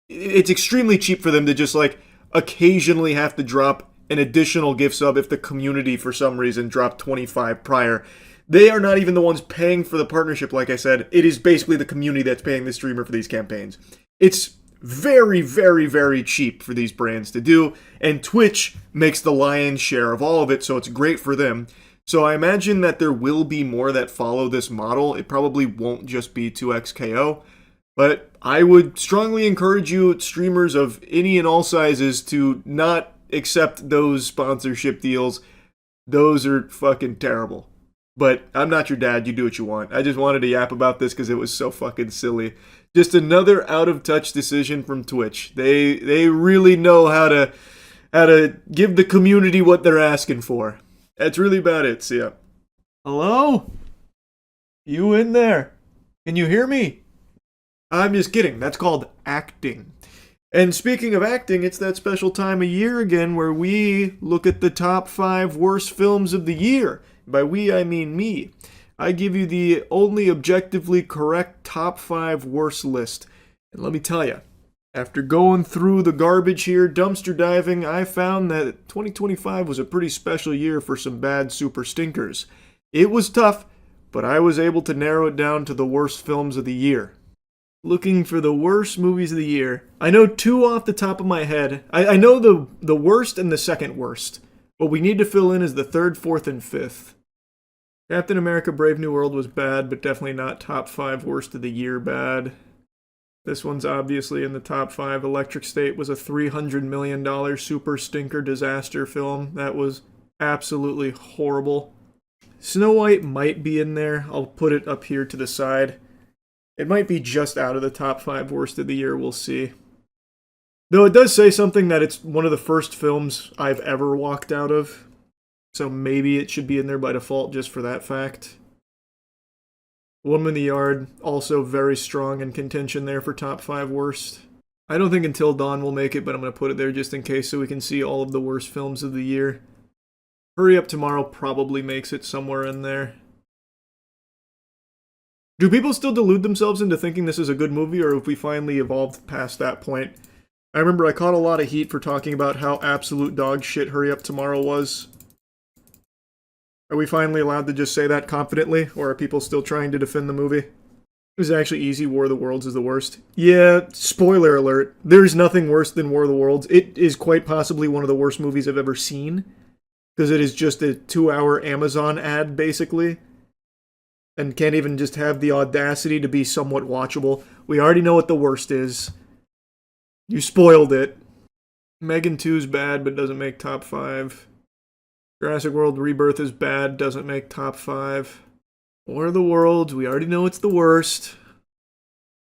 It's extremely cheap for them to just like occasionally have to drop an additional gift sub if the community for some reason dropped 25 prior. They are not even the ones paying for the partnership, like I said. It is basically the community that's paying the streamer for these campaigns. It's very, very, very cheap for these brands to do, and Twitch makes the lion's share of all of it, so it's great for them. So I imagine that there will be more that follow this model. It probably won't just be 2xKO, but I would strongly encourage you, streamers of any and all sizes, to not accept those sponsorship deals. Those are fucking terrible. But I'm not your dad, you do what you want. I just wanted to yap about this because it was so fucking silly. Just another out-of-touch decision from Twitch. They really know how to give the community what they're asking for. That's really about it, so yeah. Hello? You in there? Can you hear me? I'm just kidding. That's called acting. And speaking of acting, it's that special time of year again where we look at the top 5 worst films of the year. By we, I mean me. I give you the only objectively correct top 5 worst list. And let me tell you, after going through the garbage here, dumpster diving, I found that 2025 was a pretty special year for some bad super stinkers. It was tough, but I was able to narrow it down to the worst films of the year. Looking for the worst movies of the year. I know 2 off the top of my head. I know the worst and the second worst. What we need to fill in is the 3rd, 4th, and 5th. Captain America Brave New World was bad, but definitely not top 5 worst of the year bad. This one's obviously in the top 5. Electric State was a $300 million super stinker disaster film. That was absolutely horrible. Snow White might be in there. I'll put it up here to the side. It might be just out of the top 5 worst of the year, we'll see. Though it does say something that it's one of the first films I've ever walked out of. So maybe it should be in there by default just for that fact. Woman in the Yard, also very strong in contention there for top 5 worst. I don't think Until Dawn will make it, but I'm going to put it there just in case so we can see all of the worst films of the year. Hurry Up Tomorrow probably makes it somewhere in there. Do people still delude themselves into thinking this is a good movie, or have we finally evolved past that point? I remember I caught a lot of heat for talking about how absolute dog shit Hurry Up Tomorrow was. Are we finally allowed to just say that confidently, or are people still trying to defend the movie? It was actually easy. War of the Worlds is the worst. Yeah, spoiler alert. There's nothing worse than War of the Worlds. It is quite possibly one of the worst movies I've ever seen, because it is just a 2-hour Amazon ad, basically, and can't even just have the audacity to be somewhat watchable. We already know what the worst is. You spoiled it. Megan 2's bad, but doesn't make top 5. Jurassic World Rebirth is bad, doesn't make top 5. War of the Worlds, we already know it's the worst.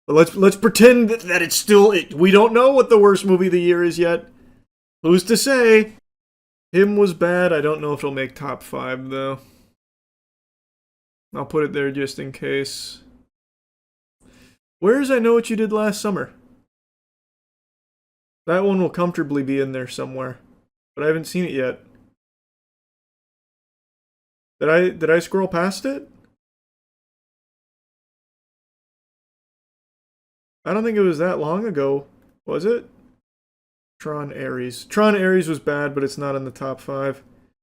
But let's pretend that it's still... we don't know what the worst movie of the year is yet. Who's to say? Him was bad, I don't know if it'll make top 5, though. I'll put it there just in case. Where's I Know What You Did Last Summer? That one will comfortably be in there somewhere. But I haven't seen it yet. Did I scroll past it? I don't think it was that long ago, was it? Tron Ares. Tron Ares was bad, but it's not in the top 5.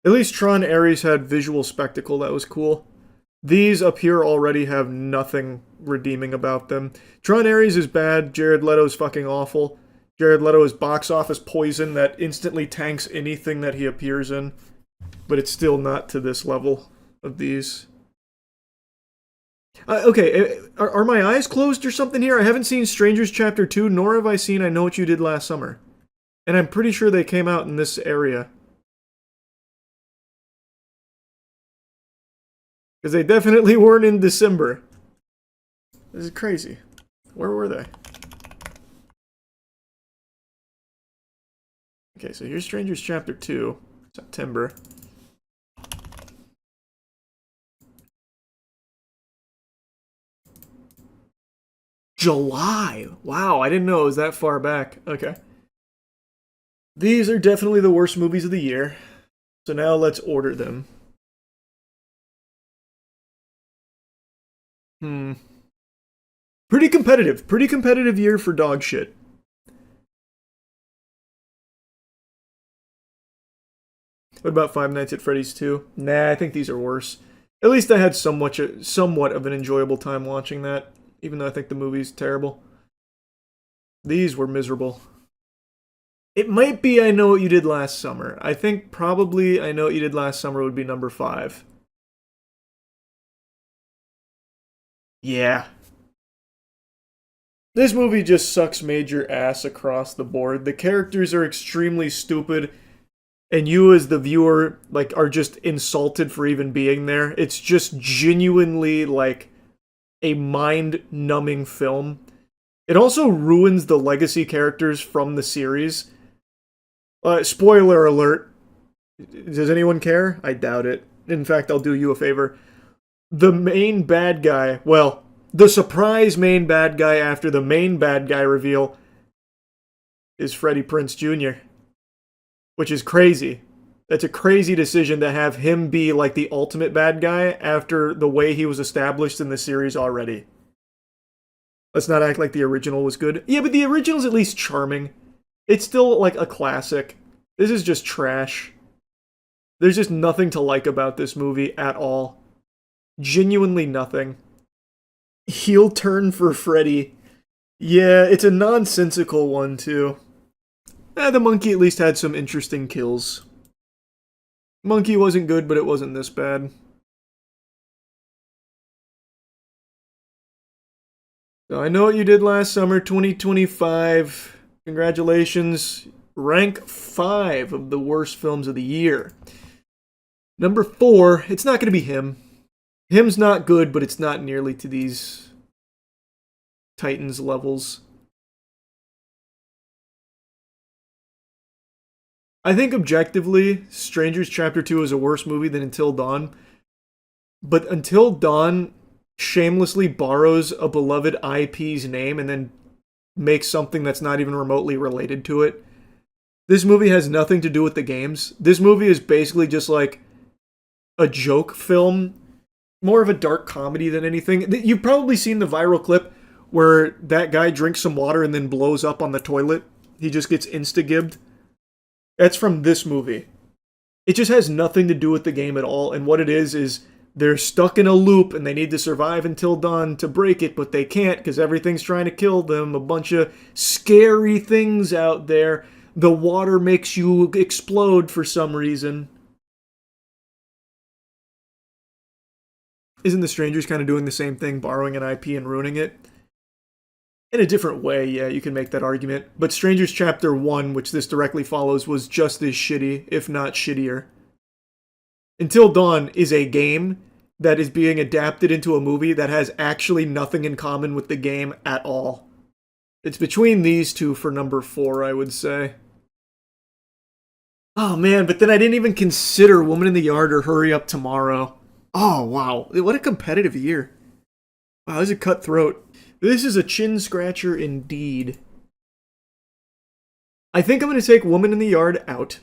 At least Tron Ares had visual spectacle that was cool. These up here already have nothing redeeming about them. Tron Ares is bad. Jared Leto's fucking awful. Jared Leto is box office poison that instantly tanks anything that he appears in. But it's still not to this level of these. Okay, are my eyes closed or something here? I haven't seen Strangers Chapter 2, nor have I seen I Know What You Did Last Summer. And I'm pretty sure they came out in this area. Because they definitely weren't in December. This is crazy. Where were they? Okay, so here's Strangers Chapter 2, September. July. Wow, I didn't know it was that far back. Okay. These are definitely the worst movies of the year. So now let's order them. Pretty competitive. Pretty competitive year for dog shit. What about Five Nights at Freddy's 2? Nah, I think these are worse. At least I had somewhat of an enjoyable time watching that, even though I think the movie's terrible. These were miserable. It might be I Know What You Did Last Summer. I think probably I Know What You Did Last Summer would be number 5. Yeah. This movie just sucks major ass across the board. The characters are extremely stupid, and you as the viewer, like, are just insulted for even being there. It's just genuinely, like, a mind-numbing film. It also ruins the legacy characters from the series. Spoiler alert. Does anyone care? I doubt it. In fact, I'll do you a favor. The main bad guy, well, the surprise main bad guy after the main bad guy reveal is Freddie Prinze Jr., which is crazy. That's a crazy decision to have him be like the ultimate bad guy after the way he was established in the series already. Let's not act like the original was good. Yeah, but the original's at least charming. It's still like a classic. This is just trash. There's just nothing to like about this movie at all. Genuinely nothing. Heel turn for Freddy. Yeah, it's a nonsensical one too. The monkey at least had some interesting kills. Monkey wasn't good, but it wasn't this bad. So I Know What You Did Last Summer, 2025. Congratulations. Rank 5 of the worst films of the year. Number 4, it's not going to be him. Him's not good, but it's not nearly to these Titans levels. I think objectively, Strangers Chapter 2 is a worse movie than Until Dawn. But Until Dawn shamelessly borrows a beloved IP's name and then makes something that's not even remotely related to it. This movie has nothing to do with the games. This movie is basically just like a joke film. More of a dark comedy than anything. You've probably seen the viral clip where that guy drinks some water and then blows up on the toilet. He just gets insta-gibbed. That's from this movie. It just has nothing to do with the game at all, and what it is they're stuck in a loop and they need to survive until dawn to break it, but they can't because everything's trying to kill them. A bunch of scary things out there. The water makes you explode for some reason. Isn't The Strangers kind of doing the same thing, borrowing an IP and ruining it? In a different way, yeah, you can make that argument. But Strangers Chapter 1, which this directly follows, was just as shitty, if not shittier. Until Dawn is a game that is being adapted into a movie that has actually nothing in common with the game at all. It's between these two for number 4, I would say. Oh man, but then I didn't even consider Woman in the Yard or Hurry Up Tomorrow. Oh, wow. What a competitive year. Wow, this is a cutthroat. This is a chin scratcher indeed. I think I'm going to take Woman in the Yard out.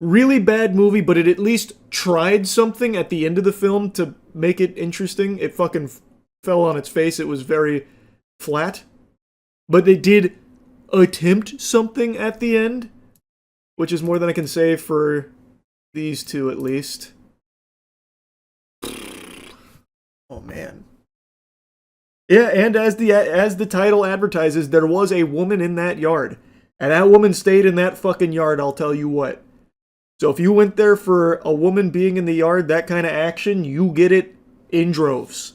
Really bad movie, but it at least tried something at the end of the film to make it interesting. It fucking fell on its face. It was very flat. But they did attempt something at the end, which is more than I can say for these two at least. Oh man. Yeah, and as the title advertises, there was a woman in that yard. And that woman stayed in that fucking yard, I'll tell you what. So if you went there for a woman being in the yard, that kind of action, you get it in droves.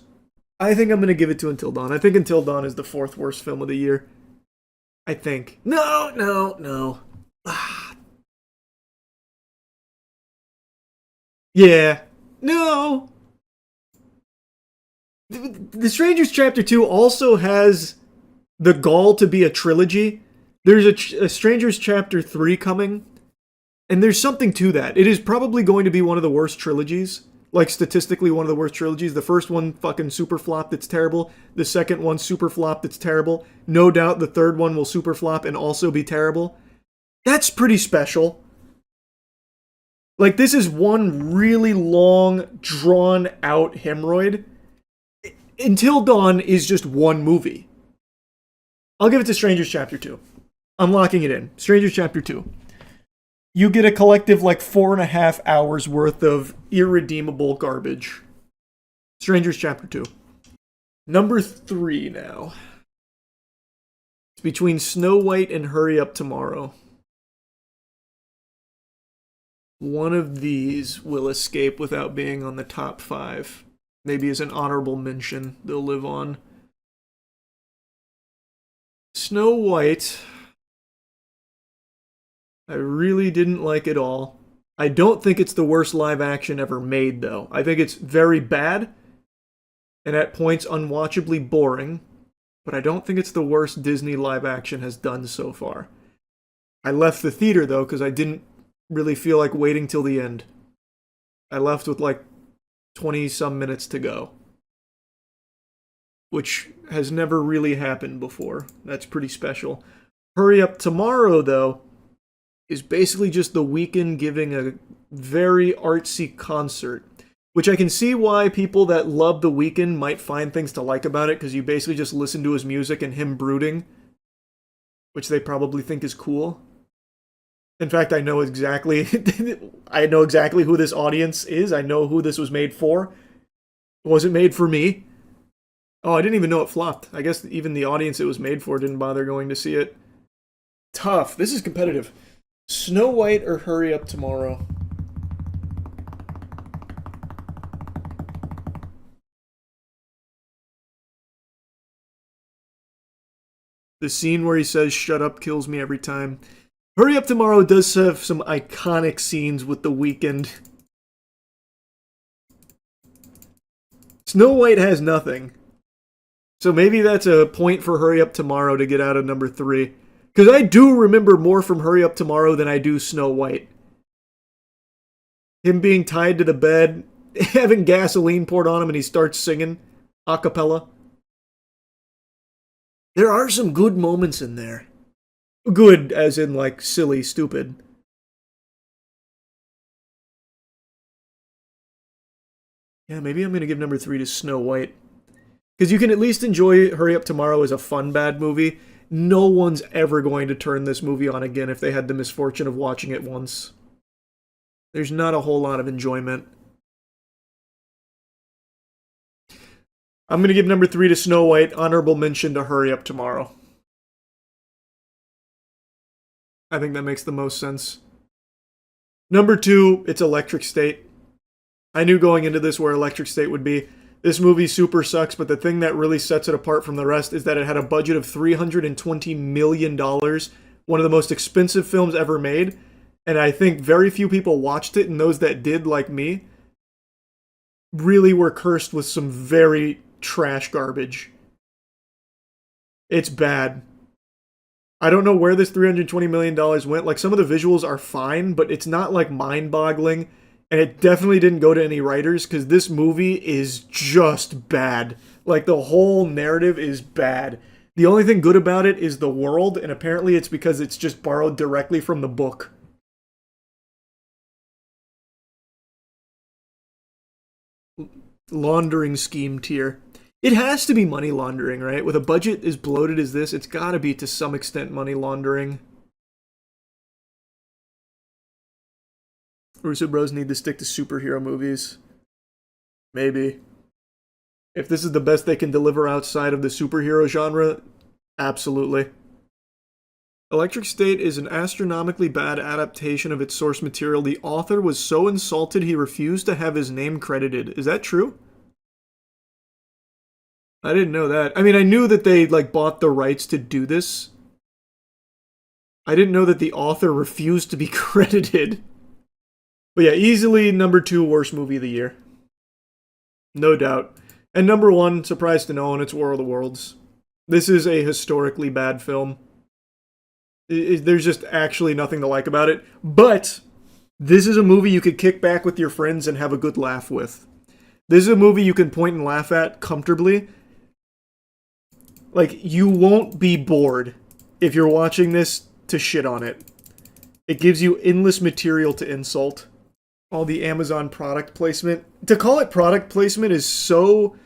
I think I'm going to give it to Until Dawn. I think Until Dawn is the 4th worst film of the year. I think. No. Yeah. No. The Strangers Chapter 2 also has the gall to be a trilogy. There's a Strangers Chapter 3 coming, and there's something to that. It is probably going to be one of the worst trilogies. like statistically one of the worst trilogies. The first one fucking super flop that's terrible. The second one super flop that's terrible. No doubt the third one will super flop and also be terrible. That's pretty special. Like, this is one really long, drawn out hemorrhoid. Until Dawn is just one movie. I'll give it to Strangers Chapter 2. I'm locking it in. Strangers Chapter 2. You get a collective, like, 4.5 hours worth of irredeemable garbage. Strangers Chapter 2. Number 3 now. It's between Snow White and Hurry Up Tomorrow. One of these will escape without being on the top 5. Maybe as an honorable mention, they'll live on. Snow White, I really didn't like it all. I don't think it's the worst live action ever made, though. I think it's very bad, and at points unwatchably boring, but I don't think it's the worst Disney live action has done so far. I left the theater, though, because I didn't really feel like waiting till the end. I left with like 20-some minutes to go. Which has never really happened before. That's pretty special. Hurry Up Tomorrow, though, is basically just The Weeknd giving a very artsy concert. Which I can see why people that love The Weeknd might find things to like about it, because you basically just listen to his music and him brooding. Which they probably think is cool. In fact, I know exactly who this audience is. I know who this was made for. It wasn't made for me. Oh, I didn't even know it flopped. I guess even the audience it was made for didn't bother going to see it. Tough. This is competitive. Snow White or Hurry Up Tomorrow? The scene where he says, "Shut up," kills me every time. Hurry Up Tomorrow does have some iconic scenes with The Weeknd. Snow White has nothing. So maybe that's a point for Hurry Up Tomorrow to get out of number 3. Because I do remember more from Hurry Up Tomorrow than I do Snow White. Him being tied to the bed, having gasoline poured on him, and he starts singing a cappella. There are some good moments in there. Good, as in, like, silly, stupid. Yeah, maybe I'm going to give number 3 to Snow White. Because you can at least enjoy Hurry Up Tomorrow as a fun, bad movie. No one's ever going to turn this movie on again if they had the misfortune of watching it once. There's not a whole lot of enjoyment. I'm going to give number 3 to Snow White. Honorable mention to Hurry Up Tomorrow. I think that makes the most sense. Number 2, it's Electric State. I knew going into this where Electric State would be. This movie super sucks, but the thing that really sets it apart from the rest is that it had a budget of $320 million. One of the most expensive films ever made. And I think very few people watched it, and those that did, like me, really were cursed with some very trash garbage. It's bad. I don't know where this $320 million went. Like, some of the visuals are fine, but it's not, like, mind-boggling. And it definitely didn't go to any writers, because this movie is just bad. Like, the whole narrative is bad. The only thing good about it is the world, and apparently it's because it's just borrowed directly from the book. Laundering scheme tier. It has to be money laundering, right? With a budget as bloated as this, it's gotta be to some extent money laundering. Russo Bros need to stick to superhero movies. Maybe. If this is the best they can deliver outside of the superhero genre, absolutely. Electric State is an astronomically bad adaptation of its source material. The author was so insulted he refused to have his name credited. Is that true? I didn't know that. I mean, I knew that they, like, bought the rights to do this. I didn't know that the author refused to be credited. But yeah, easily number 2 worst movie of the year. No doubt. And number 1, surprised to no one, it's War of the Worlds. This is a historically bad film. There's just actually nothing to like about it. But This is a movie you could kick back with your friends and have a good laugh with. This is a movie you can point and laugh at comfortably. Like, you won't be bored if you're watching this to shit on it. It gives you endless material to insult. All the Amazon product placement. To call it product placement is so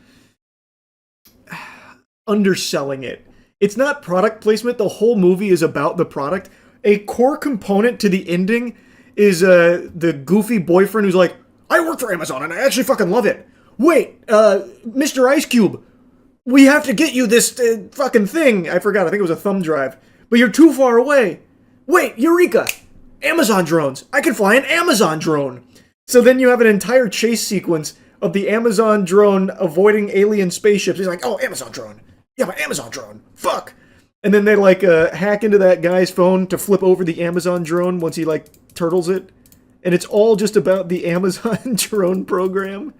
underselling it. It's not product placement. The whole movie is about the product. A core component to the ending is the goofy boyfriend who's like, I work for Amazon and I actually fucking love it. Wait, Mr. Ice Cube, we have to get you this fucking thing. I forgot, I think it was a thumb drive. But you're too far away. Wait, Eureka! Amazon drones. I can fly an Amazon drone. So then you have an entire chase sequence of the Amazon drone avoiding alien spaceships. He's like, oh, Amazon drone. Yeah, my Amazon drone. Fuck. And then they like hack into that guy's phone to flip over the Amazon drone once he like turtles it. And it's all just about the Amazon drone program.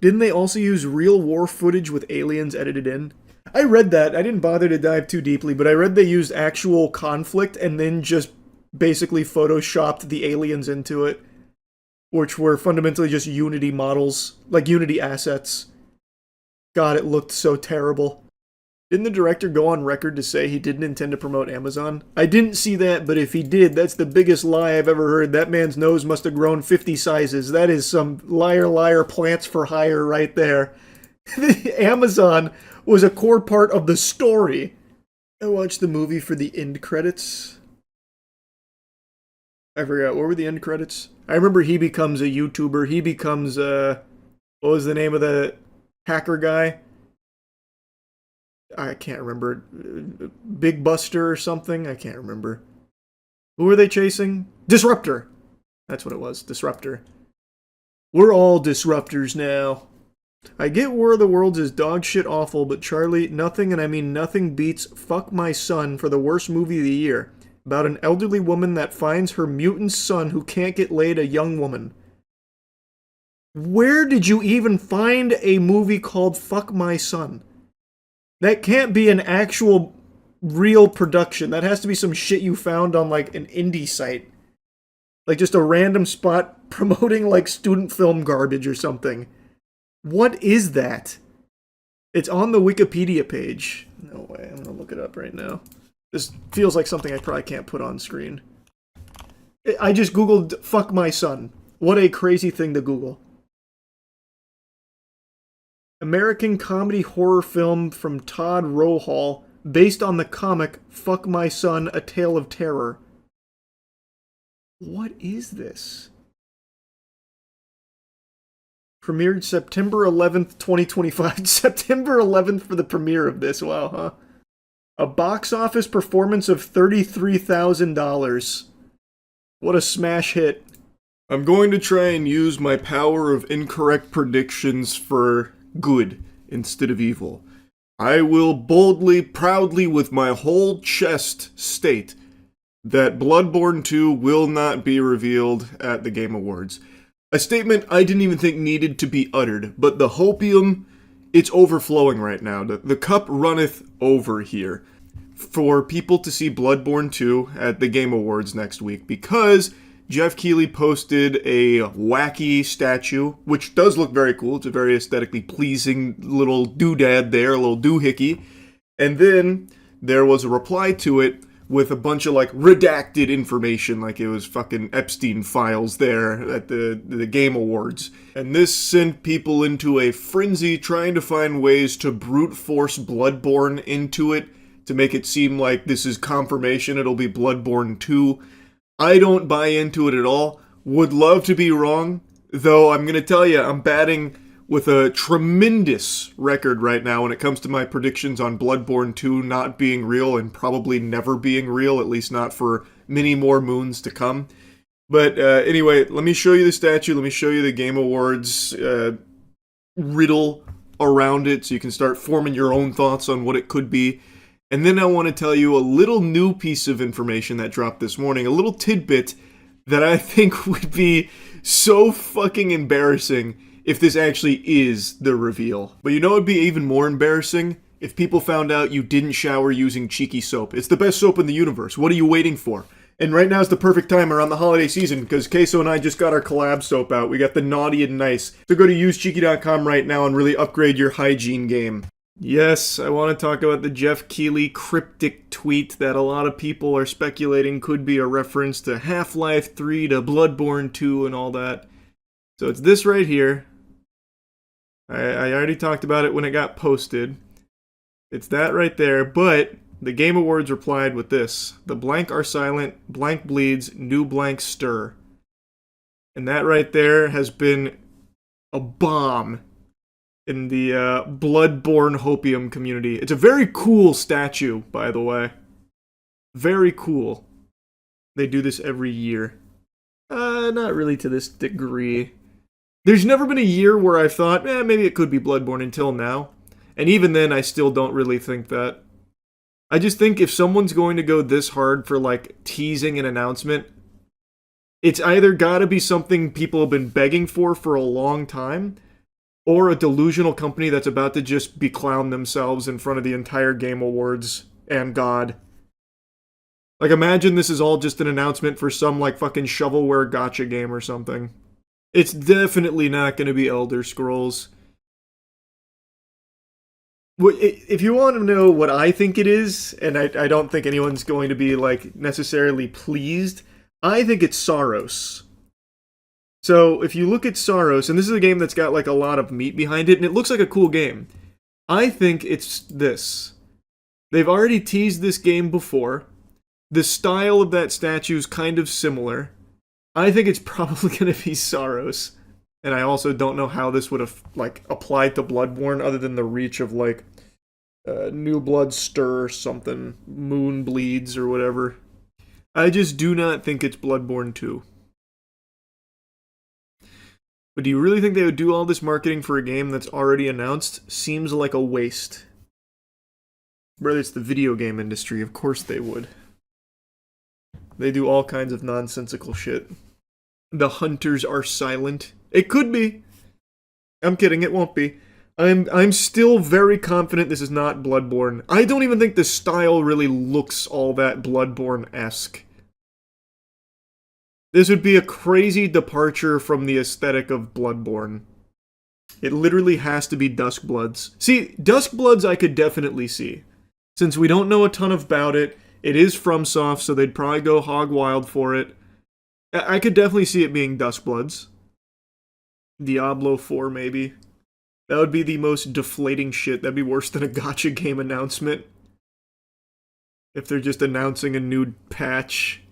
Didn't they also use real war footage with aliens edited in? I read that. I didn't bother to dive too deeply, but I read they used actual conflict and then just basically photoshopped the aliens into it, which were fundamentally just Unity models, like Unity assets. God, it looked so terrible. Didn't the director go on record to say he didn't intend to promote Amazon? I didn't see that, but if he did, that's the biggest lie I've ever heard. That man's nose must have grown 50 sizes. That is some liar plants for hire right there. Amazon was a core part of the story. I watched the movie for the end credits. I forgot, what were the end credits? I remember he becomes a YouTuber. He becomes, what was the name of the hacker guy? I can't remember. Big Buster or something? I can't remember. Who were they chasing? Disruptor! That's what it was, Disruptor. We're all disruptors now. I get War of the Worlds is dog shit awful, but Charlie, nothing, and I mean nothing beats Fuck My Son for the worst movie of the year. About an elderly woman that finds her mutant son who can't get laid, a young woman. Where did you even find a movie called Fuck My Son? That can't be an actual, real production. That has to be some shit you found on, like, an indie site. Like, just a random spot promoting, like, student film garbage or something. What is that? It's on the Wikipedia page. No way, I'm gonna look it up right now. This feels like something I probably can't put on screen. I just googled Fuck My Son. What a crazy thing to Google. American comedy horror film from Todd Rohal, based on the comic Fuck My Son, A Tale of Terror. What is this? Premiered September 11th, 2025. September 11th for the premiere of this. Wow, huh? A box office performance of $33,000. What a smash hit. I'm going to try and use my power of incorrect predictions for good instead of evil. I will boldly, proudly, with my whole chest state that Bloodborne 2 will not be revealed at the Game Awards. A statement I didn't even think needed to be uttered, but the hopium, it's overflowing right now. The cup runneth over here for people to see Bloodborne 2 at the Game Awards next week, because Jeff Keighley posted a wacky statue, which does look very cool. It's a very aesthetically pleasing little doodad there, a little doohickey. And then there was a reply to it with a bunch of, like, redacted information, like it was fucking Epstein files there at the Game Awards. And this sent people into a frenzy trying to find ways to brute force Bloodborne into it, to make it seem like this is confirmation it'll be Bloodborne 2. I don't buy into it at all. Would love to be wrong, though I'm gonna tell you, I'm batting with a tremendous record right now when it comes to my predictions on Bloodborne 2 not being real and probably never being real, at least not for many more moons to come. But anyway, let me show you the statue, let me show you the Game Awards riddle around it so you can start forming your own thoughts on what it could be. And then I want to tell you a little new piece of information that dropped this morning, a little tidbit that I think would be so fucking embarrassing if this actually is the reveal. But you know what would be even more embarrassing? If people found out you didn't shower using Cheeky soap. It's the best soap in the universe. What are you waiting for? And right now is the perfect time around the holiday season because Queso and I just got our collab soap out. We got the Naughty and Nice. So go to usecheeky.com right now and really upgrade your hygiene game. Yes, I want to talk about the Jeff Keighley cryptic tweet that a lot of people are speculating could be a reference to Half-Life 3, to Bloodborne 2, and all that. So it's this right here. I already talked about it when it got posted. It's that right there, but the Game Awards replied with this. The blank are silent, blank bleeds, new blank stir. And that right there has been a bomb in the Bloodborne Hopium community. It's a very cool statue, by the way. Very cool. They do this every year. Not really to this degree. There's never been a year where I thought, maybe it could be Bloodborne until now. And even then, I still don't really think that. I just think if someone's going to go this hard for, like, teasing an announcement, it's either gotta be something people have been begging for a long time, or a delusional company that's about to just beclown themselves in front of the entire Game Awards and God. Like, imagine this is all just an announcement for some, like, fucking shovelware gotcha game or something. It's definitely not going to be Elder Scrolls. If you want to know what I think it is, and I don't think anyone's going to be, like, necessarily pleased, I think it's Saros. So, if you look at Saros, and this is a game that's got, like, a lot of meat behind it, and it looks like a cool game. I think it's this. They've already teased this game before. The style of that statue is kind of similar. I think it's probably going to be Saros. And I also don't know how this would have, like, applied to Bloodborne other than the reach of, like, New Blood Stir or something. Moon Bleeds or whatever. I just do not think it's Bloodborne 2. But do you really think they would do all this marketing for a game that's already announced? Seems like a waste. Brother, it's the video game industry. Of course they would. They do all kinds of nonsensical shit. The hunters are silent. It could be. I'm kidding, it won't be. I'm still very confident this is not Bloodborne. I don't even think the style really looks all that Bloodborne-esque. This would be a crazy departure from the aesthetic of Bloodborne. It literally has to be Duskbloods. See, Duskbloods I could definitely see. Since we don't know a ton about it, it is FromSoft, so they'd probably go hog wild for it. I could definitely see it being Duskbloods. Diablo 4, maybe. That would be the most deflating shit. That'd be worse than a gacha game announcement. If they're just announcing a new patch.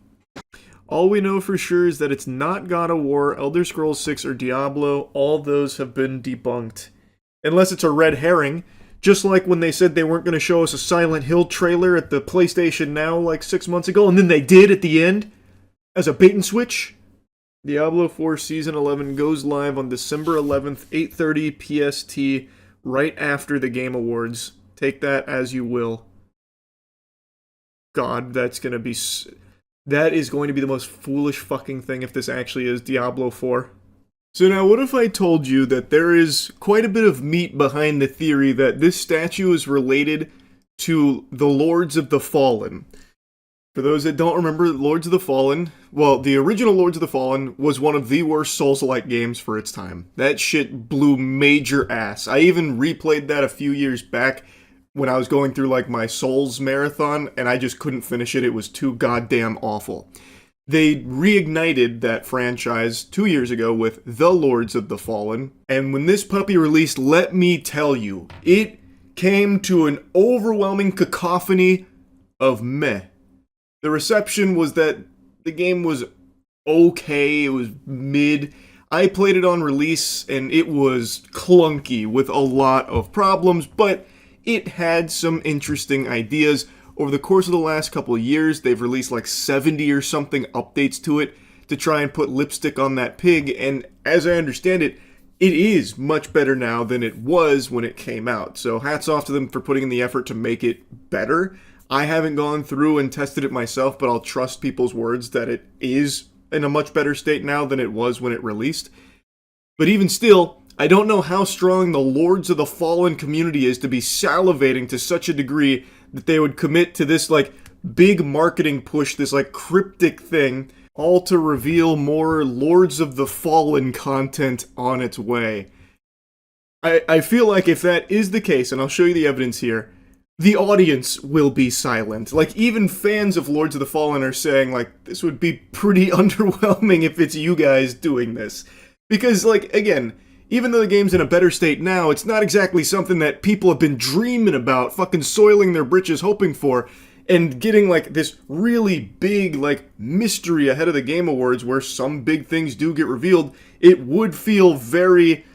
All we know for sure is that it's not God of War, Elder Scrolls 6, or Diablo. All those have been debunked. Unless it's a red herring. Just like when they said they weren't going to show us a Silent Hill trailer at the PlayStation Now like 6 months ago, and then they did at the end as a bait and switch. Diablo 4 Season 11 goes live on December 11th, 8:30 PST, right after the Game Awards. Take that as you will. God, that is going to be the most foolish fucking thing if this actually is Diablo 4. So now, what if I told you that there is quite a bit of meat behind the theory that this statue is related to the Lords of the Fallen? For those that don't remember, Lords of the Fallen, well, the original Lords of the Fallen was one of the worst Souls-like games for its time. That shit blew major ass. I even replayed that a few years back when I was going through, like, my Souls marathon, and I just couldn't finish it. It was too goddamn awful. They reignited that franchise 2 years ago with The Lords of the Fallen, and when this puppy released, let me tell you, it came to an overwhelming cacophony of meh. The reception was that the game was okay, it was mid. I played it on release, and it was clunky with a lot of problems, but it had some interesting ideas. Over the course of the last couple of years, they've released like 70 or something updates to it to try and put lipstick on that pig, and as I understand it, it is much better now than it was when it came out. So hats off to them for putting in the effort to make it better. I haven't gone through and tested it myself, but I'll trust people's words that it is in a much better state now than it was when it released. But even still, I don't know how strong the Lords of the Fallen community is to be salivating to such a degree that they would commit to this, like, big marketing push, this like cryptic thing, all to reveal more Lords of the Fallen content on its way. I feel like if that is the case, and I'll show you the evidence here, the audience will be silent. Like, even fans of Lords of the Fallen are saying, like, this would be pretty underwhelming if it's you guys doing this. Because, like, again, even though the game's in a better state now, it's not exactly something that people have been dreaming about, fucking soiling their britches hoping for, and getting, like, this really big, like, mystery ahead of the Game Awards where some big things do get revealed. It would feel very,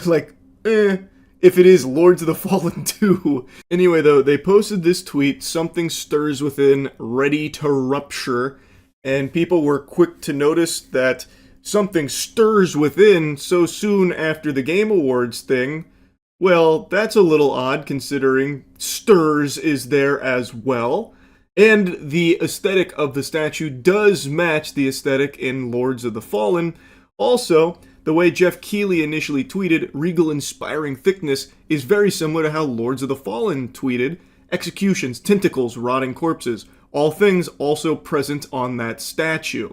like, if it is Lords of the Fallen 2. Anyway, though, they posted this tweet, "Something stirs within, ready to rupture," and people were quick to notice that something stirs within so soon after the Game Awards thing. Well, that's a little odd considering stirs is there as well. And the aesthetic of the statue does match the aesthetic in Lords of the Fallen. Also, the way Jeff Keighley initially tweeted, "Regal inspiring thickness," is very similar to how Lords of the Fallen tweeted, "Executions, tentacles, rotting corpses," all things also present on that statue.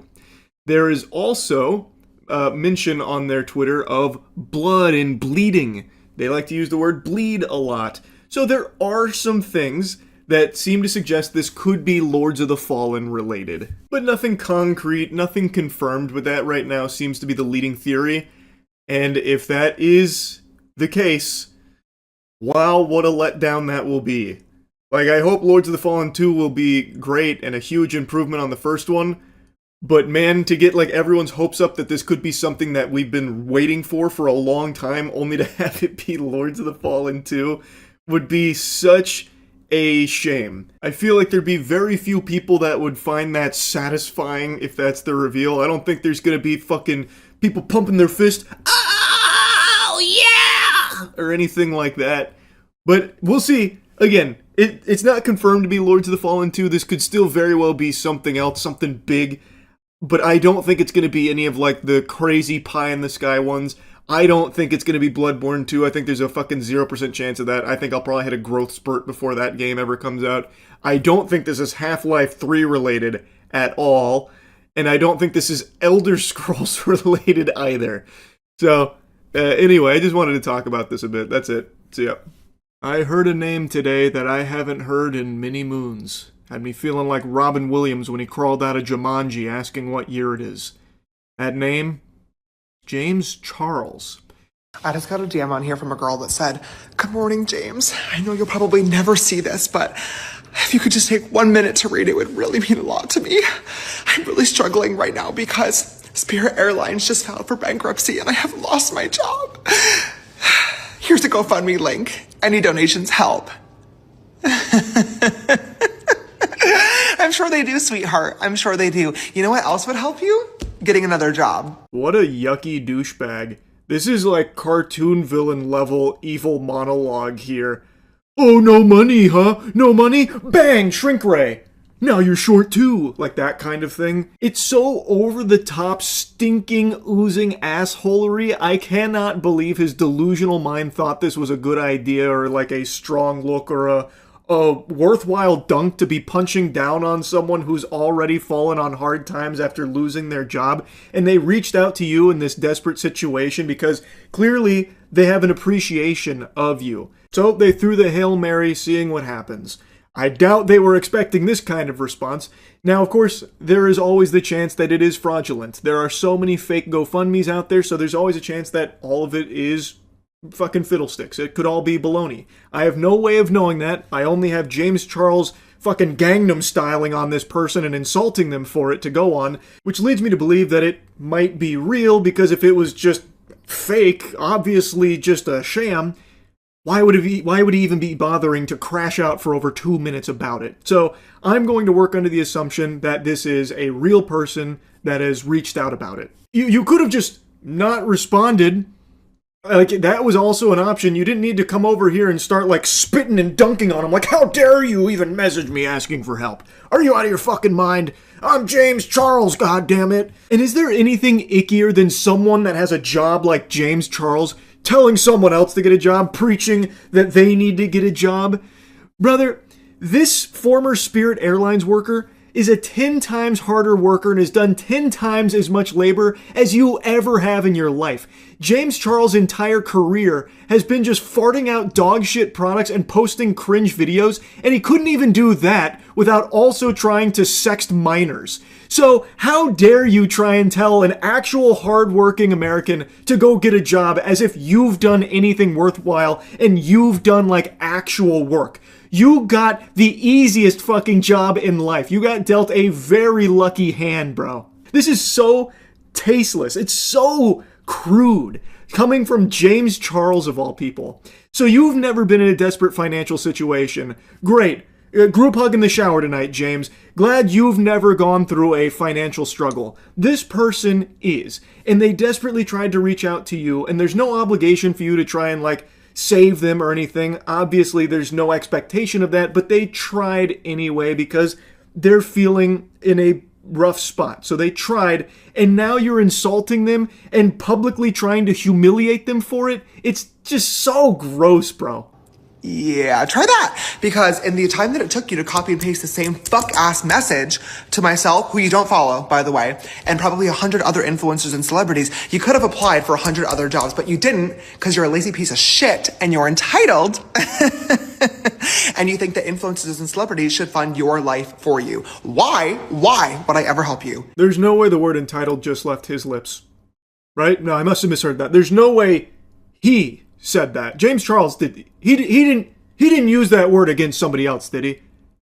There is also mention on their Twitter of blood and bleeding. They like to use the word bleed a lot. So there are some things that seem to suggest this could be Lords of the Fallen related. But nothing concrete, nothing confirmed, but that right now seems to be the leading theory. And if that is the case, wow, what a letdown that will be. Like, I hope Lords of the Fallen 2 will be great and a huge improvement on the first one. But man, to get like everyone's hopes up that this could be something that we've been waiting for a long time, only to have it be Lords of the Fallen 2, would be such a shame. I feel like there'd be very few people that would find that satisfying if that's the reveal. I don't think there's gonna be fucking people pumping their fist, "Oh yeah!" or anything like that. But we'll see. Again, it's not confirmed to be Lords of the Fallen 2. This could still very well be something else, something big. But I don't think it's going to be any of, like, the crazy pie-in-the-sky ones. I don't think it's going to be Bloodborne 2. I think there's a fucking 0% chance of that. I think I'll probably hit a growth spurt before that game ever comes out. I don't think this is Half-Life 3 related at all. And I don't think this is Elder Scrolls related either. So, anyway, I just wanted to talk about this a bit. That's it. So, yeah. I heard a name today that I haven't heard in many moons. Had me feeling like Robin Williams when he crawled out of Jumanji asking what year it is. That name? James Charles. I just got a DM on here from a girl that said, "Good morning, James. I know you'll probably never see this, but if you could just take 1 minute to read it, would really mean a lot to me. I'm really struggling right now because Spirit Airlines just filed for bankruptcy and I have lost my job. Here's a GoFundMe link. Any donations help." I'm sure they do, sweetheart. I'm sure they do. You know what else would help you? Getting another job. What a yucky douchebag. This is like cartoon villain level evil monologue here. "Oh, no money, huh? No money? Bang! Shrink ray! Now you're short too." Like that kind of thing. It's so over the top, stinking, oozing assholery. I cannot believe his delusional mind thought this was a good idea or like a strong look or a worthwhile dunk to be punching down on someone who's already fallen on hard times after losing their job, and they reached out to you in this desperate situation because clearly they have an appreciation of you. So they threw the Hail Mary, seeing what happens. I doubt they were expecting this kind of response. Now, of course, there is always the chance that it is fraudulent. There are so many fake GoFundMes out there, so there's always a chance that all of it is fucking fiddlesticks. It could all be baloney. I have no way of knowing that. I only have James Charles fucking Gangnam styling on this person and insulting them for it to go on, which leads me to believe that it might be real, because if it was just fake, obviously just a sham, why would he even be bothering to crash out for over 2 minutes about it? So I'm going to work under the assumption that this is a real person that has reached out about it. You could have just not responded. Like, that was also an option. You didn't need to come over here and start, like, spitting and dunking on him. Like, how dare you even message me asking for help? Are you out of your fucking mind? I'm James Charles, goddammit. And is there anything ickier than someone that has a job like James Charles telling someone else to get a job, preaching that they need to get a job? Brother, This former Spirit Airlines worker is a 10 times harder worker and has done 10 times as much labor as you ever have in your life. James Charles' entire career has been just farting out dog shit products and posting cringe videos, and he couldn't even do that without also trying to sext minors. So how dare you try and tell an actual hardworking American to go get a job as if you've done anything worthwhile and you've done like actual work. You got the easiest fucking job in life. You got dealt a very lucky hand, bro. This is so tasteless. It's so crude. Coming from James Charles of all people. So you've never been in a desperate financial situation. Great. Group hug in the shower tonight, James. Glad you've never gone through a financial struggle. This person is. And they desperately tried to reach out to you, and there's no obligation for you to try and like save them or anything. Obviously, there's no expectation of that, but they tried anyway because they're feeling in a rough spot. So they tried, and now you're insulting them and publicly trying to humiliate them for it. It's just so gross, bro. Yeah, try that. Because in the time that it took you to copy and paste the same fuck-ass message to myself, who you don't follow, by the way, and probably 100 other influencers and celebrities, you could have applied for 100 other jobs, but you didn't because you're a lazy piece of shit and you're entitled. And you think that influencers and celebrities should fund your life for you. Why would I ever help you? There's no way the word entitled just left his lips. Right? No, I must have misheard that. There's no way he said that. James Charles did. He didn't use that word against somebody else, did he?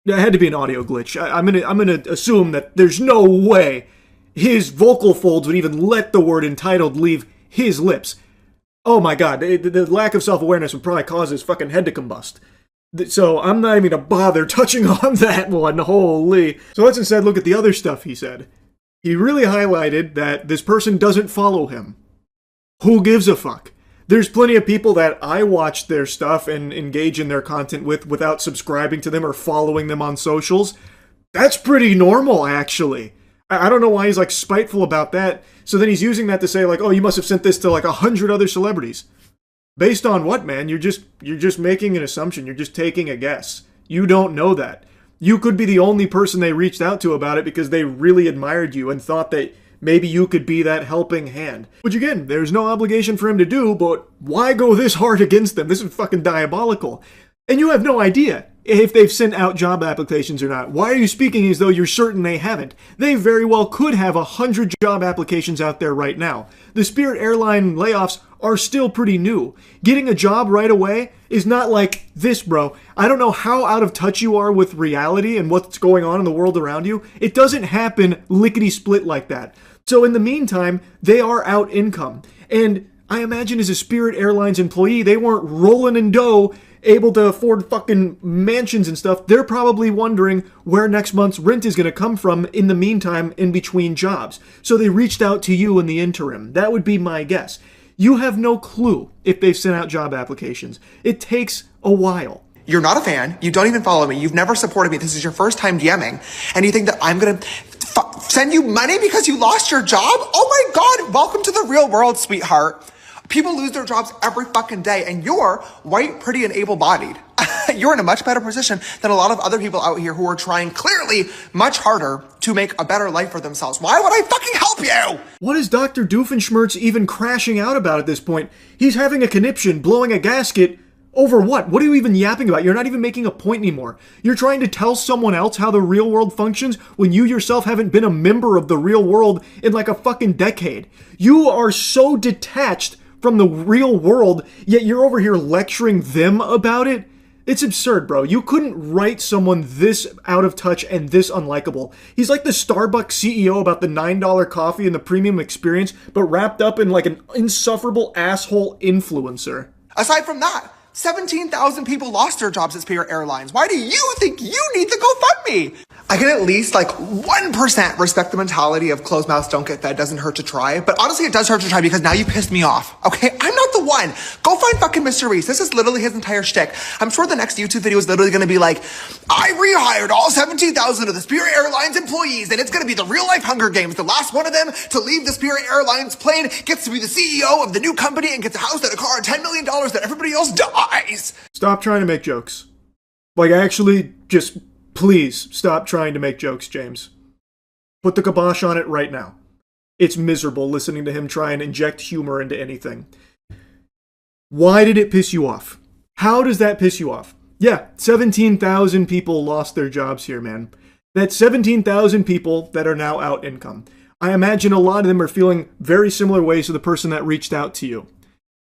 It had to be an audio glitch. I'm gonna assume that there's no way his vocal folds would even let the word entitled leave his lips. Oh my god, the lack of self-awareness would probably cause his fucking head to combust. So I'm not even gonna bother touching on that one, holy. So let's instead look at the other stuff he said. He really highlighted that this person doesn't follow him. Who gives a fuck? There's plenty of people that I watch their stuff and engage in their content with without subscribing to them or following them on socials. That's pretty normal, actually. I don't know why he's like spiteful about that. So then he's using that to say like, oh, you must have sent this to like 100 other celebrities. Based on what, man? You're just making an assumption. You're just taking a guess. You don't know that. You could be the only person they reached out to about it because they really admired you and thought that maybe you could be that helping hand. Which again, there's no obligation for him to do, but why go this hard against them? This is fucking diabolical. And you have no idea if they've sent out job applications or not. Why are you speaking as though you're certain they haven't? They very well could have 100 job applications out there right now. The Spirit Airline layoffs are still pretty new. Getting a job right away is not like this, bro. I don't know how out of touch you are with reality and what's going on in the world around you. It doesn't happen lickety-split like that. So in the meantime, they are out income. And I imagine as a Spirit Airlines employee, they weren't rolling in dough, able to afford fucking mansions and stuff. They're probably wondering where next month's rent is going to come from in the meantime in between jobs. So they reached out to you in the interim. That would be my guess. You have no clue if they've sent out job applications. It takes a while. You're not a fan. You don't even follow me. You've never supported me. This is your first time DMing. And you think that I'm going to send you money because you lost your job? Oh my God. Welcome to the real world, sweetheart. People lose their jobs every fucking day, and you're white, pretty, and able-bodied. You're in a much better position than a lot of other people out here who are trying clearly much harder to make a better life for themselves. Why would I fucking help you? What is Dr. Doofenshmirtz even crashing out about at this point? He's having a conniption, blowing a gasket. Over what? What are you even yapping about? You're not even making a point anymore. You're trying to tell someone else how the real world functions when you yourself haven't been a member of the real world in like a fucking decade. You are so detached from the real world, yet you're over here lecturing them about it? It's absurd, bro. You couldn't write someone this out of touch and this unlikable. He's like the Starbucks CEO about the $9 coffee and the premium experience, but wrapped up in like an insufferable asshole influencer. Aside from that, 17,000 people lost their jobs at Spirit Airlines. Why do you think you need the GoFundMe? I can at least like 1% respect the mentality of closed mouths don't get fed, doesn't hurt to try. But honestly, it does hurt to try because now you pissed me off. Okay, I'm not the one. Go find fucking Mr. Reese. This is literally his entire shtick. I'm sure the next YouTube video is literally going to be like, I rehired all 17,000 of the Spirit Airlines employees, and it's going to be the real life Hunger Games. The last one of them to leave the Spirit Airlines plane gets to be the CEO of the new company and gets a house and a car and $10 million that everybody else dies. Stop trying to make jokes. Like, actually, just please stop trying to make jokes, James. Put the kibosh on it right now. It's miserable listening to him try and inject humor into anything. Why did it piss you off? How does that piss you off? Yeah, 17,000 people lost their jobs here, man. That's 17,000 people that are now out income. I imagine a lot of them are feeling very similar ways to the person that reached out to you.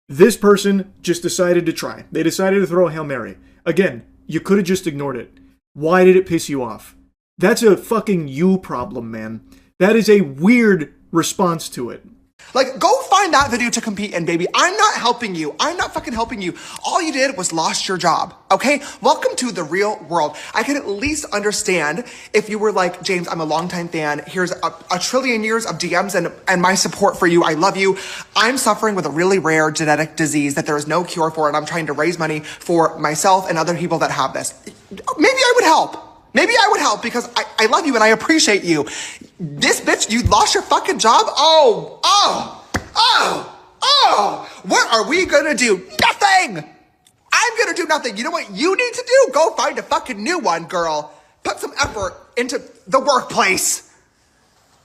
This person just decided to try. They decided to throw a Hail Mary. Again, you could have just ignored it. Why did it piss you off? That's a fucking you problem, man. That is a weird response to it. Like, go find that video to compete in, baby. I'm not helping you. I'm not fucking helping you. All you did was lost your job, okay? Welcome to the real world. I can at least understand if you were like, James, I'm a longtime fan. Here's a trillion years of DMs and my support for you. I love you. I'm suffering with a really rare genetic disease that there is no cure for, and I'm trying to raise money for myself and other people that have this. Maybe I would help. Maybe I would help because I love you and I appreciate you. This bitch, you lost your fucking job? What are we gonna do? Nothing! I'm gonna do nothing. You know what you need to do? Go find a fucking new one, girl. Put some effort into the workplace.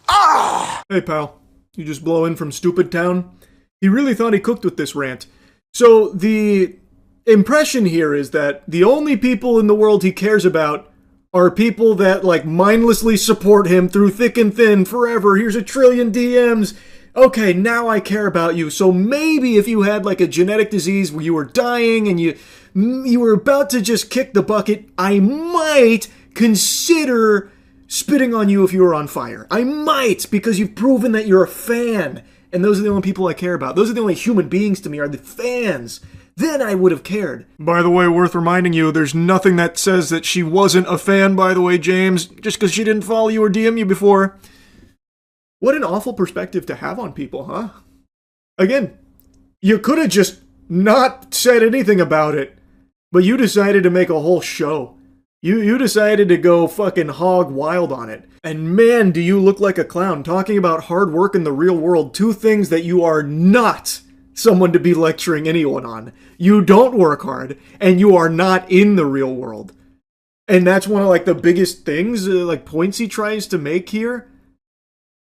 Hey, pal. You just blow in from Stupid Town? He really thought he cooked with this rant. So the impression here is that the only people in the world he cares about are people that, like, mindlessly support him through thick and thin forever. Here's a trillion DMs. Okay, now I care about you. So maybe if you had, like, a genetic disease where you were dying and you were about to just kick the bucket, I might consider spitting on you if you were on fire. I might, because you've proven that you're a fan. And those are the only people I care about. Those are the only human beings to me, are the fans. Then I would have cared. By the way, worth reminding you, there's nothing that says that she wasn't a fan, by the way, James, just because she didn't follow you or DM you before. What an awful perspective to have on people, huh? Again, you could have just not said anything about it, but you decided to make a whole show. You decided to go fucking hog wild on it. And man, do you look like a clown talking about hard work in the real world, two things that you are not someone to be lecturing anyone on. You don't work hard, and you are not in the real world. And that's one of, like, the biggest things, like, points he tries to make here.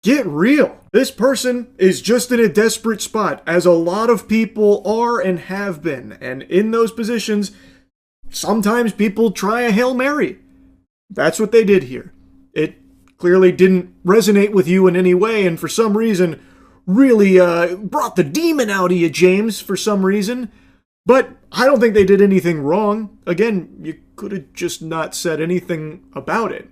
Get real. This person is just in a desperate spot, as a lot of people are and have been. And in those positions, sometimes people try a Hail Mary. That's what they did here. It clearly didn't resonate with you in any way, and for some reason really brought the demon out of you, James, for some reason. But I don't think they did anything wrong. Again, you could have just not said anything about it.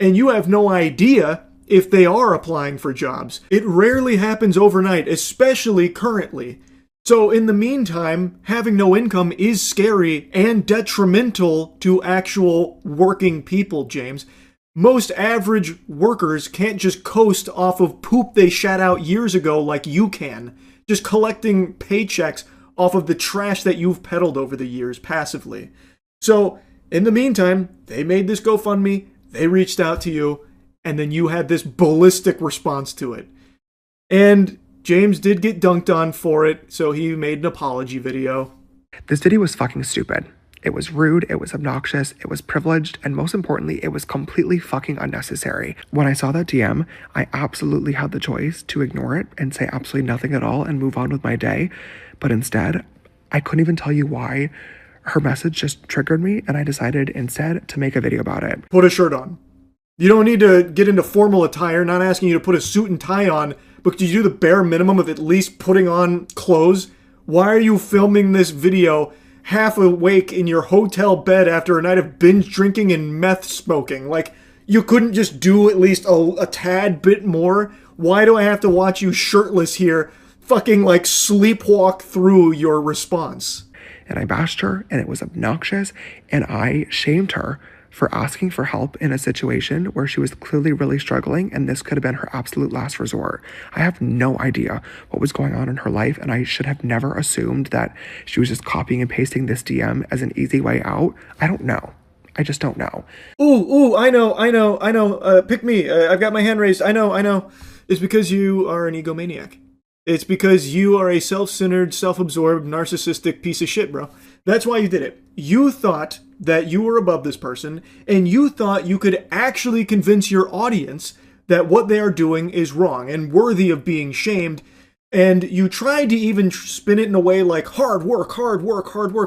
And you have no idea if they are applying for jobs. It rarely happens overnight, especially currently. So in the meantime, having no income is scary and detrimental to actual working people, James. Most average workers can't just coast off of poop they shat out years ago like you can, just collecting paychecks off of the trash that you've peddled over the years passively. So, in the meantime, they made this GoFundMe, they reached out to you, and then you had this ballistic response to it. And James did get dunked on for it, so he made an apology video. This video was fucking stupid. It was rude, it was obnoxious, it was privileged, and most importantly, it was completely fucking unnecessary. When I saw that DM, I absolutely had the choice to ignore it and say absolutely nothing at all and move on with my day. But instead, I couldn't even tell you why. Her message just triggered me, and I decided instead to make a video about it. Put a shirt on. You don't need to get into formal attire, not asking you to put a suit and tie on, but did you do the bare minimum of at least putting on clothes? Why are you filming this video half awake in your hotel bed after a night of binge drinking and meth smoking? Like, you couldn't just do at least a tad bit more? Why do I have to watch you shirtless here fucking, like, sleepwalk through your response? And I bashed her, and it was obnoxious, and I shamed her for asking for help in a situation where she was clearly really struggling, and this could have been her absolute last resort. I have no idea what was going on in her life, and I should have never assumed that she was just copying and pasting this DM as an easy way out. I don't know. I just don't know. Ooh, I know. Pick me. I've got my hand raised. I know. It's because you are an egomaniac. It's because you are a self-centered, self-absorbed, narcissistic piece of shit, bro. That's why you did it. You thought that you were above this person, and you thought you could actually convince your audience that what they are doing is wrong and worthy of being shamed. And you tried to even spin it in a way like hard work,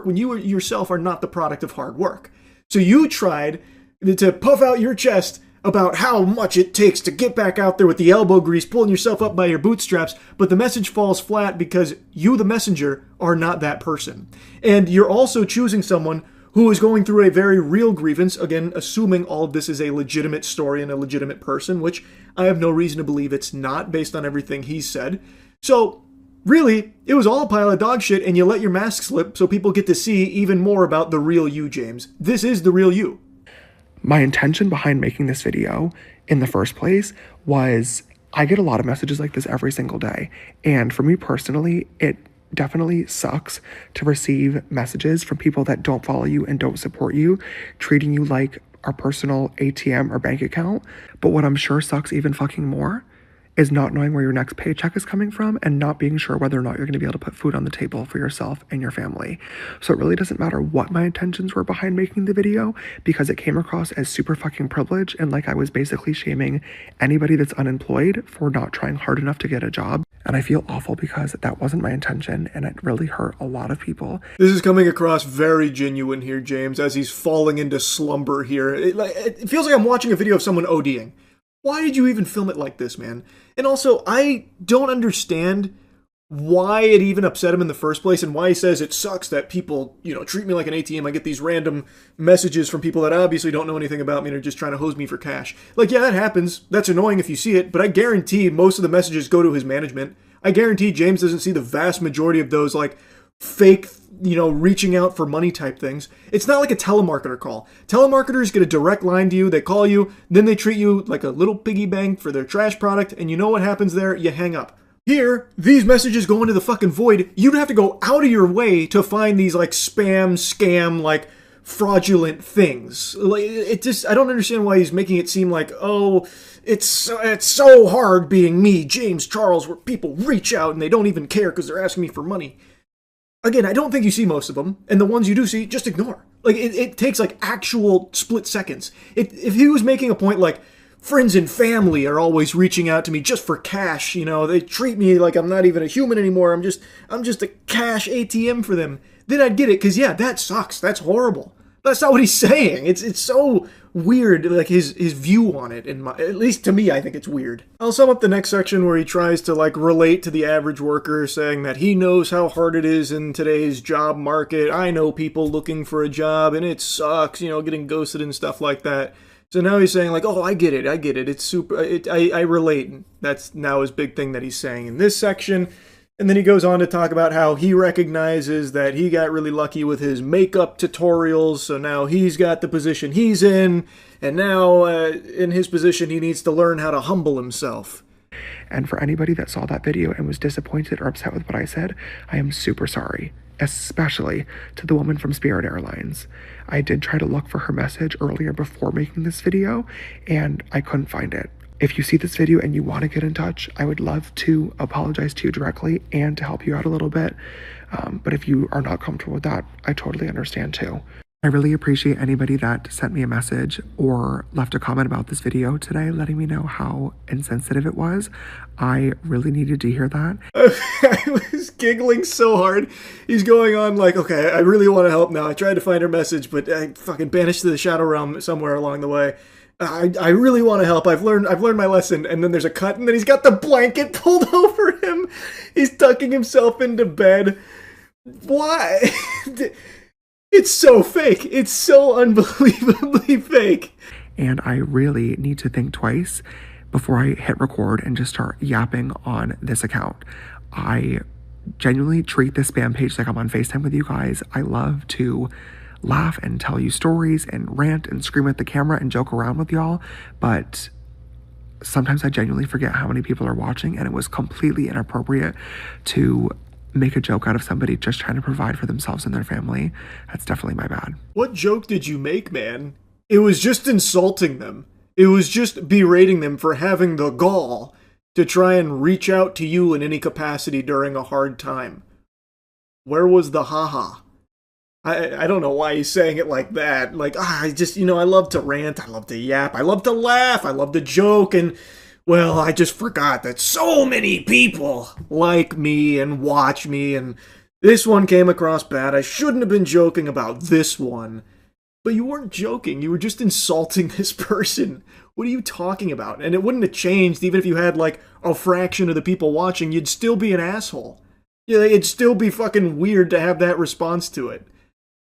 when you yourself are not the product of hard work. So you tried to puff out your chest about how much it takes to get back out there with the elbow grease, pulling yourself up by your bootstraps, but the message falls flat because you, the messenger, are not that person. And you're also choosing someone who is going through a very real grievance, again, assuming all of this is a legitimate story and a legitimate person, which I have no reason to believe it's not, based on everything he's said. So, really, it was all a pile of dog shit, and you let your mask slip so people get to see even more about the real you, James. This is the real you. My intention behind making this video in the first place was I get a lot of messages like this every single day. And for me personally, it definitely sucks to receive messages from people that don't follow you and don't support you, treating you like our personal ATM or bank account. But what I'm sure sucks even fucking more is not knowing where your next paycheck is coming from and not being sure whether or not you're going to be able to put food on the table for yourself and your family. So it really doesn't matter what my intentions were behind making the video, because it came across as super fucking privileged and like I was basically shaming anybody that's unemployed for not trying hard enough to get a job. And I feel awful because that wasn't my intention, and it really hurt a lot of people. This is coming across very genuine here, James, as he's falling into slumber here. It feels like I'm watching a video of someone ODing. Why did you even film it like this, man? And also, I don't understand why it even upset him in the first place, and why he says it sucks that people, treat me like an ATM. I get these random messages from people that obviously don't know anything about me and are just trying to hose me for cash. Like, yeah, that happens. That's annoying if you see it, but I guarantee most of the messages go to his management. I guarantee James doesn't see the vast majority of those, fake, reaching out for money type things. It's not like a telemarketer call. Telemarketers get a direct line to you, they call you, then they treat you like a little piggy bank for their trash product, and you know what happens there? You hang up. Here, these messages go into the fucking void. You'd have to go out of your way to find these spam, scam, fraudulent things. I don't understand why he's making it seem like, oh, it's so hard being me, James Charles, where people reach out and they don't even care because they're asking me for money. Again, I don't think you see most of them, and the ones you do see, just ignore. It takes actual split seconds. If he was making a point friends and family are always reaching out to me just for cash, they treat me like I'm not even a human anymore, I'm just a cash ATM for them, then I'd get it, because yeah, that sucks, that's horrible. That's not what he's saying. It's so weird, his view on it, at least to me, I think it's weird. I'll sum up the next section where he tries to relate to the average worker, saying that he knows how hard it is in today's job market. I know people looking for a job and it sucks, getting ghosted and stuff like that. So now he's saying oh, I get it, it's super, I relate. That's now his big thing that he's saying in this section. And then he goes on to talk about how he recognizes that he got really lucky with his makeup tutorials, so now he's got the position he's in, and now in his position he needs to learn how to humble himself. And for anybody that saw that video and was disappointed or upset with what I said, I am super sorry, especially to the woman from Spirit Airlines. I did try to look for her message earlier before making this video, and I couldn't find it. If you see this video and you want to get in touch, I would love to apologize to you directly and to help you out a little bit. But if you are not comfortable with that, I totally understand too. I really appreciate anybody that sent me a message or left a comment about this video today, letting me know how insensitive it was. I really needed to hear that. I was giggling so hard. He's going on okay, I really want to help now. I tried to find her message, but I fucking banished to the shadow realm somewhere along the way. I really want to help. I've learned my lesson. And then there's a cut, and then he's got the blanket pulled over him. He's tucking himself into bed. Why? It's so fake. It's so unbelievably fake. And I really need to think twice before I hit record and just start yapping on this account. I genuinely treat this spam page like I'm on FaceTime with you guys. I love to laugh and tell you stories and rant and scream at the camera and joke around with y'all, but sometimes I genuinely forget how many people are watching, and it was completely inappropriate to make a joke out of somebody just trying to provide for themselves and their family. That's definitely my bad. What joke did you make, man? It was just insulting them. It was just berating them for having the gall to try and reach out to you in any capacity during a hard time. Where was the haha? I don't know why he's saying it like that. Like, I just, I love to rant, I love to yap, I love to laugh, I love to joke, and, well, I just forgot that so many people like me and watch me, and this one came across bad. I shouldn't have been joking about this one. But you weren't joking, you were just insulting this person. What are you talking about? And it wouldn't have changed even if you had, like, a fraction of the people watching. You'd still be an asshole. Yeah, it'd still be fucking weird to have that response to it.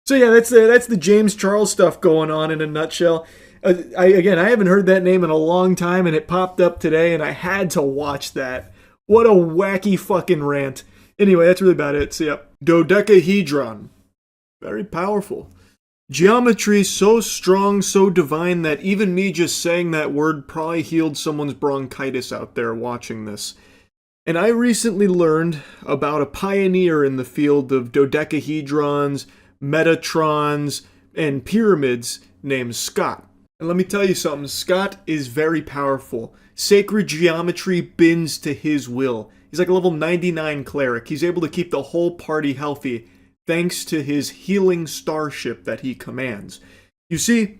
So yeah, that's the James Charles stuff going on in a nutshell. I haven't heard that name in a long time, and it popped up today, and I had to watch that. What a wacky fucking rant. Anyway, that's really about it. So yeah, dodecahedron. Very powerful. Geometry so strong, so divine that even me just saying that word probably healed someone's bronchitis out there watching this. And I recently learned about a pioneer in the field of dodecahedrons, metatrons, and pyramids named Scott. And let me tell you something, Scott is very powerful. Sacred geometry bends to his will. He's like a level 99 cleric. He's able to keep the whole party healthy thanks to his healing starship that he commands. You see,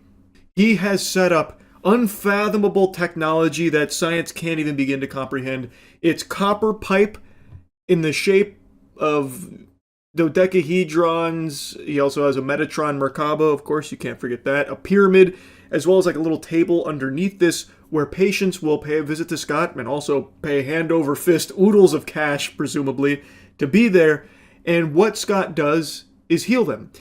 he has set up unfathomable technology that science can't even begin to comprehend. It's copper pipe in the shape of dodecahedrons. He also has a Metatron Merkaba, of course, you can't forget that. A pyramid, as well as like a little table underneath this where patients will pay a visit to Scott and also pay hand over fist oodles of cash, presumably, to be there. And what Scott does is heal them.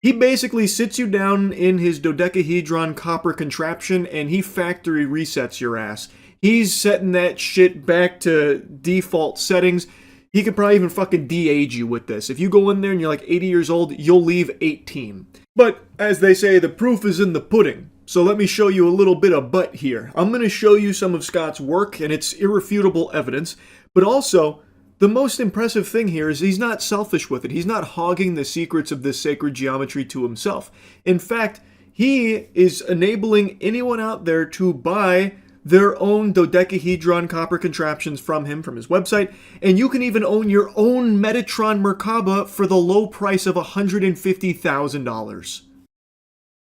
He basically sits you down in his dodecahedron copper contraption and he factory resets your ass. He's setting that shit back to default settings. He could probably even fucking de-age you with this. If you go in there and you're like 80 years old, you'll leave 18. But, as they say, the proof is in the pudding. So let me show you a little bit of butt here. I'm going to show you some of Scott's work, and it's irrefutable evidence. But also, the most impressive thing here is he's not selfish with it. He's not hogging the secrets of this sacred geometry to himself. In fact, he is enabling anyone out there to buy their own dodecahedron copper contraptions from him, from his website, and you can even own your own Metatron Merkaba for the low price of $150,000.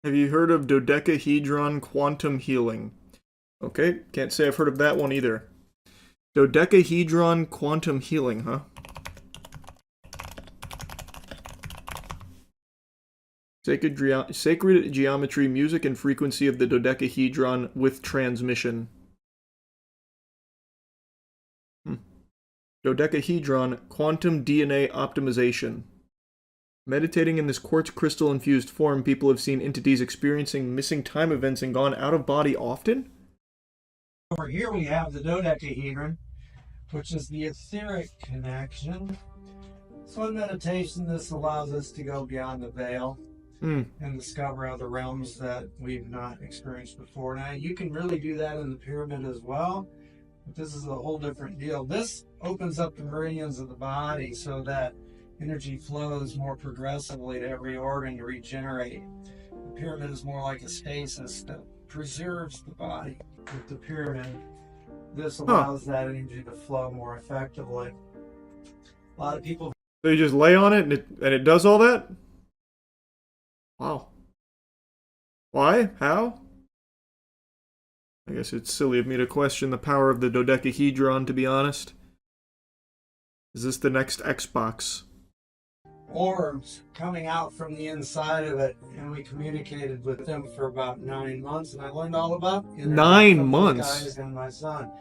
Have you heard of dodecahedron quantum healing? Okay, can't say I've heard of that one either. Dodecahedron quantum healing, huh? Sacred geometry, music, and frequency of the dodecahedron with transmission. Dodecahedron quantum DNA optimization. Meditating in this quartz crystal-infused form, people have seen entities experiencing missing time events and gone out of body often? Over here we have the dodecahedron, which is the etheric connection. So in meditation, this allows us to go beyond the veil and discover other realms that we've not experienced before. Now, you can really do that in the pyramid as well, but this is a whole different deal. This opens up the meridians of the body so that energy flows more progressively to every organ to regenerate. The pyramid is more like a stasis that preserves the body. With the pyramid, this allows that energy to flow more effectively. A lot of people... So you just lay on it and it does all that? Wow. Why? How? I guess it's silly of me to question the power of the dodecahedron, to be honest. Is this the next Xbox? Orbs coming out from the inside of it, and we communicated with them for about 9 months, and I learned all about it. 9 months? Guys and my son.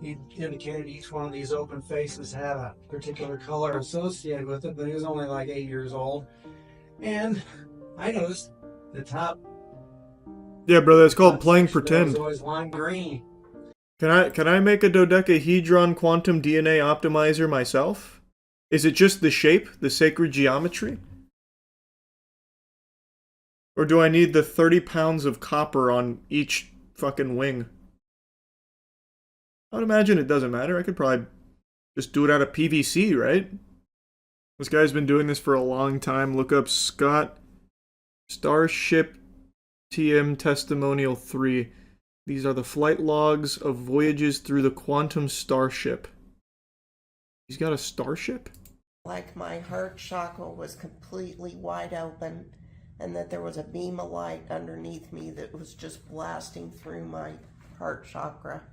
He indicated each one of these open faces had a particular color associated with it, but he was only like 8 years old. And I noticed the top. Yeah, brother, it's called playing pretend. Was always lime green. Can I make a dodecahedron quantum DNA optimizer myself? Is it just the shape, the sacred geometry? Or do I need the 30 pounds of copper on each fucking wing? I would imagine it doesn't matter. I could probably just do it out of PVC, right? This guy's been doing this for a long time. Look up Scott Starship TM Testimonial 3. These are the flight logs of voyages through the quantum starship. He's got a starship? Like my heart chakra was completely wide open, and that there was a beam of light underneath me that was just blasting through my heart chakra.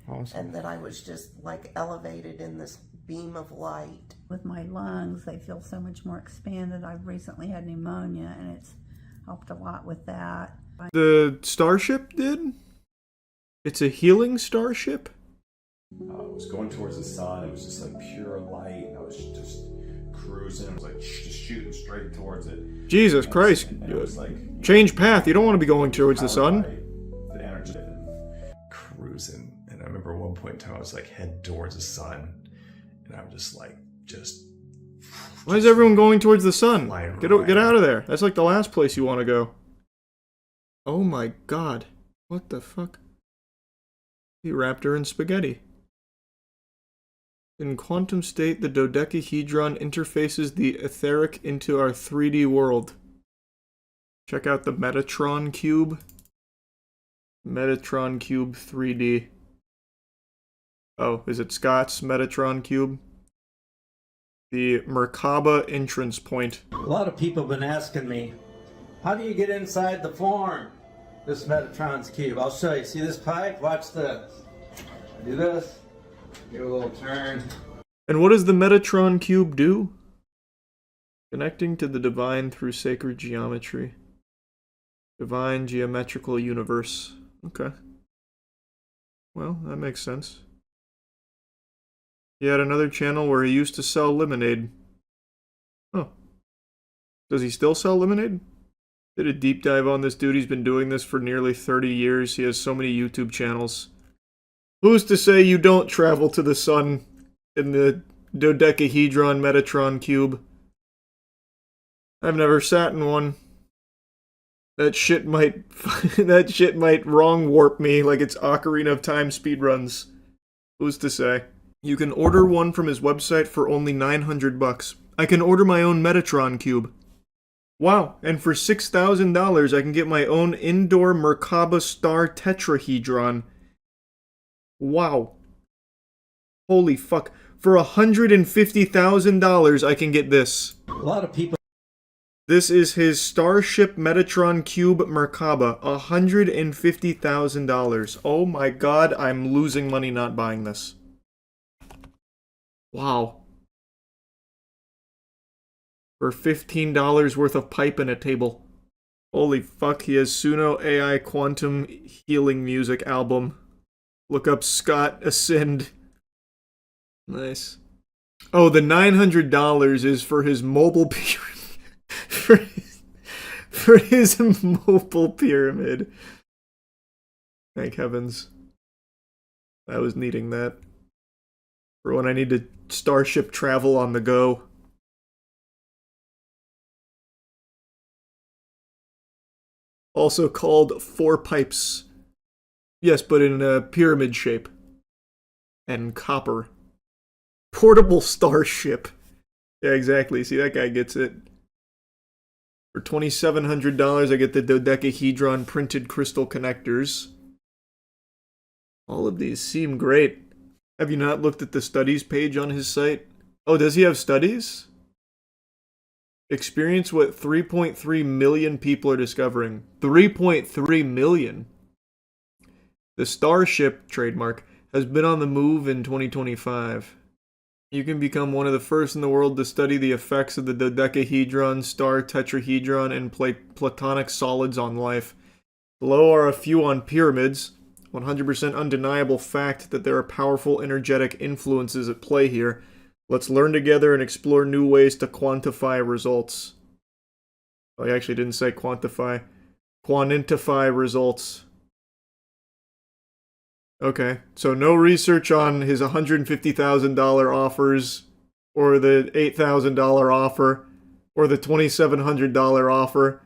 Awesome. And that I was just like elevated in this beam of light. With my lungs, they feel so much more expanded. I've recently had pneumonia, and it's helped a lot with that. The starship did? It's a healing starship? I was going towards the sun. It was just like pure light, and I was just cruising. I was like just shooting straight towards it. Jesus Christ. And it was like change path. You don't want to be going towards the sun. the energy and cruising. And I remember at one point in time I was like head towards the sun, and I'm just like Why is everyone going towards the sun? flying Get out of there. That's like the last place you want to go. Oh my god. What the fuck? He wrapped her in spaghetti. In quantum state, the dodecahedron interfaces the etheric into our 3D world. Check out the Metatron cube. Metatron cube 3D. Oh, is it Scott's Metatron cube? The Merkaba entrance point. A lot of people have been asking me, how do you get inside the form? This Metatron's cube. I'll show you. See this pipe? Watch this. Do this. Give it a little turn. And what does the Metatron cube do? Connecting to the divine through sacred geometry. Divine geometrical universe. Okay. Well, that makes sense. He had another channel where he used to sell lemonade. Oh. Does he still sell lemonade? Did a deep dive on this dude. He's been doing this for nearly 30 years. He has so many YouTube channels. Who's to say you don't travel to the sun in the dodecahedron Metatron cube? I've never sat in one. That shit might wrong warp me like it's Ocarina of Time speedruns. Who's to say? You can order one from his website for only $900. I can order my own Metatron cube. Wow, and for $6,000 I can get my own indoor Merkaba star tetrahedron. Wow. Holy fuck. For $150,000 I can get this. A lot of people. This is his Starship Metatron Cube Merkaba. $150,000. Oh my god, I'm losing money not buying this. Wow. For $15 worth of pipe and a table. Holy fuck, he has Suno AI Quantum Healing Music album. Look up Scott Ascend. Nice. Oh, the $900 is for his mobile pyramid. for his mobile pyramid. Thank heavens. I was needing that. For when I need to starship travel on the go. Also called Four Pipes. Yes, but in a pyramid shape. And copper. Portable starship. Yeah, exactly. See, that guy gets it. For $2,700, I get the dodecahedron printed crystal connectors. All of these seem great. Have you not looked at the studies page on his site? Oh, does he have studies? Experience what 3.3 million people are discovering. 3.3 million? The Starship, trademark, has been on the move in 2025. You can become one of the first in the world to study the effects of the dodecahedron, star tetrahedron, and platonic solids on life. Below are a few on pyramids. 100% undeniable fact that there are powerful energetic influences at play here. Let's learn together and explore new ways to quantify results. Oh, I actually didn't say quantify. Quantify results. Okay, so no research on his $150,000 offers, or the $8,000 offer, or the $2,700 offer.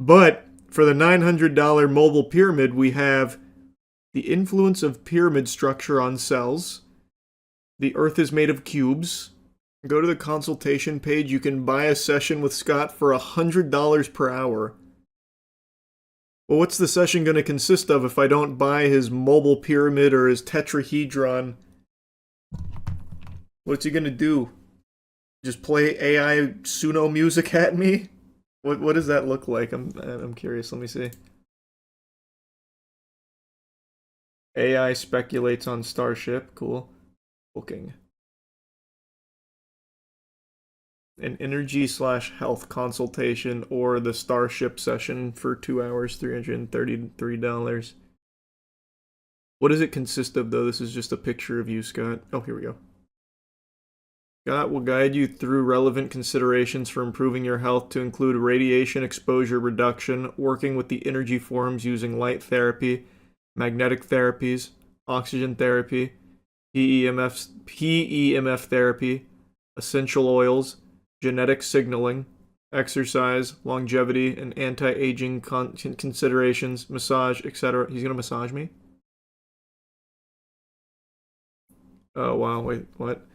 But for the $900 mobile pyramid, we have the influence of pyramid structure on cells. The Earth is made of cubes. Go to the consultation page. You can buy a session with Scott for $100 per hour. Well, what's the session going to consist of if I don't buy his mobile pyramid or his tetrahedron? What's he going to do? Just play AI Suno music at me? What does that look like? I'm curious. Let me see. AI speculates on Starship. Cool. Booking. An energy/health consultation or the Starship session for 2 hours, $333. What does it consist of, though? This is just a picture of you, Scott. Oh, here we go. Scott will guide you through relevant considerations for improving your health to include radiation exposure reduction, working with the energy forms using light therapy, magnetic therapies, oxygen therapy, PEMF therapy, essential oils, genetic signaling, exercise, longevity, and anti-aging considerations, massage, etc. He's gonna massage me? Oh wow, wait, what?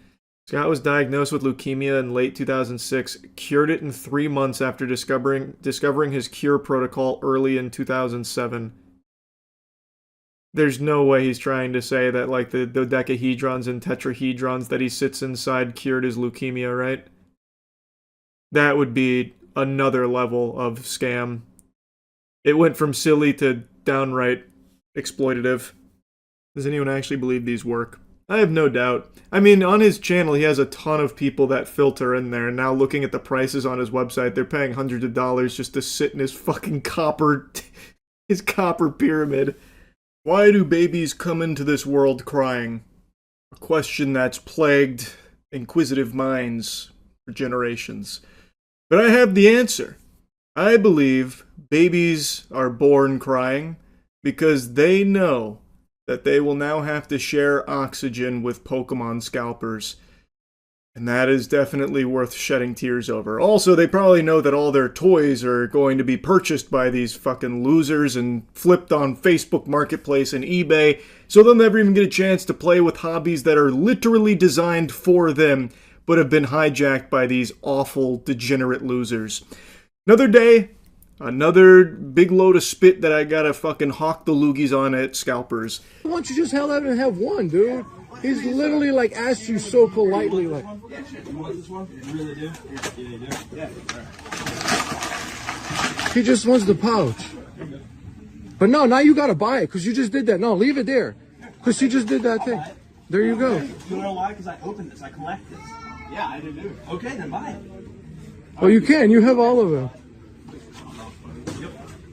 Scott was diagnosed with leukemia in late 2006, cured it in 3 months after discovering his cure protocol early in 2007. There's no way he's trying to say that, like, the dodecahedrons and tetrahedrons that he sits inside cured his leukemia, right? That would be another level of scam. It went from silly to downright exploitative. Does anyone actually believe these work? I have no doubt. I mean, on his channel, he has a ton of people that filter in there, and now looking at the prices on his website, they're paying hundreds of dollars just to sit in his fucking copper pyramid. Why do babies come into this world crying? A question that's plagued inquisitive minds for generations. But I have the answer. I believe babies are born crying because they know that they will now have to share oxygen with Pokemon scalpers. And that is definitely worth shedding tears over. Also, they probably know that all their toys are going to be purchased by these fucking losers and flipped on Facebook Marketplace and eBay, so they'll never even get a chance to play with hobbies that are literally designed for them, but have been hijacked by these awful, degenerate losers. Another day, another big load of spit that I gotta fucking hawk the loogies on at scalpers. Why don't you just hell out and have one, dude? He's literally like asked you so politely, like. Yeah, shit. You want this one? You really do? Yeah, you do? Yeah. He just wants the pouch. But no, now you gotta buy it because you just did that. No, leave it there. Because he just did that thing. There you go. You know why? Because I opened this. I collect this. Yeah, I didn't do it. Okay, then buy it. Well, you can. You have all of them.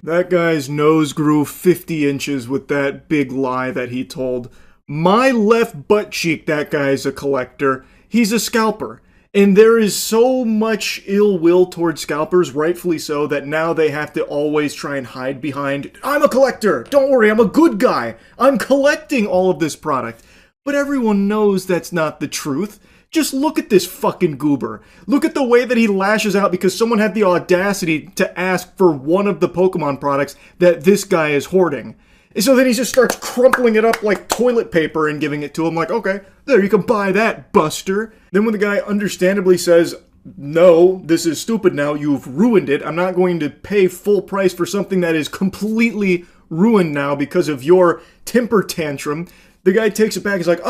That guy's nose grew 50 inches with that big lie that he told. My left butt cheek, that guy's a collector. He's a scalper. And there is so much ill will towards scalpers, rightfully so, that now they have to always try and hide behind, I'm a collector! Don't worry, I'm a good guy! I'm collecting all of this product. But everyone knows that's not the truth. Just look at this fucking goober. Look at the way that he lashes out because someone had the audacity to ask for one of the Pokemon products that this guy is hoarding. And so then he just starts crumpling it up like toilet paper and giving it to him like, okay, there, you can buy that, buster. Then when the guy understandably says, no, this is stupid now, you've ruined it, I'm not going to pay full price for something that is completely ruined now because of your temper tantrum, the guy takes it back and is like,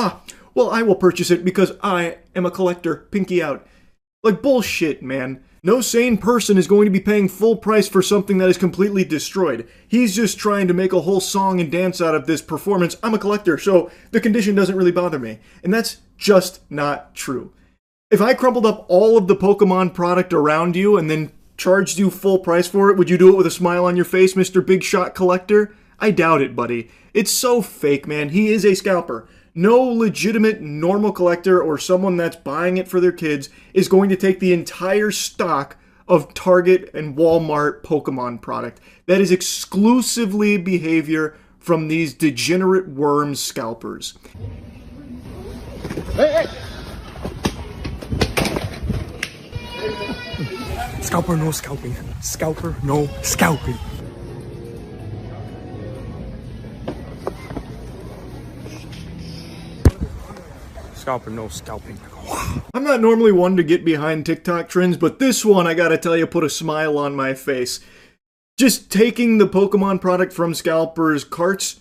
well, I will purchase it because I am a collector, pinky out. Like, bullshit, man. No sane person is going to be paying full price for something that is completely destroyed. He's just trying to make a whole song and dance out of this performance. I'm a collector, so the condition doesn't really bother me. And that's just not true. If I crumpled up all of the Pokemon product around you and then charged you full price for it, would you do it with a smile on your face, Mr. Big Shot Collector? I doubt it, buddy. It's so fake, man. He is a scalper. No legitimate normal collector or someone that's buying it for their kids is going to take the entire stock of Target and Walmart Pokemon product. That is exclusively behavior from these degenerate worm scalpers. Hey! Scalper, no scalping. Scalper, no scalping. Scalper, no scalping. I'm not normally one to get behind TikTok trends, but this one, I gotta tell you, put a smile on my face. just taking the Pokemon product from scalpers' carts.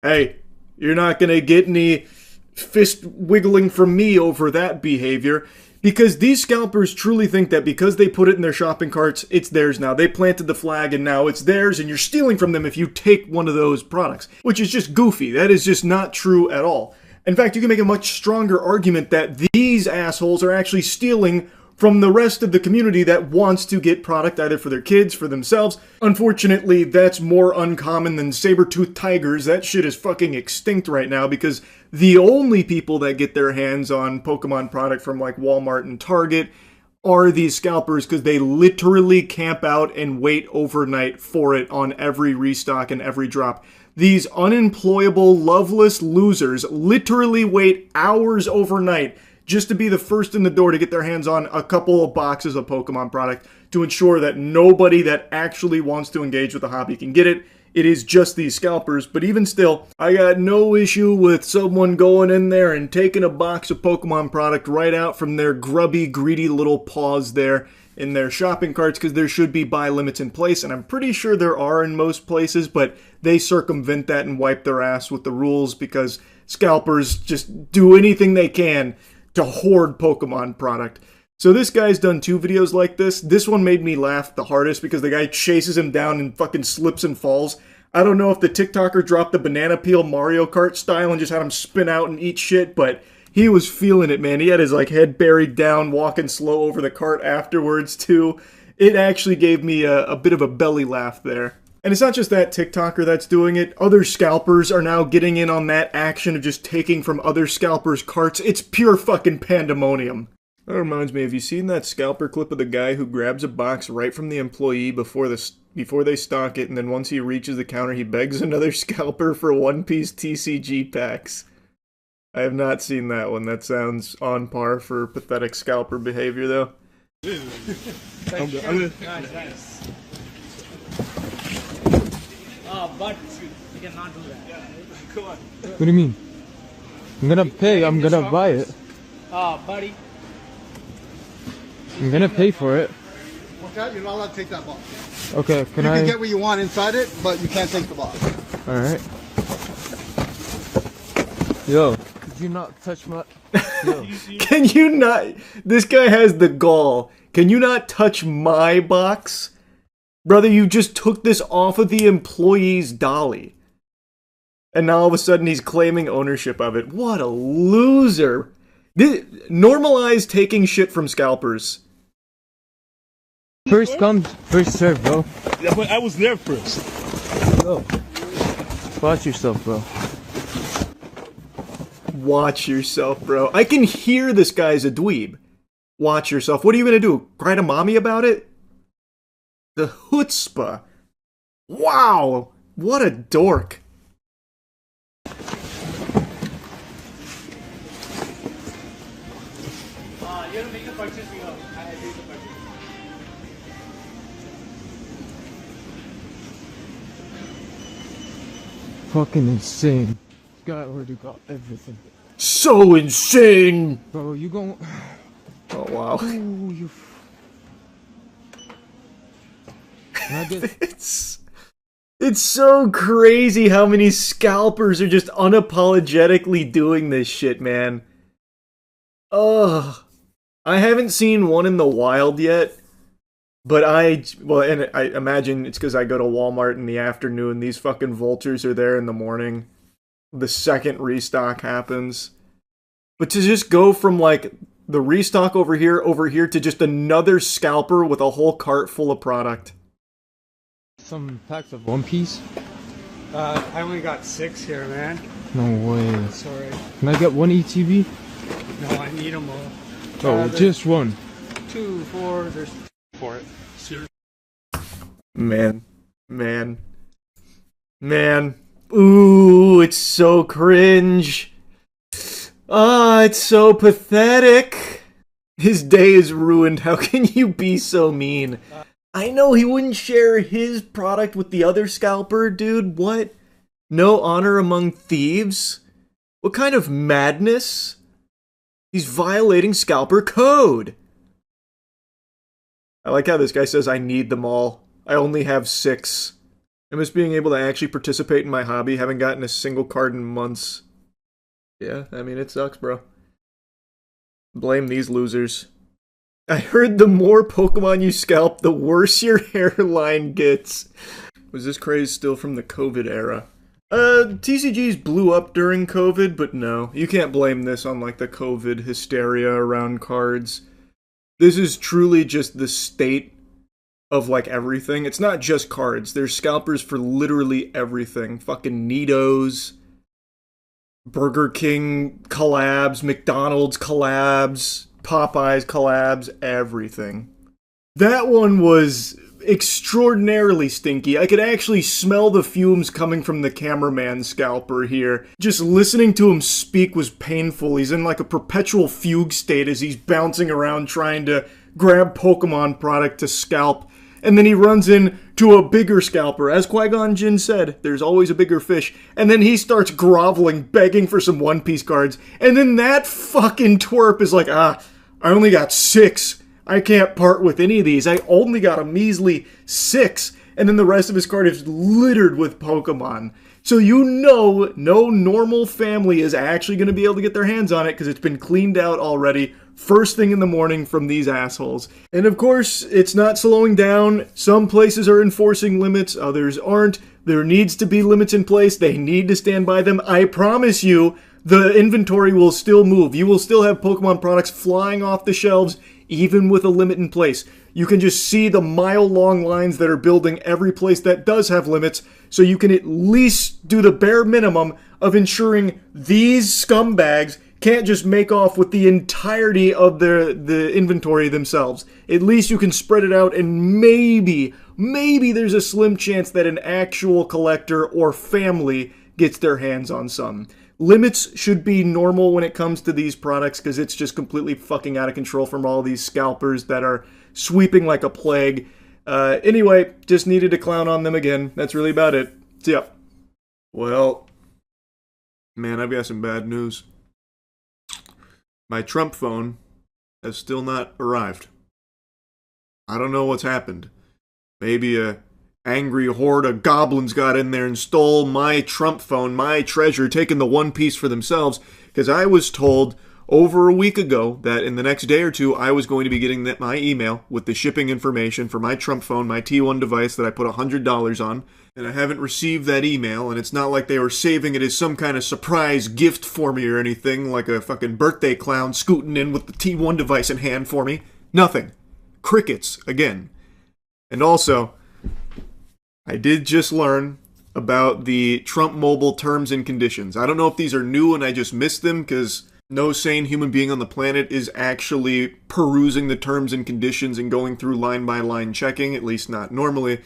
Hey, you're not gonna get any fist wiggling from me over that behavior. Because these scalpers truly think that because they put it in their shopping carts, it's theirs now. They planted the flag and now it's theirs, and you're stealing from them if you take one of those products. Which is just goofy. That is just not true at all. In fact, you can make a much stronger argument that these assholes are actually stealing from the rest of the community that wants to get product either for their kids, for themselves. Unfortunately, that's more uncommon than saber-toothed tigers. That shit is fucking extinct right now because the only people that get their hands on Pokemon product from like Walmart and Target are these scalpers because they literally camp out and wait overnight for it on every restock and every drop. These unemployable, loveless losers literally wait hours overnight just to be the first in the door to get their hands on a couple of boxes of Pokemon product to ensure that nobody that actually wants to engage with the hobby can get it. It is just these scalpers, but even still, I got no issue with someone going in there and taking a box of Pokemon product right out from their grubby, greedy little paws there in their shopping carts, because there should be buy limits in place, and I'm pretty sure there are in most places, but they circumvent that and wipe their ass with the rules because scalpers just do anything they can to hoard Pokemon product. So this guy's done 2 videos like this. This one made me laugh the hardest because the guy chases him down and fucking slips and falls. I don't know if the TikToker dropped the banana peel Mario Kart style and just had him spin out and eat shit, but he was feeling it, man. He had his like head buried down, walking slow over the cart afterwards too. It actually gave me a bit of a belly laugh there. And it's not just that TikToker that's doing it. Other scalpers are now getting in on that action of just taking from other scalpers' carts. It's pure fucking pandemonium. That reminds me, have you seen that scalper clip of the guy who grabs a box right from the employee before they stock it, and then once he reaches the counter, he begs another scalper for one-piece TCG packs? I have not seen that one. That sounds on par for pathetic scalper behavior, though. I'm good. Nice. But you cannot do that. Come on. What do you mean? I'm gonna pay. I'm gonna buy it. Buddy. I'm gonna pay for it. Okay, you're not allowed to take that box. Okay, You can can get what you want inside it, but you can't take the box. Alright. Yo, could you not touch my... Yo. Can you not... This guy has the gall. Can you not touch my box? Brother, you just took this off of the employee's dolly. And now all of a sudden he's claiming ownership of it. What a loser. Normalize taking shit from scalpers. First come, first serve, bro. Yeah, but I was there first. Yo. Watch yourself, bro. Watch yourself, bro. I can hear this guy's a dweeb. Watch yourself. What are you gonna do? Cry to mommy about it? The chutzpah. Wow. What a dork. You have to make the purchase. I have to make the purchase. Fucking insane. Guy already got everything. So insane. Bro, you gon'... Oh, wow. Ooh, you... It's so crazy how many scalpers are just unapologetically doing this shit, man. Ugh. I haven't seen one in the wild yet, but I imagine it's because I go to Walmart in the afternoon. These fucking vultures are there in the morning. The second restock happens. But to just go from like the restock over here to just another scalper with a whole cart full of product. Some packs of One Piece? I only got 6 here, man. No way. Sorry. Can I get one ETB? No, I need them all. Oh, just one. 2, 4, there's for it. Seriously. Man. Ooh, it's so cringe. Ah, it's so pathetic. His day is ruined. How can you be so mean? I know he wouldn't share his product with the other scalper, dude. What? No honor among thieves? What kind of madness? He's violating scalper code. I like how this guy says, I need them all. I only have 6. I miss being able to actually participate in my hobby. Haven't gotten a single card in months. Yeah, I mean, it sucks, bro. Blame these losers. I heard the more Pokemon you scalp, the worse your hairline gets. Was this craze still from the COVID era? TCGs blew up during COVID, but no. You can't blame this on, like, the COVID hysteria around cards. This is truly just the state of, like, everything. It's not just cards. There's scalpers for literally everything. Fucking Nitos, Burger King collabs, McDonald's collabs, Popeyes collabs, everything. That one was extraordinarily stinky. I could actually smell the fumes coming from the cameraman scalper here. Just listening to him speak was painful. He's in like a perpetual fugue state as he's bouncing around trying to grab Pokemon product to scalp. And then he runs into a bigger scalper. As Qui-Gon Jinn said, there's always a bigger fish. And then he starts groveling, begging for some One Piece cards. And then that fucking twerp is like, I only got 6. I can't part with any of these. I only got a measly 6. And then the rest of his card is littered with Pokemon. So you know no normal family is actually going to be able to get their hands on it because it's been cleaned out already first thing in the morning from these assholes. And of course, it's not slowing down. Some places are enforcing limits, others aren't. There needs to be limits in place. They need to stand by them. I promise you, the inventory will still move. You will still have Pokemon products flying off the shelves, even with a limit in place. You can just see the mile-long lines that are building every place that does have limits, so you can at least do the bare minimum of ensuring these scumbags can't just make off with the entirety of the inventory themselves. At least you can spread it out, and maybe there's a slim chance that an actual collector or family gets their hands on some. Limits should be normal when it comes to these products because it's just completely fucking out of control from all these scalpers that are sweeping like a plague. Anyway, just needed to clown on them again. That's really about it. Yep. Well, man, I've got some bad news. My Trump phone has still not arrived. I don't know what's happened. Maybe a angry horde of goblins got in there and stole my Trump phone, my treasure, taking the One Piece for themselves, because I was told over a week ago that in the next day or two I was going to be getting my email with the shipping information for my Trump phone, my T1 device that I put $100 on, and I haven't received that email, and it's not like they were saving it as some kind of surprise gift for me or anything, like a fucking birthday clown scooting in with the T1 device in hand for me. Nothing. Crickets, again. And also, I did just learn about the Trump Mobile terms and conditions. I don't know if these are new and I just missed them, because no sane human being on the planet is actually perusing the terms and conditions and going through line-by-line checking, at least not normally.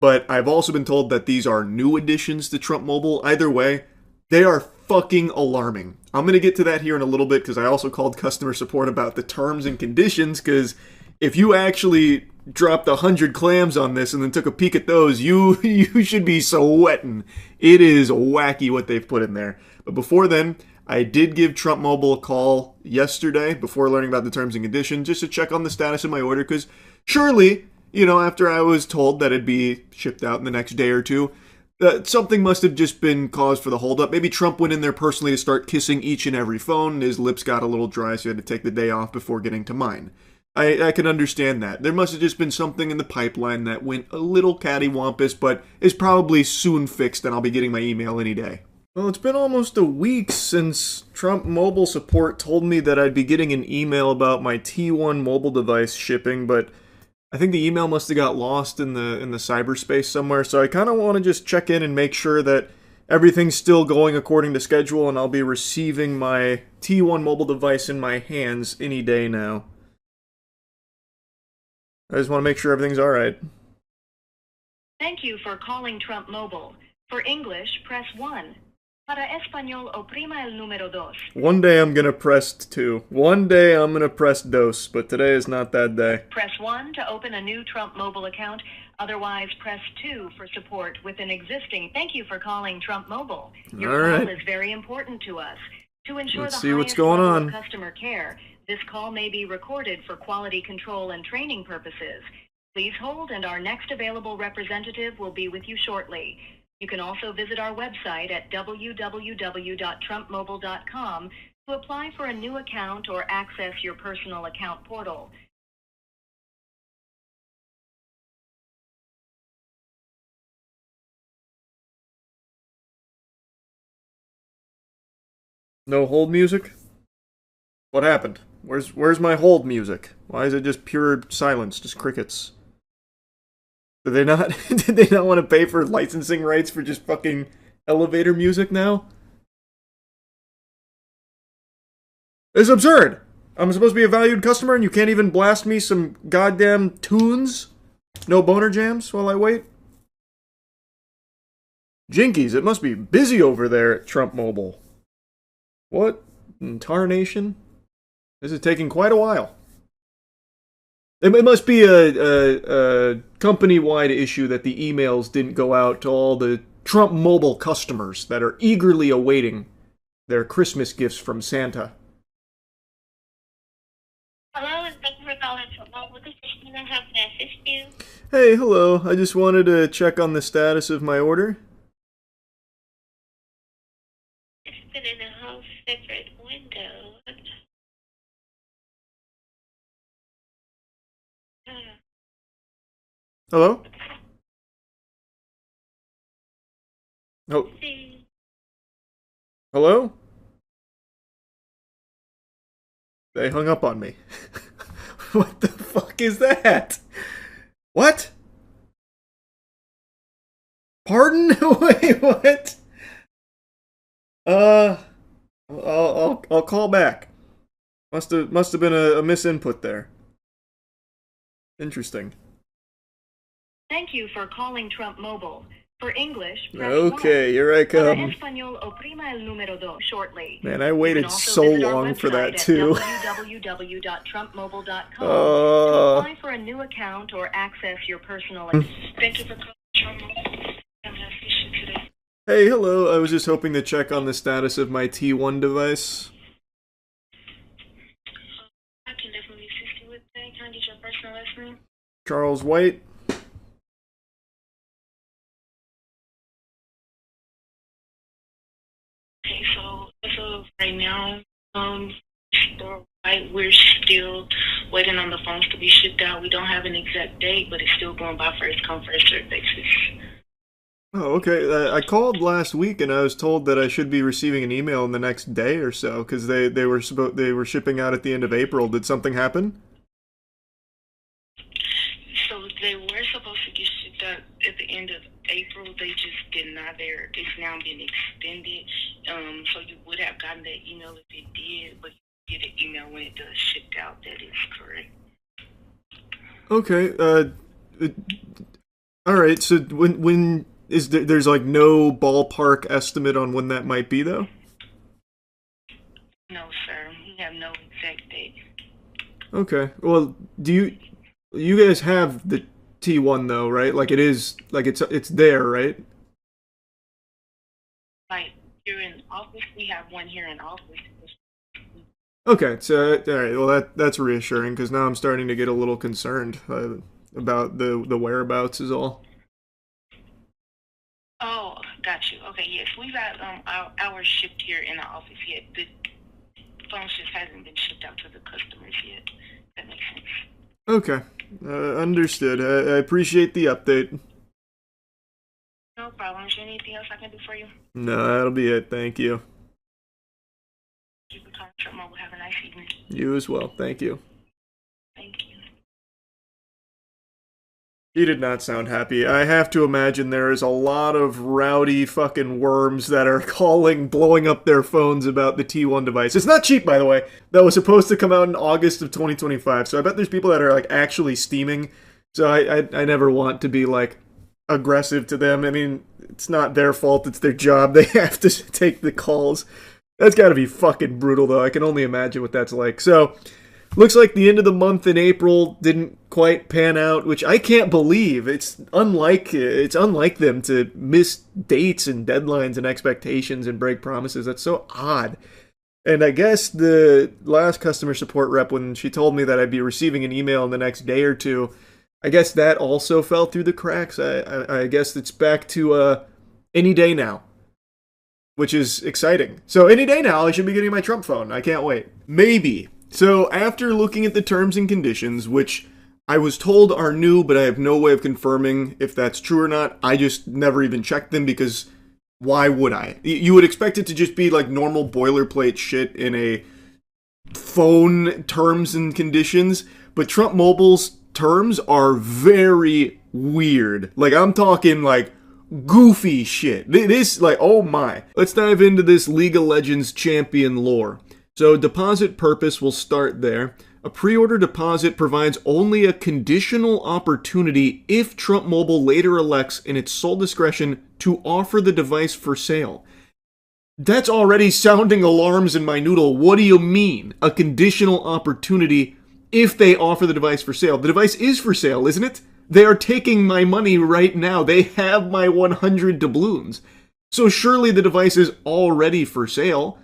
But I've also been told that these are new additions to Trump Mobile. Either way, they are fucking alarming. I'm going to get to that here in a little bit because I also called customer support about the terms and conditions, because if you actually dropped 100 clams on this and then took a peek at those, you should be sweating. It is wacky what they've put in there. But before then, I did give Trump Mobile a call yesterday before learning about the terms and conditions just to check on the status of my order, because surely, you know, after I was told that it'd be shipped out in the next day or two, something must have just been cause for the holdup. Maybe Trump went in there personally to start kissing each and every phone. His lips got a little dry, so he had to take the day off before getting to mine. I can understand that. There must have just been something in the pipeline that went a little cattywampus, but is probably soon fixed, and I'll be getting my email any day. Well, it's been almost a week since Trump Mobile Support told me that I'd be getting an email about my T1 mobile device shipping, but I think the email must have got lost in the cyberspace somewhere, so I kind of want to just check in and make sure that everything's still going according to schedule, and I'll be receiving my T1 mobile device in my hands any day now. I just want to make sure everything's alright. Thank you for calling Trump Mobile. For English, press 1. Para español, oprima el número dos. One day I'm gonna press 2. One day I'm gonna press dos, but today is not that day. Press 1 to open a new Trump Mobile account. Otherwise, press 2 for support with an existing. Thank you for calling Trump Mobile. Your call is very important to us. To ensure Let's the see what's highest going level on. of customer care, this call may be recorded for quality control and training purposes. Please hold, and our next available representative will be with you shortly. You can also visit our website at www.trumpmobile.com to apply for a new account or access your personal account portal. No hold music? What happened? Where's my hold music? Why is it just pure silence, just crickets? Did they not did they not want to pay for licensing rights for just fucking elevator music now? It's absurd. I'm supposed to be a valued customer and you can't even blast me some goddamn tunes? No boner jams while I wait? Jinkies, it must be busy over there at Trump Mobile. What in tarnation? This is taking quite a while. It must be a company-wide issue that the emails didn't go out to all the Trump Mobile customers that are eagerly awaiting their Christmas gifts from Santa. Hello, and thank you for calling Trump Mobile. This is Sheena. How can I assist you? Hey, hello. I just wanted to check on the status of my order. It's been in a whole separate window. Hello? Oh. Hello? They hung up on me. What the fuck is that? What? Pardon? Wait, what? I'll call back. Must have been a misinput there. Interesting. Thank you for calling Trump Mobile. For English, press Okay, 1. here I Para come. español, oprima el número 2 shortly. Man, I You waited can also so visit our long for that website too. at www.trumpmobile.com to apply for a new account or access your personal. Thank you for calling Trump Mobile. Hey, hello. I was just hoping to check on the status of my T1 device. I can definitely assist you with that. Can I get your first and last name? Charles White. Okay, so as of right now, we're still waiting on the phones to be shipped out. We don't have an exact date, but it's still going by first come, first served basis. Oh, okay. I called last week and I was told that I should be receiving an email in the next day or so because they were shipping out at the end of April. Did something happen? So they were supposed to get shipped out at the end of April. They just did not. It's now been extended. So you would have gotten that email if it did, but you get an email when it does shipped out. That is correct. Okay. All right. So when is there's like no ballpark estimate on when that might be though? No, sir. We have no exact date. Okay. Well, do you guys have the T1 though, right? Like it is like it's there, right? Like here in office, we have one here in office. Okay. So all right. Well, that's reassuring because now I'm starting to get a little concerned about the whereabouts is all. Oh, got you. Okay, yes, we got ours shipped here in the office yet. The phone just hasn't been shipped out to the customers yet. That makes sense. Okay, understood. I appreciate the update. No problem. Is there anything else I can do for you? No, that'll be it. Thank you. You can call Trump Mobile. Have a nice evening. You as well. Thank you. Thank you. He did not sound happy. I have to imagine there is a lot of rowdy fucking worms that are blowing up their phones about the T1 device. It's not cheap, by the way. That was supposed to come out in August of 2025. So I bet there's people that are like actually steaming. So I never want to be like aggressive to them. I mean, it's not their fault. It's their job. They have to take the calls. That's got to be fucking brutal, though. I can only imagine what that's like. So looks like the end of the month in April didn't quite pan out, which I can't believe. It's unlike them to miss dates and deadlines and expectations and break promises. That's so odd. And I guess the last customer support rep, when she told me that I'd be receiving an email in the next day or two, I guess that also fell through the cracks. I guess it's back to any day now, which is exciting. So any day now, I should be getting my Trump phone. I can't wait. Maybe. So after looking at the terms and conditions, which I was told are new, but I have no way of confirming if that's true or not. I just never even checked them because why would I? You would expect it to just be like normal boilerplate shit in a phone terms and conditions, but Trump Mobile's terms are very weird. Like, I'm talking like goofy shit. This, like, oh my. Let's dive into this League of Legends champion lore. So deposit purpose will start there. A pre-order deposit provides only a conditional opportunity if Trump Mobile later elects in its sole discretion to offer the device for sale. That's already sounding alarms in my noodle. What do you mean? A conditional opportunity if they offer the device for sale? The device is for sale, isn't it? They are taking my money right now. They have my 100 doubloons. So surely the device is already for sale,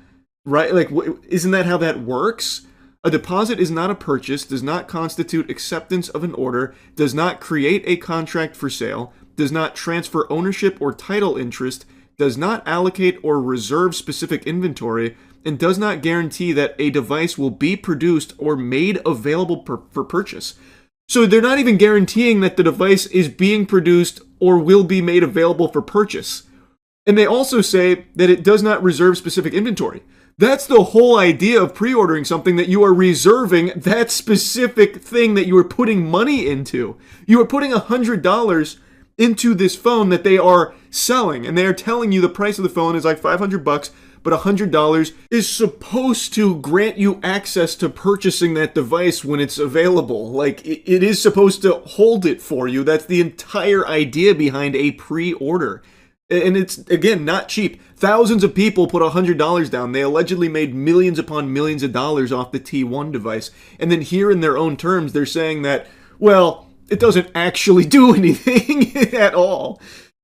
right? Like, isn't that how that works? A deposit is not a purchase, does not constitute acceptance of an order, does not create a contract for sale, does not transfer ownership or title interest, does not allocate or reserve specific inventory, and does not guarantee that a device will be produced or made available for purchase. So they're not even guaranteeing that the device is being produced or will be made available for purchase. And they also say that it does not reserve specific inventory. That's the whole idea of pre-ordering something, that you are reserving that specific thing that you are putting money into. You are putting $100 into this phone that they are selling, and they are telling you the price of the phone is like $500, but $100 is supposed to grant you access to purchasing that device when it's available. Like, it is supposed to hold it for you. That's the entire idea behind a pre-order. And it's, again, not cheap. Thousands of people put $100 down. They allegedly made millions upon millions of dollars off the T1 device. And then here in their own terms, they're saying that, well, it doesn't actually do anything at all.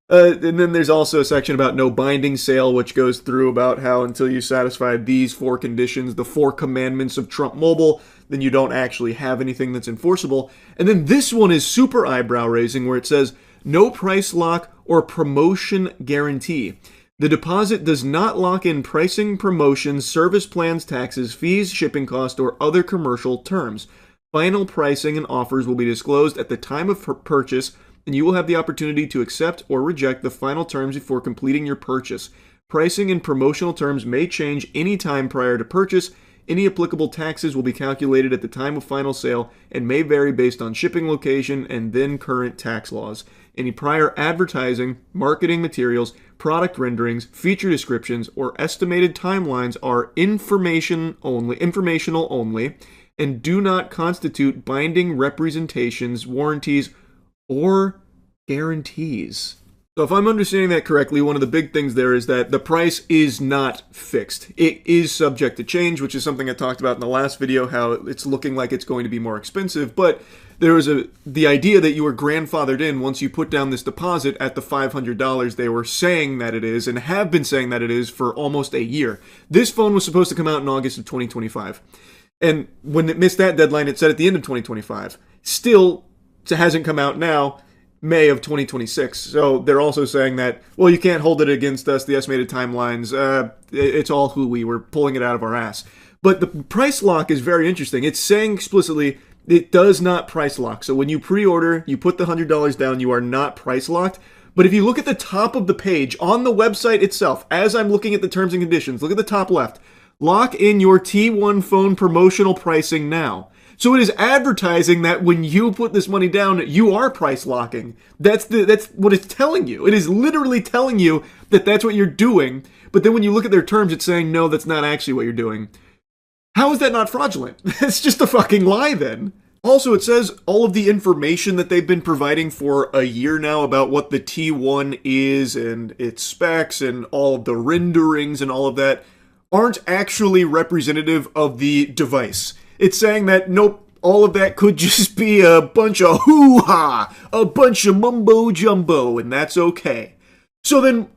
And then there's also a section about no binding sale, which goes through about how until you satisfy these 4 conditions, the 4 commandments of Trump Mobile, then you don't actually have anything that's enforceable. And then this one is super eyebrow-raising, where it says, no price lock or promotion guarantee. The deposit does not lock in pricing, promotions, service plans, taxes, fees, shipping cost, or other commercial terms. Final pricing and offers will be disclosed at the time of purchase, and you will have the opportunity to accept or reject the final terms before completing your purchase. Pricing and promotional terms may change any time prior to purchase. Any applicable taxes will be calculated at the time of final sale and may vary based on shipping location and then current tax laws. Any prior advertising, marketing materials, product renderings, feature descriptions, or estimated timelines are informational only, and do not constitute binding representations, warranties, or guarantees. So if I'm understanding that correctly, one of the big things there is that the price is not fixed. It is subject to change, which is something I talked about in the last video, how it's looking like it's going to be more expensive, but there was the idea that you were grandfathered in once you put down this deposit at the $500 they were saying that it is, and have been saying that it is for almost a year. This phone was supposed to come out in August of 2025. And when it missed that deadline, it said at the end of 2025. Still, it hasn't come out now, May of 2026. So they're also saying that, well, you can't hold it against us, the estimated timelines, it's all hooey, we're pulling it out of our ass. But the price lock is very interesting. It's saying explicitly it does not price lock. So when you pre-order, you put the $100 down, you are not price locked. But if you look at the top of the page on the website itself, as I'm looking at the terms and conditions, look at the top left. Lock in your T1 phone promotional pricing now. So it is advertising that when you put this money down, you are price locking. That's what it's telling you. It is literally telling you that that's what you're doing. But then when you look at their terms, it's saying, no, that's not actually what you're doing. How is that not fraudulent? It's just a fucking lie then. Also, it says all of the information that they've been providing for a year now about what the T1 is and its specs and all of the renderings and all of that aren't actually representative of the device. It's saying that, nope, all of that could just be a bunch of hoo-ha, a bunch of mumbo-jumbo, and that's okay. So then,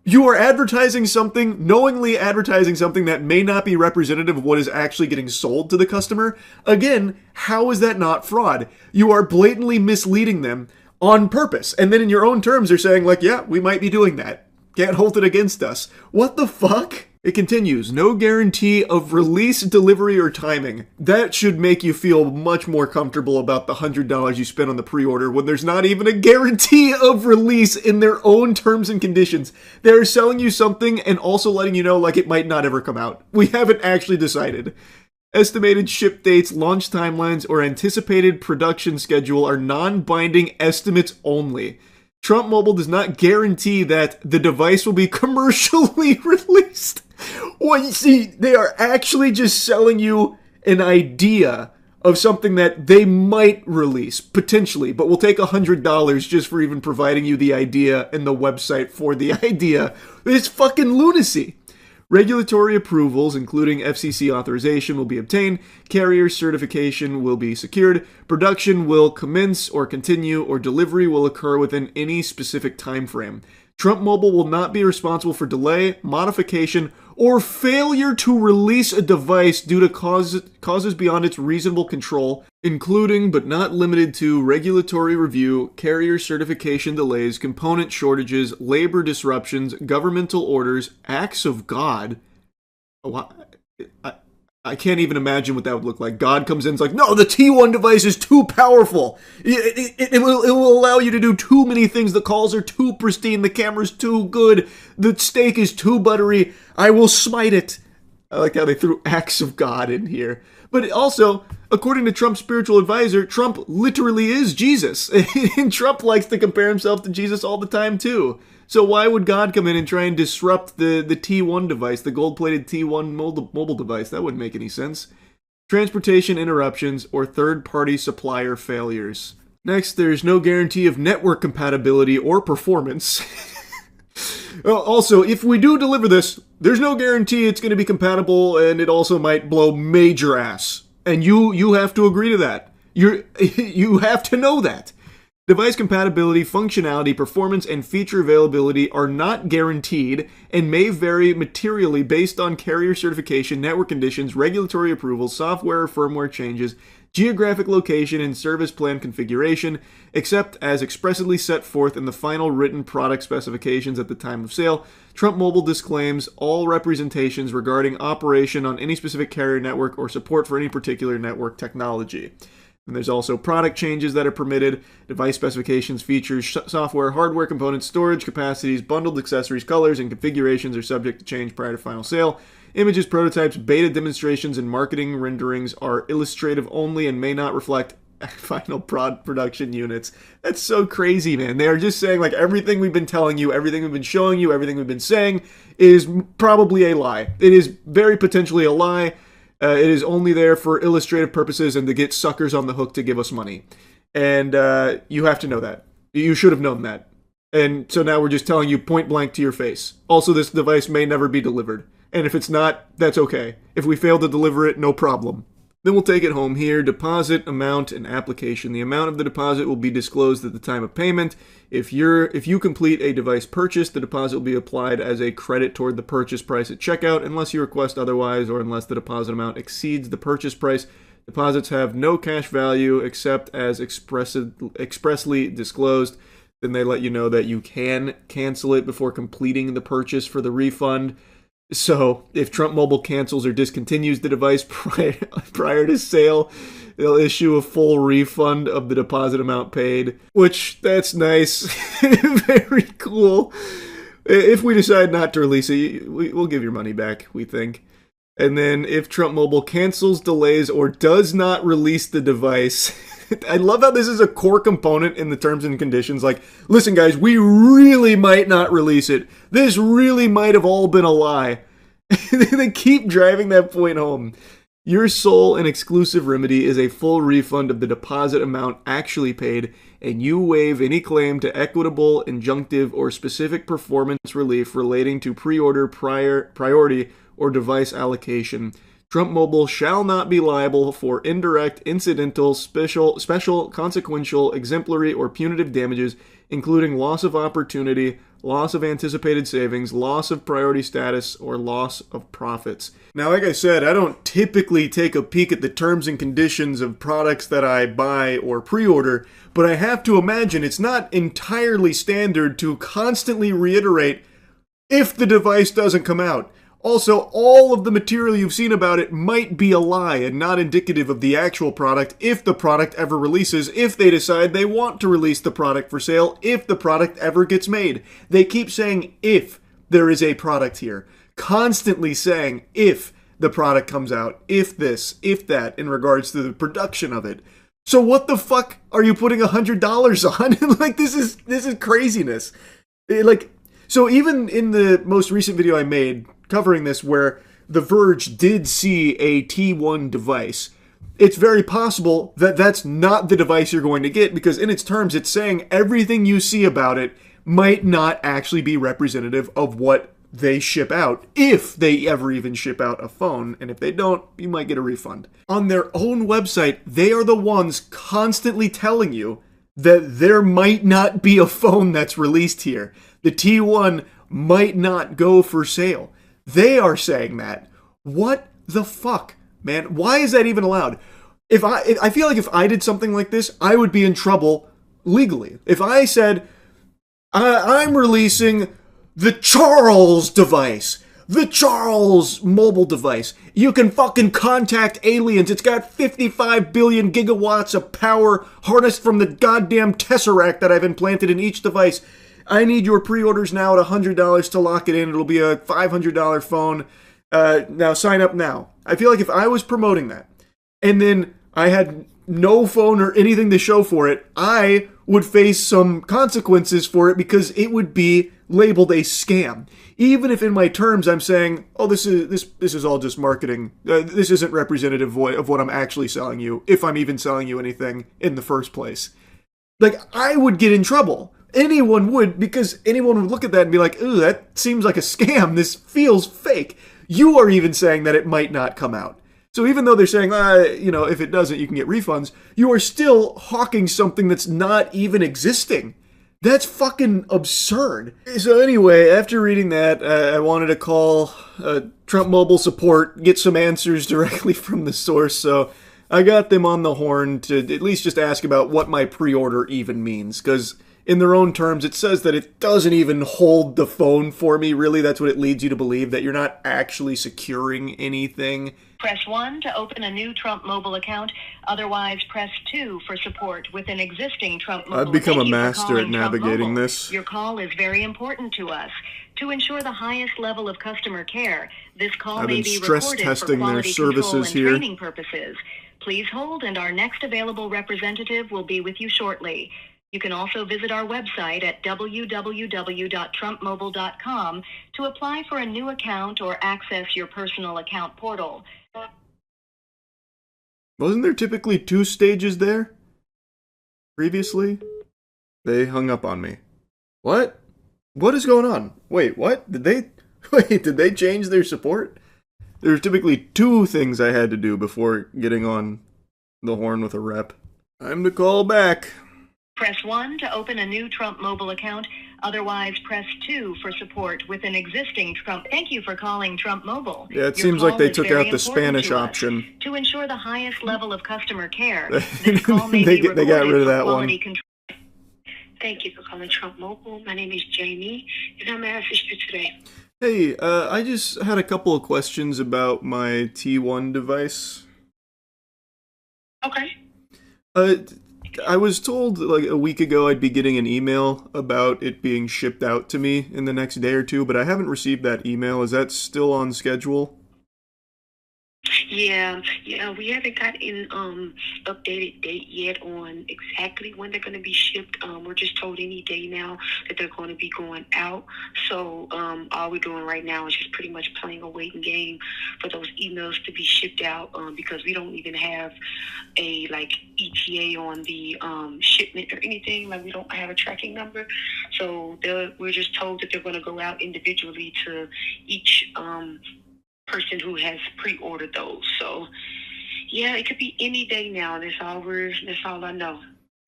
You are advertising something, knowingly advertising something that may not be representative of what is actually getting sold to the customer. Again, how is that not fraud? You are blatantly misleading them on purpose. And then in your own terms, they're saying like, yeah, we might be doing that. Can't hold it against us. What the fuck? It continues, no guarantee of release, delivery, or timing. That should make you feel much more comfortable about the $100 you spent on the pre-order when there's not even a guarantee of release in their own terms and conditions. They're selling you something and also letting you know like it might not ever come out. We haven't actually decided. Estimated ship dates, launch timelines, or anticipated production schedule are non-binding estimates only. Trump Mobile does not guarantee that the device will be commercially released. Well, you see, they are actually just selling you an idea of something that they might release, potentially, but will take $100 just for even providing you the idea and the website for the idea. It's fucking lunacy. Regulatory approvals, including FCC authorization, will be obtained. Carrier certification will be secured. Production will commence or continue, or delivery will occur within any specific time frame. Trump Mobile will not be responsible for delay, modification, or failure to release a device due to causes beyond its reasonable control, including but not limited to regulatory review, carrier certification delays, component shortages, labor disruptions, governmental orders, acts of God. Oh, I can't even imagine what that would look like. God comes in and is like, no, the T1 device is too powerful. It will allow you to do too many things. The calls are too pristine. The camera's too good. The steak is too buttery. I will smite it. I like how they threw acts of God in here. But also, according to Trump's spiritual advisor, Trump literally is Jesus. And Trump likes to compare himself to Jesus all the time, too. So why would God come in and try and disrupt the T1 device, the gold-plated T1 mobile device? That wouldn't make any sense. Transportation interruptions or third-party supplier failures. Next, there's no guarantee of network compatibility or performance. Also, if we do deliver this, there's no guarantee it's going to be compatible, and it also might blow major ass. And you have to agree to that. You have to know that. Device compatibility, functionality, performance, and feature availability are not guaranteed and may vary materially based on carrier certification, network conditions, regulatory approvals, software or firmware changes, geographic location, and service plan configuration, except as expressly set forth in the final written product specifications at the time of sale. Trump Mobile disclaims all representations regarding operation on any specific carrier network or support for any particular network technology. And there's also product changes that are permitted, device specifications, features, software, hardware components, storage capacities, bundled accessories, colors, and configurations are subject to change prior to final sale. Images, prototypes, beta demonstrations, and marketing renderings are illustrative only and may not reflect final production units. That's so crazy, man. They are just saying like everything we've been telling you, everything we've been showing you, everything we've been saying is probably a lie. It is very potentially a lie. It is only there for illustrative purposes and to get suckers on the hook to give us money. And you have to know that. You should have known that. And so now we're just telling you point blank to your face. Also, this device may never be delivered. And if it's not, that's okay. If we fail to deliver it, no problem. Then we'll take it home here. Deposit, amount, and application. The amount of the deposit will be disclosed at the time of payment. If you complete a device purchase, the deposit will be applied as a credit toward the purchase price at checkout, unless you request otherwise or unless the deposit amount exceeds the purchase price. Deposits have no cash value except as expressly disclosed. Then they let you know that you can cancel it before completing the purchase for the refund. So, if Trump Mobile cancels or discontinues the device prior to sale, they'll issue a full refund of the deposit amount paid, which, that's nice. Very cool. If we decide not to release it, we'll give your money back, we think. And then, if Trump Mobile cancels, delays, or does not release the device... I love how this is a core component in the terms and conditions. Like, listen, guys, we really might not release it. This really might have all been a lie. They keep driving that point home. Your sole and exclusive remedy is a full refund of the deposit amount actually paid, and you waive any claim to equitable, injunctive, or specific performance relief relating to pre-order priority or device allocation. Trump Mobile shall not be liable for indirect, incidental, special, consequential, exemplary, or punitive damages, including loss of opportunity, loss of anticipated savings, loss of priority status, or loss of profits. Now, like I said, I don't typically take a peek at the terms and conditions of products that I buy or pre-order, but I have to imagine it's not entirely standard to constantly reiterate if the device doesn't come out. Also, all of the material you've seen about it might be a lie and not indicative of the actual product if the product ever releases, if they decide they want to release the product for sale, if the product ever gets made. They keep saying if there is a product here. Constantly saying if the product comes out, if this, if that, in regards to the production of it. So what the fuck are you putting $100 on? Like, this is craziness. So even in the most recent video I made covering this, where The Verge did see a T1 device, it's very possible that that's not the device you're going to get, because in its terms, it's saying everything you see about it might not actually be representative of what they ship out, if they ever even ship out a phone, and if they don't, you might get a refund. On their own website, they are the ones constantly telling you that there might not be a phone that's released here. The T1 might not go for sale. They are saying that. What the fuck, man? Why is that even allowed? I feel like if I did something like this, I would be in trouble legally. If I said, I'm releasing the Charles device, the Charles mobile device. You can fucking contact aliens. It's got 55 billion gigawatts of power harnessed from the goddamn Tesseract that I've implanted in each device. I need your pre-orders now at $100 to lock it in. It'll be a $500 phone. Now sign up now. I feel like if I was promoting that, and then I had no phone or anything to show for it, I would face some consequences for it, because it would be labeled a scam. Even if in my terms I'm saying, oh, this is all just marketing. This isn't representative of what I'm actually selling you, if I'm even selling you anything in the first place. Like, I would get in trouble. Anyone would, because anyone would look at that and be like, ooh, that seems like a scam. This feels fake. You are even saying that it might not come out. So even though they're saying, if it doesn't, you can get refunds, you are still hawking something that's not even existing. That's fucking absurd. So anyway, after reading that, I wanted to call Trump Mobile support, get some answers directly from the source, so I got them on the horn to at least just ask about what my pre-order even means, because in their own terms, it says that it doesn't even hold the phone for me, really. That's what it leads you to believe, that you're not actually securing anything. Press 1 to open a new Trump Mobile account. Otherwise, press 2 for support with an existing Trump Mobile. I've become Thank a you for master calling at Trump navigating Mobile. this. Your call is very important to us. To ensure the highest level of customer care, this call I've may been be stress recorded testing for their quality control services and here. training purposes. Please hold, and our next available representative will be with you shortly. You can also visit our website at www.trumpmobile.com to apply for a new account or access your personal account portal. Wasn't there typically 2 stages there? Previously? They hung up on me. What? What is going on? Wait, what? Did they change their support? There's typically 2 things I had to do before getting on the horn with a rep. Time to call back. Press 1 to open a new Trump Mobile account. Otherwise, press 2 for support with an existing Trump. Thank you for calling Trump Mobile. Yeah, it Your seems like call they is took very out the important Spanish to us. option. To ensure the highest level of customer care, this call may they be got rid recorded of for that quality one. control. Thank you for calling Trump Mobile. My name is Jamie, and I'm going to assist you today. Hey, I just had a couple of questions about my T1 device. Okay. I was told like a week ago I'd be getting an email about it being shipped out to me in the next day or 2, but I haven't received that email. Is that still on schedule? Yeah, we haven't got an updated date yet on exactly when they're going to be shipped. We're just told any day now that they're going to be going out. So all we're doing right now is just pretty much playing a waiting game for those emails to be shipped out, because we don't even have a ETA on the shipment or anything. Like, we don't have a tracking number. So we're just told that they're going to go out individually to each person who has pre-ordered those. So yeah, it could be any day now. That's all I know.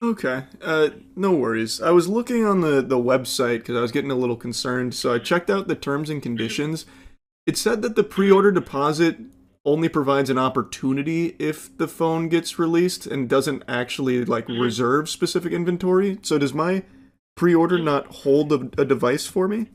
Okay, no worries. I was looking on the website because I was getting a little concerned, so I checked out the terms and conditions. It said that the pre-order deposit only provides an opportunity if the phone gets released and doesn't actually, like, reserve specific inventory. So does my pre-order not hold a device for me?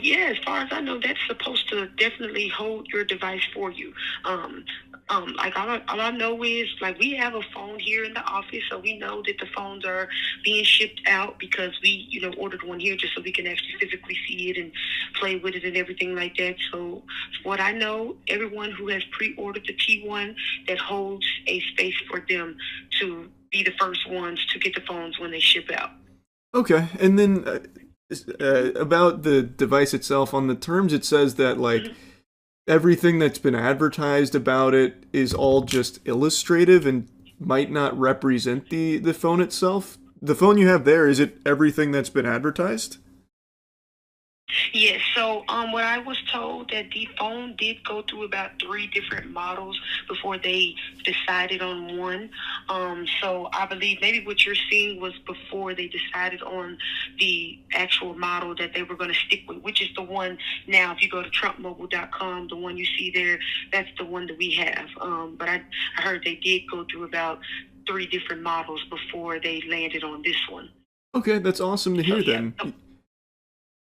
Yeah, as far as I know, that's supposed to definitely hold your device for you. Like all I know is, like, we have a phone here in the office, so we know that the phones are being shipped out because we, ordered one here just so we can actually physically see it and play with it and everything like that. So what I know, everyone who has pre-ordered the T1, that holds a space for them to be the first ones to get the phones when they ship out. Okay, and then about the device itself, on the terms it says that, like, everything that's been advertised about it is all just illustrative and might not represent the phone itself. The phone you have there, is it everything that's been advertised? Yes, so what I was told, that the phone did go through about 3 different models before they decided on one. So I believe maybe what you're seeing was before they decided on the actual model that they were going to stick with, which is the one now. If you go to TrumpMobile.com, the one you see there, that's the one that we have. But I heard they did go through about 3 different models before they landed on this one. Okay, that's awesome to hear, So, then.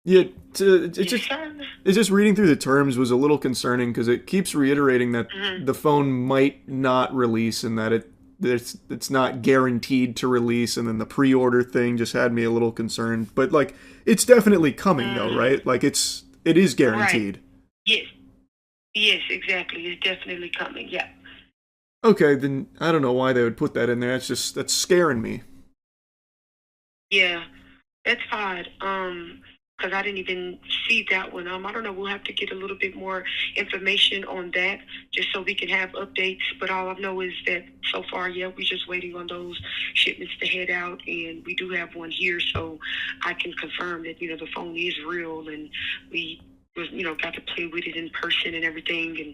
Yeah, it's just reading through the terms was a little concerning because it keeps reiterating that the phone might not release and that it's not guaranteed to release, and then the pre-order thing just had me a little concerned. But, like, it's definitely coming though, right? Like, it is guaranteed. Right. Yes, exactly. It's definitely coming. Yeah. Okay, then I don't know why they would put that in there. That's scaring me. Yeah, that's odd. Because I didn't even see that one. I don't know. We'll have to get a little bit more information on that just so we can have updates. But all I know is that so far, we're just waiting on those shipments to head out, and we do have one here, so I can confirm that the phone is real, and we got to play with it in person and everything, and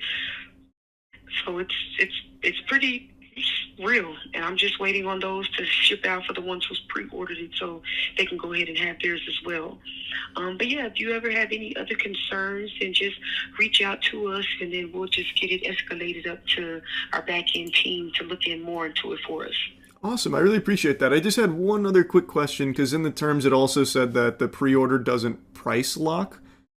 so it's pretty real, and I'm just waiting on those to ship out for the ones who's pre-ordered it so they can go ahead and have theirs as well. But yeah, if you ever have any other concerns, then just reach out to us, and then we'll just get it escalated up to our back-end team to look in more into it for us. Awesome, I really appreciate that. I just had one other quick question, because in the terms it also said that the pre-order doesn't price lock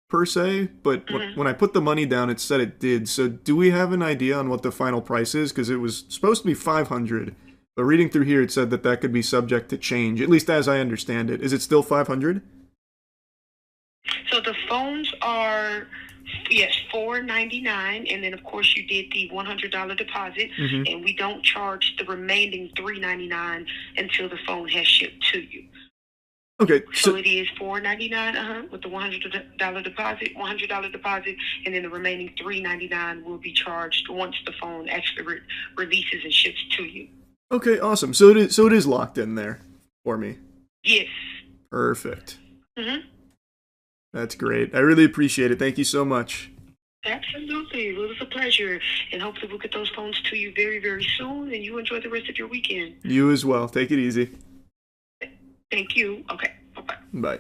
per se, but when I put the money down, it said it did. So do we have an idea on what the final price is? Because it was supposed to be $500, but reading through here, it said that could be subject to change, at least as I understand it. Is it still $500? So the phones are, yes, $499, and then of course you did the $100 deposit, and we don't charge the remaining $399 until the phone has shipped to you. Okay, so it is $499 with the $100 deposit, and then the remaining $399 will be charged once the phone actually releases and ships to you. Okay, awesome. So it is locked in there for me. Yes. Perfect. That's great. I really appreciate it. Thank you so much. Absolutely. Well, it was a pleasure, and hopefully we'll get those phones to you very, very soon, and you enjoy the rest of your weekend. You as well. Take it easy. Thank you. Okay. Bye-bye. Bye.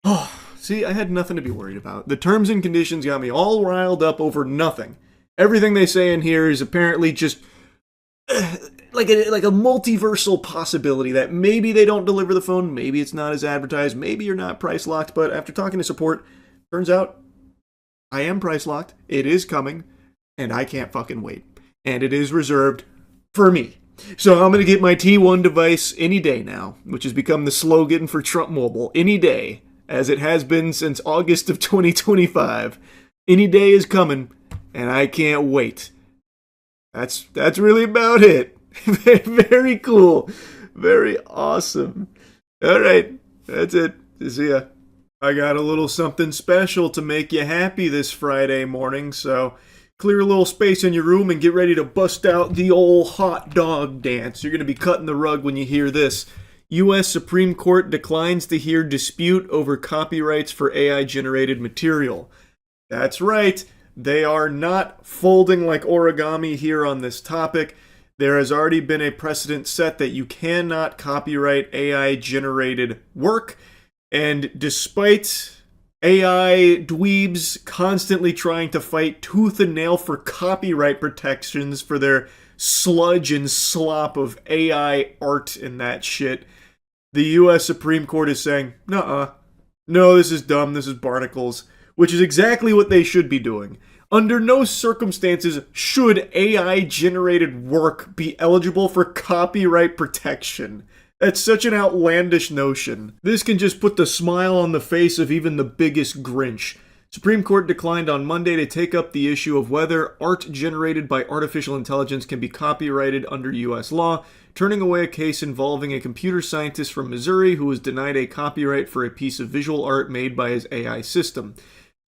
Oh, see, I had nothing to be worried about. The terms and conditions got me all riled up over nothing. Everything they say in here is apparently just like a multiversal possibility that maybe they don't deliver the phone, maybe it's not as advertised, maybe you're not price locked, but after talking to support, turns out I am price locked, it is coming, and I can't fucking wait. And it is reserved for me. So I'm going to get my T1 device any day now, which has become the slogan for Trump Mobile. Any day, as it has been since August of 2025. Any day is coming, and I can't wait. That's really about it. Very cool. Very awesome. All right, that's it. See ya. I got a little something special to make you happy this Friday morning, so clear a little space in your room and get ready to bust out the old hot dog dance. You're going to be cutting the rug when you hear this. U.S. Supreme Court declines to hear dispute over copyrights for AI-generated material. That's right, they are not folding like origami here on this topic. There has already been a precedent set that you cannot copyright AI-generated work, and despite AI dweebs constantly trying to fight tooth and nail for copyright protections for their sludge and slop of AI art and that shit, the U.S. Supreme Court is saying, nuh-uh. No, this is dumb, this is barnacles, which is exactly what they should be doing. Under no circumstances should AI-generated work be eligible for copyright protection. That's such an outlandish notion. This can just put the smile on the face of even the biggest Grinch. Supreme Court declined on Monday to take up the issue of whether art generated by artificial intelligence can be copyrighted under U.S. law, turning away a case involving a computer scientist from Missouri who was denied a copyright for a piece of visual art made by his AI system.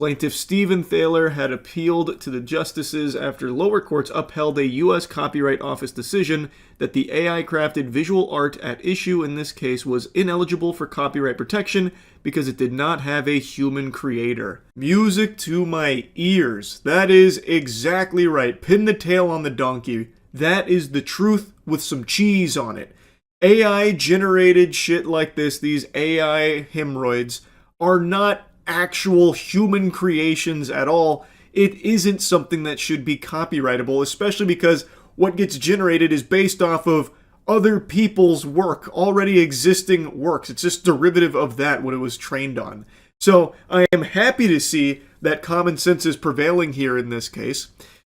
Plaintiff Stephen Thaler had appealed to the justices after lower courts upheld a U.S. Copyright Office decision that the AI-crafted visual art at issue in this case was ineligible for copyright protection because it did not have a human creator. Music to my ears. That is exactly right. Pin the tail on the donkey. That is the truth with some cheese on it. AI-generated shit like this, these AI hemorrhoids, are not actual human creations at all. It isn't something that should be copyrightable, especially because what gets generated is based off of other people's work, already existing works. It's just derivative of that, what it was trained on. So I am happy to see that common sense is prevailing here in this case.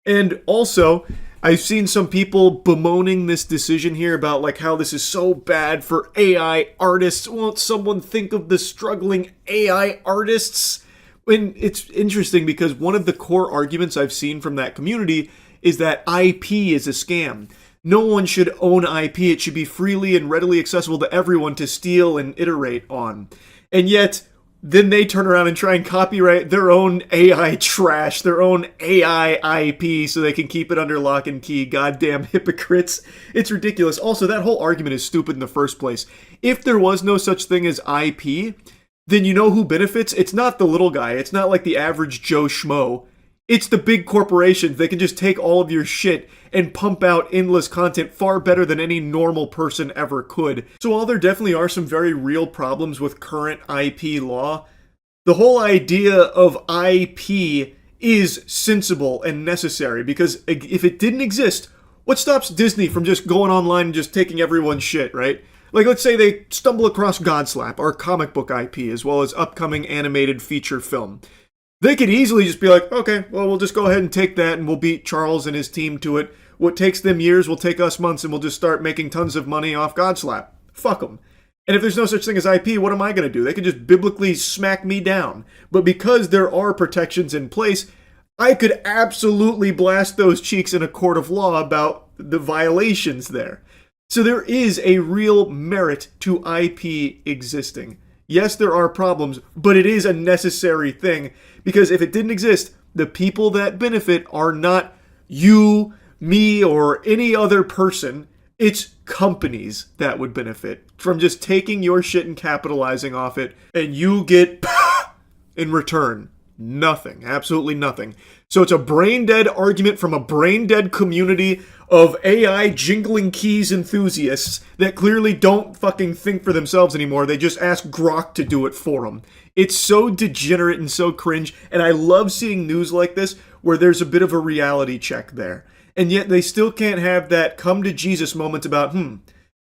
And also, I've seen some people bemoaning this decision here about like how this is so bad for AI artists. Won't someone think of the struggling AI artists? And it's interesting because one of the core arguments I've seen from that community is that IP is a scam. No one should own IP. It should be freely and readily accessible to everyone to steal and iterate on. And yet, then they turn around and try and copyright their own AI trash, their own AI IP, so they can keep it under lock and key. Goddamn hypocrites. It's ridiculous. Also, that whole argument is stupid in the first place. If there was no such thing as IP, then you know who benefits? It's not the little guy. It's not like the average Joe Schmo. It's the big corporations. They can just take all of your shit and pump out endless content far better than any normal person ever could. So while there definitely are some very real problems with current IP law, the whole idea of IP is sensible and necessary, because if it didn't exist, what stops Disney from just going online and just taking everyone's shit, right? Like, let's say they stumble across Godslap, our comic book IP, as well as upcoming animated feature film. They could easily just be like, okay, well, we'll just go ahead and take that and we'll beat Charles and his team to it. What takes them years will take us months, and we'll just start making tons of money off Godslap. Fuck them. And if there's no such thing as IP, what am I going to do? They could just biblically smack me down. But because there are protections in place, I could absolutely blast those cheeks in a court of law about the violations there. So there is a real merit to IP existing. Yes, there are problems, but it is a necessary thing, because if it didn't exist, the people that benefit are not you, me, or any other person. It's companies that would benefit from just taking your shit and capitalizing off it, and you get in return nothing, absolutely nothing. So it's a brain-dead argument from a brain-dead community of AI jingling keys enthusiasts that clearly don't fucking think for themselves anymore. They just ask Grok to do it for them. It's so degenerate and so cringe, and I love seeing news like this where there's a bit of a reality check there. And yet they still can't have that come to Jesus moment about,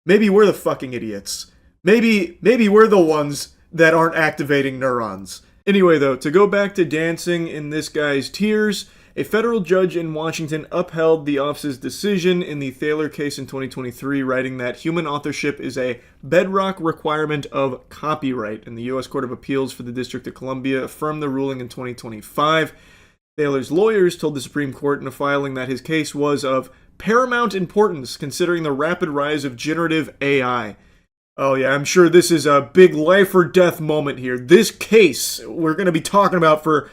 maybe we're the fucking idiots. Maybe we're the ones that aren't activating neurons. Anyway, though, to go back to dancing in this guy's tears, a federal judge in Washington upheld the office's decision in the Thaler case in 2023, writing that human authorship is a bedrock requirement of copyright, and the U.S. Court of Appeals for the District of Columbia affirmed the ruling in 2025. Thaler's lawyers told the Supreme Court in a filing that his case was of paramount importance considering the rapid rise of generative AI. Oh yeah, I'm sure this is a big life or death moment here. This case we're going to be talking about for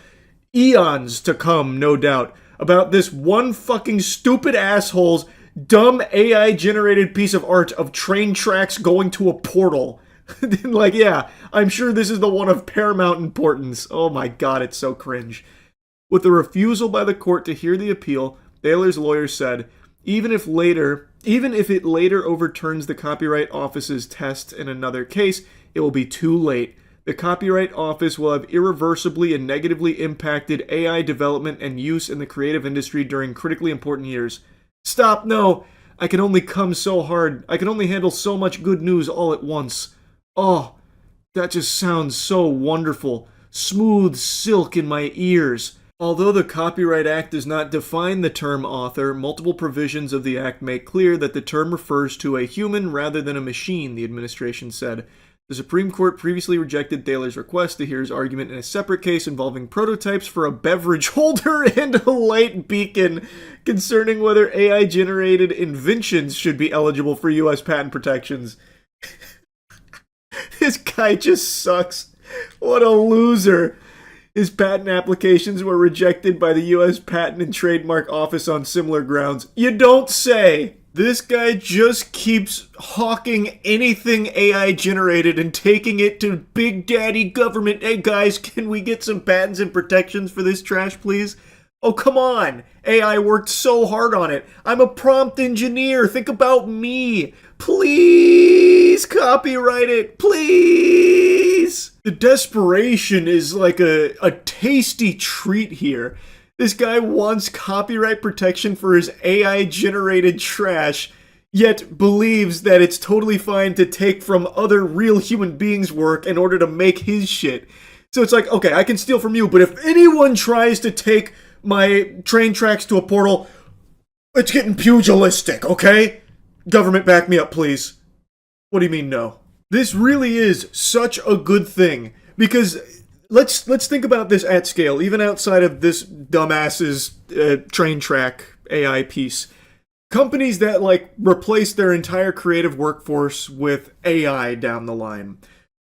eons to come, no doubt, about this one fucking stupid asshole's dumb AI-generated piece of art of train tracks going to a portal. Like, yeah, I'm sure this is the one of paramount importance. Oh my god, it's so cringe. With the refusal by the court to hear the appeal, Thaler's lawyer said, even if it later overturns the Copyright Office's test in another case, it will be too late. The Copyright Office will have irreversibly and negatively impacted AI development and use in the creative industry during critically important years. Stop, no! I can only come so hard. I can only handle so much good news all at once. Oh, that just sounds so wonderful. Smooth silk in my ears. Although the Copyright Act does not define the term author, multiple provisions of the Act make clear that the term refers to a human rather than a machine, the administration said. The Supreme Court previously rejected Thaler's request to hear his argument in a separate case involving prototypes for a beverage holder and a light beacon concerning whether AI-generated inventions should be eligible for U.S. patent protections. This guy just sucks. What a loser. His patent applications were rejected by the U.S. Patent and Trademark Office on similar grounds. You don't say! This guy just keeps hawking anything AI generated and taking it to Big Daddy government. Hey guys, can we get some patents and protections for this trash, please? Oh, come on! AI worked so hard on it. I'm a prompt engineer. Think about me. Please copyright it. Please! The desperation is like a tasty treat here. This guy wants copyright protection for his AI-generated trash, yet believes that it's totally fine to take from other real human beings' work in order to make his shit. So it's like, okay, I can steal from you, but if anyone tries to take my train tracks to a portal, it's getting pugilistic, okay? Government, back me up, please. What do you mean, no? This really is such a good thing, because let's think about this at scale, even outside of this dumbass's train track AI piece. Companies that, like, replace their entire creative workforce with AI down the line.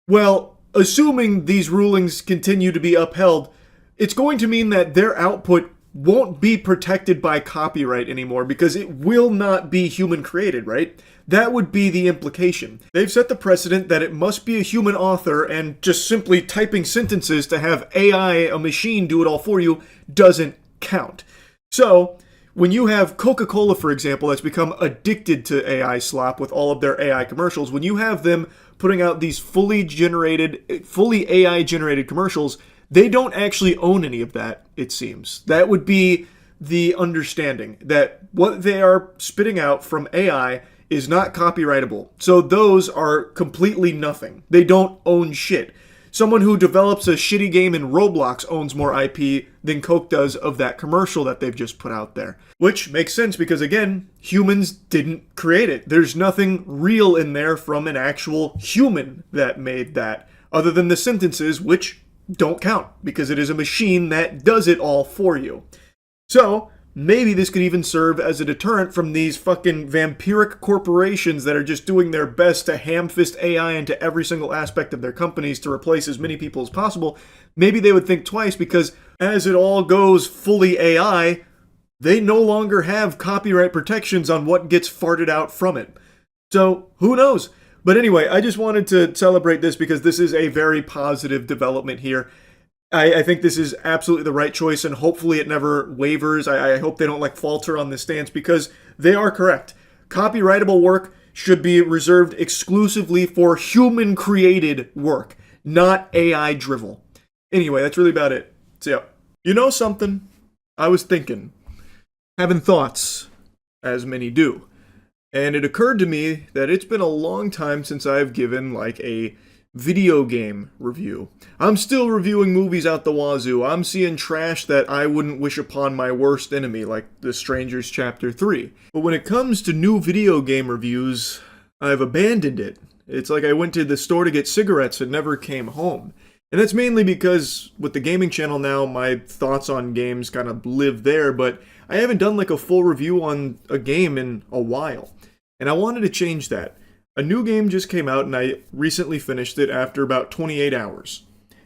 Well, assuming these rulings continue to be upheld, it's going to mean that their output won't be protected by copyright anymore because it will not be human created, right? That would be the implication. They've set the precedent that it must be a human author, and just simply typing sentences to have AI, a machine, do it all for you doesn't count. So, when you have Coca-Cola, for example, that's become addicted to AI slop with all of their AI commercials, when you have them putting out these fully AI-generated commercials, they don't actually own any of that, it seems. That would be the understanding, that what they are spitting out from AI is not copyrightable. So those are completely nothing. They don't own shit. Someone who develops a shitty game in Roblox owns more IP than Coke does of that commercial that they've just put out there. Which makes sense because, again, humans didn't create it. There's nothing real in there from an actual human that made that, other than the sentences, which don't count because it is a machine that does it all for you. So, maybe this could even serve as a deterrent from these fucking vampiric corporations that are just doing their best to ham-fist AI into every single aspect of their companies to replace as many people as possible. Maybe they would think twice because as it all goes fully AI, they no longer have copyright protections on what gets farted out from it. So, who knows? But anyway, I just wanted to celebrate this because this is a very positive development here. I think this is absolutely the right choice, and hopefully it never wavers. I hope they don't falter on this stance because they are correct. Copyrightable work should be reserved exclusively for human-created work, not AI drivel. Anyway, that's really about it. So yeah. You know something? I was thinking, having thoughts, as many do. And it occurred to me that it's been a long time since I've given a video game review. I'm still reviewing movies out the wazoo. I'm seeing trash that I wouldn't wish upon my worst enemy, like The Strangers Chapter 3. But when it comes to new video game reviews, I've abandoned it. It's like I went to the store to get cigarettes and never came home. And that's mainly because with the gaming channel now, my thoughts on games kind of live there, but I haven't done a full review on a game in a while. And I wanted to change that. A new game just came out and I recently finished it after about 28 hours.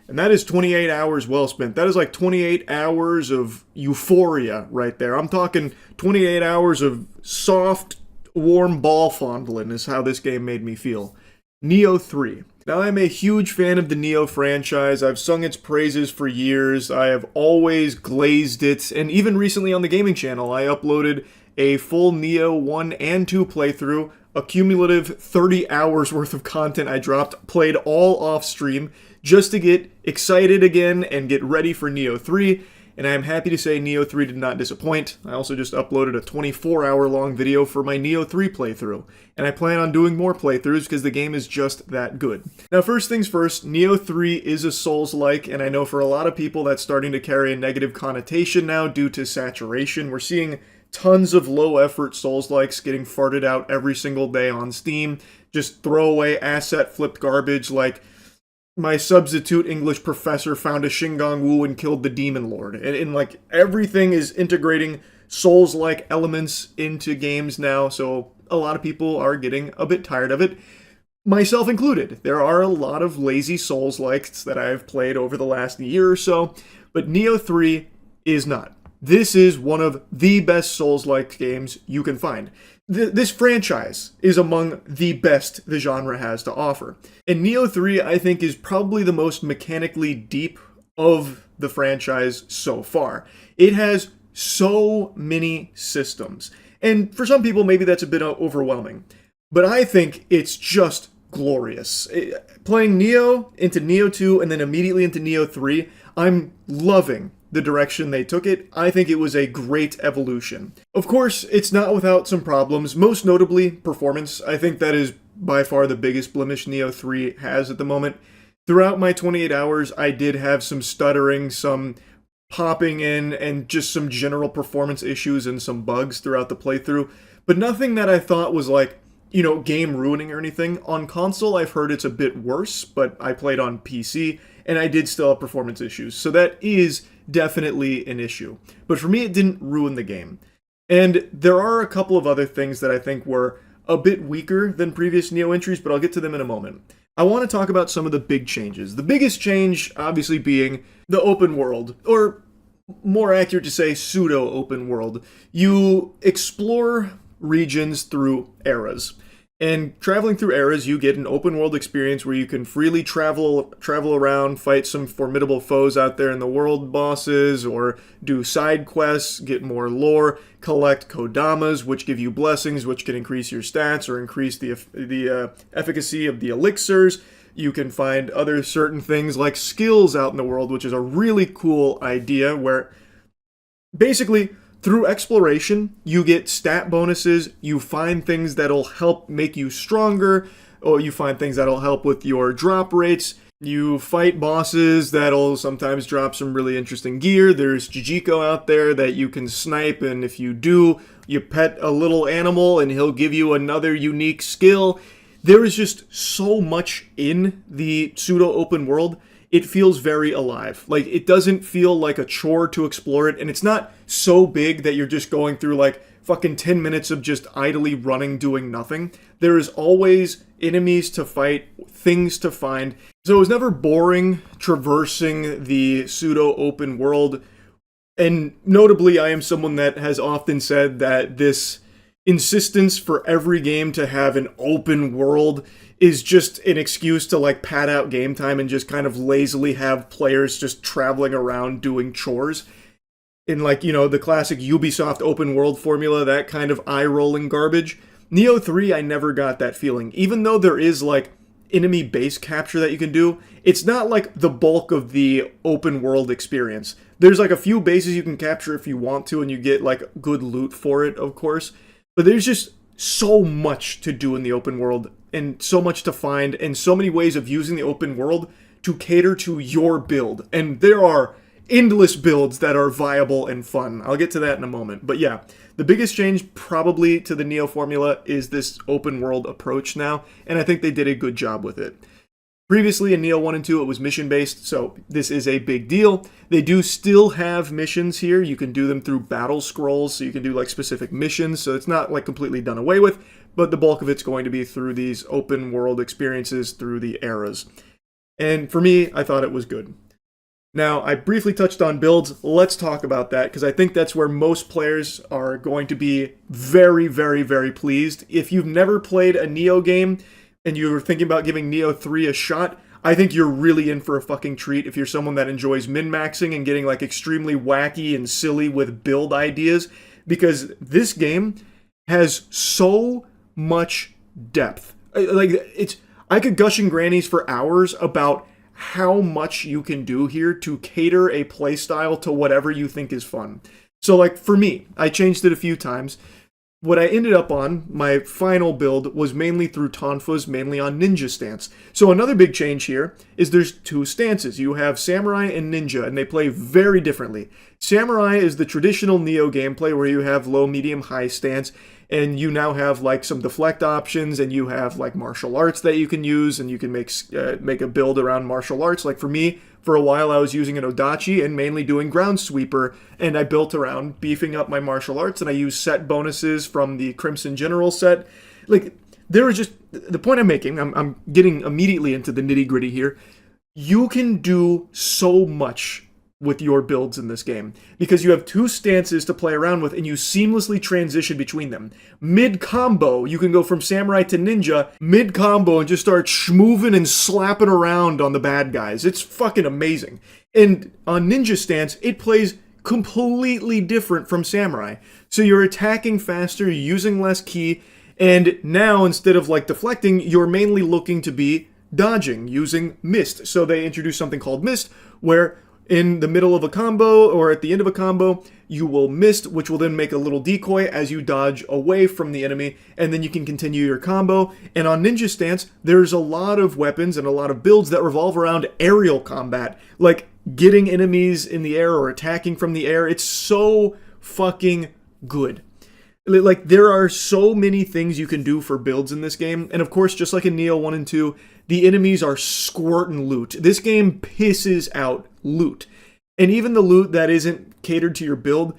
And that is 28 hours well spent. That is like 28 hours of euphoria right there. I'm talking 28 hours of soft, warm ball fondling is how this game made me feel. Nioh 3. Now, I'm a huge fan of the Nioh franchise. I've sung its praises for years. I have always glazed it. And even recently on the gaming channel, I uploaded a full Nioh 1 and 2 playthrough, a cumulative 30 hours worth of content I dropped, played all off stream, just to get excited again and get ready for Nioh 3. And I am happy to say Nioh 3 did not disappoint. I also just uploaded a 24-hour long video for my Nioh 3 playthrough. And I plan on doing more playthroughs because the game is just that good. Now, first things first, Nioh 3 is a Souls-like, and I know for a lot of people that's starting to carry a negative connotation now due to saturation. We're seeing tons of low-effort Souls-likes getting farted out every single day on Steam. Just throwaway asset-flipped garbage like my substitute English professor found a Shingon Wu and killed the Demon Lord. And like, everything is integrating Souls-like elements into games now, so a lot of people are getting a bit tired of it, myself included. There are a lot of lazy Souls-likes that I've played over the last year or so, but Nioh 3 is not. This is one of the best Souls-like games you can find. This franchise is among the best the genre has to offer. And Nioh 3, I think, is probably the most mechanically deep of the franchise so far. It has so many systems. And for some people, maybe that's a bit overwhelming. But I think it's just glorious. Playing Nioh into Nioh 2 and then immediately into Nioh 3, I'm loving the direction they took it. I think it was a great evolution. Of course, it's not without some problems, most notably performance. I think that is by far the biggest blemish Nioh 3 has at the moment. Throughout my 28 hours, I did have some stuttering, some popping in, and just some general performance issues and some bugs throughout the playthrough, but nothing that I thought was like, you know, game ruining or anything. On console, I've heard it's a bit worse, but I played on PC, and I did still have performance issues, so that is definitely an issue. But for me, it didn't ruin the game. And there are a couple of other things that I think were a bit weaker than previous Nioh entries, but I'll get to them in a moment. I want to talk about some of the big changes. The biggest change, obviously, being the open world, or more accurate to say, pseudo-open world. You explore regions through eras. And traveling through eras, you get an open world experience where you can freely travel around, fight some formidable foes out there in the world, bosses, or do side quests, get more lore, collect kodamas, which give you blessings, which can increase your stats or increase the efficacy of the elixirs. You can find other certain things like skills out in the world, which is a really cool idea where basically through exploration, you get stat bonuses, you find things that'll help make you stronger, or you find things that'll help with your drop rates. You fight bosses that'll sometimes drop some really interesting gear. There's Jijiko out there that you can snipe, and if you do, you pet a little animal and he'll give you another unique skill. There is just so much in the pseudo-open world. It feels very alive. Like, it doesn't feel like a chore to explore it, and it's not so big that you're just going through like fucking 10 minutes of just idly running, doing nothing. There is always enemies to fight, things to find. So it was never boring traversing the pseudo-open world. And notably, I am someone that has often said that this insistence for every game to have an open world is just an excuse to like pad out game time and just kind of lazily have players just traveling around doing chores. In like, you know, the classic Ubisoft open world formula, that kind of eye-rolling garbage. Nioh 3, I never got that feeling. Even though there is like enemy base capture that you can do, it's not like the bulk of the open world experience. There's like a few bases you can capture if you want to, and you get like good loot for it, of course. But there's just so much to do in the open world, and so much to find, and so many ways of using the open world to cater to your build. And there are endless builds that are viable and fun. I'll get to that in a moment. But yeah, the biggest change probably to the Nioh formula is this open world approach now, and I think they did a good job with it. Previously in Nioh 1 and 2, it was mission-based, so this is a big deal. They do still have missions here. You can do them through battle scrolls, so you can do like specific missions, so it's not like completely done away with, but the bulk of it's going to be through these open world experiences through the eras. And for me, I thought it was good. Now, I briefly touched on builds. Let's talk about that, because I think that's where most players are going to be very, very, very pleased. If you've never played a Neo game and you're thinking about giving Neo 3 a shot, I think you're really in for a fucking treat if you're someone that enjoys min-maxing and getting like extremely wacky and silly with build ideas, because this game has so much depth. I could gush and grannies for hours about how much you can do here to cater a playstyle to whatever you think is fun. So like for me, I changed it a few times. What I ended up on, my final build, was mainly through Tonfas, mainly on ninja stance. So another big change here is there's two stances. You have Samurai and Ninja, and they play very differently. Samurai is the traditional Neo gameplay where you have low, medium, high stance, and you now have like some deflect options, and you have like martial arts that you can use, and you can make a build around martial arts. Like for me, for a while I was using an Odachi and mainly doing ground sweeper, and I built around beefing up my martial arts, and I used set bonuses from the Crimson General set. Like, there was just, the point I'm making, I'm getting immediately into the nitty gritty here. You can do so much with your builds in this game, because you have two stances to play around with and you seamlessly transition between them. Mid-combo, you can go from Samurai to Ninja, mid-combo, and just start schmooving and slapping around on the bad guys. It's fucking amazing. And on Ninja stance, it plays completely different from Samurai. So you're attacking faster, you're using less ki, and now instead of like deflecting, you're mainly looking to be dodging, using Mist. So they introduced something called Mist, where in the middle of a combo or at the end of a combo, you will mist, which will then make a little decoy as you dodge away from the enemy, and then you can continue your combo. And on Ninja Stance, there's a lot of weapons and a lot of builds that revolve around aerial combat, like getting enemies in the air or attacking from the air. It's so fucking good. Like, there are so many things you can do for builds in this game, and of course, just like in Neo 1 and 2, the enemies are squirting loot. This game pisses out loot. And even the loot that isn't catered to your build,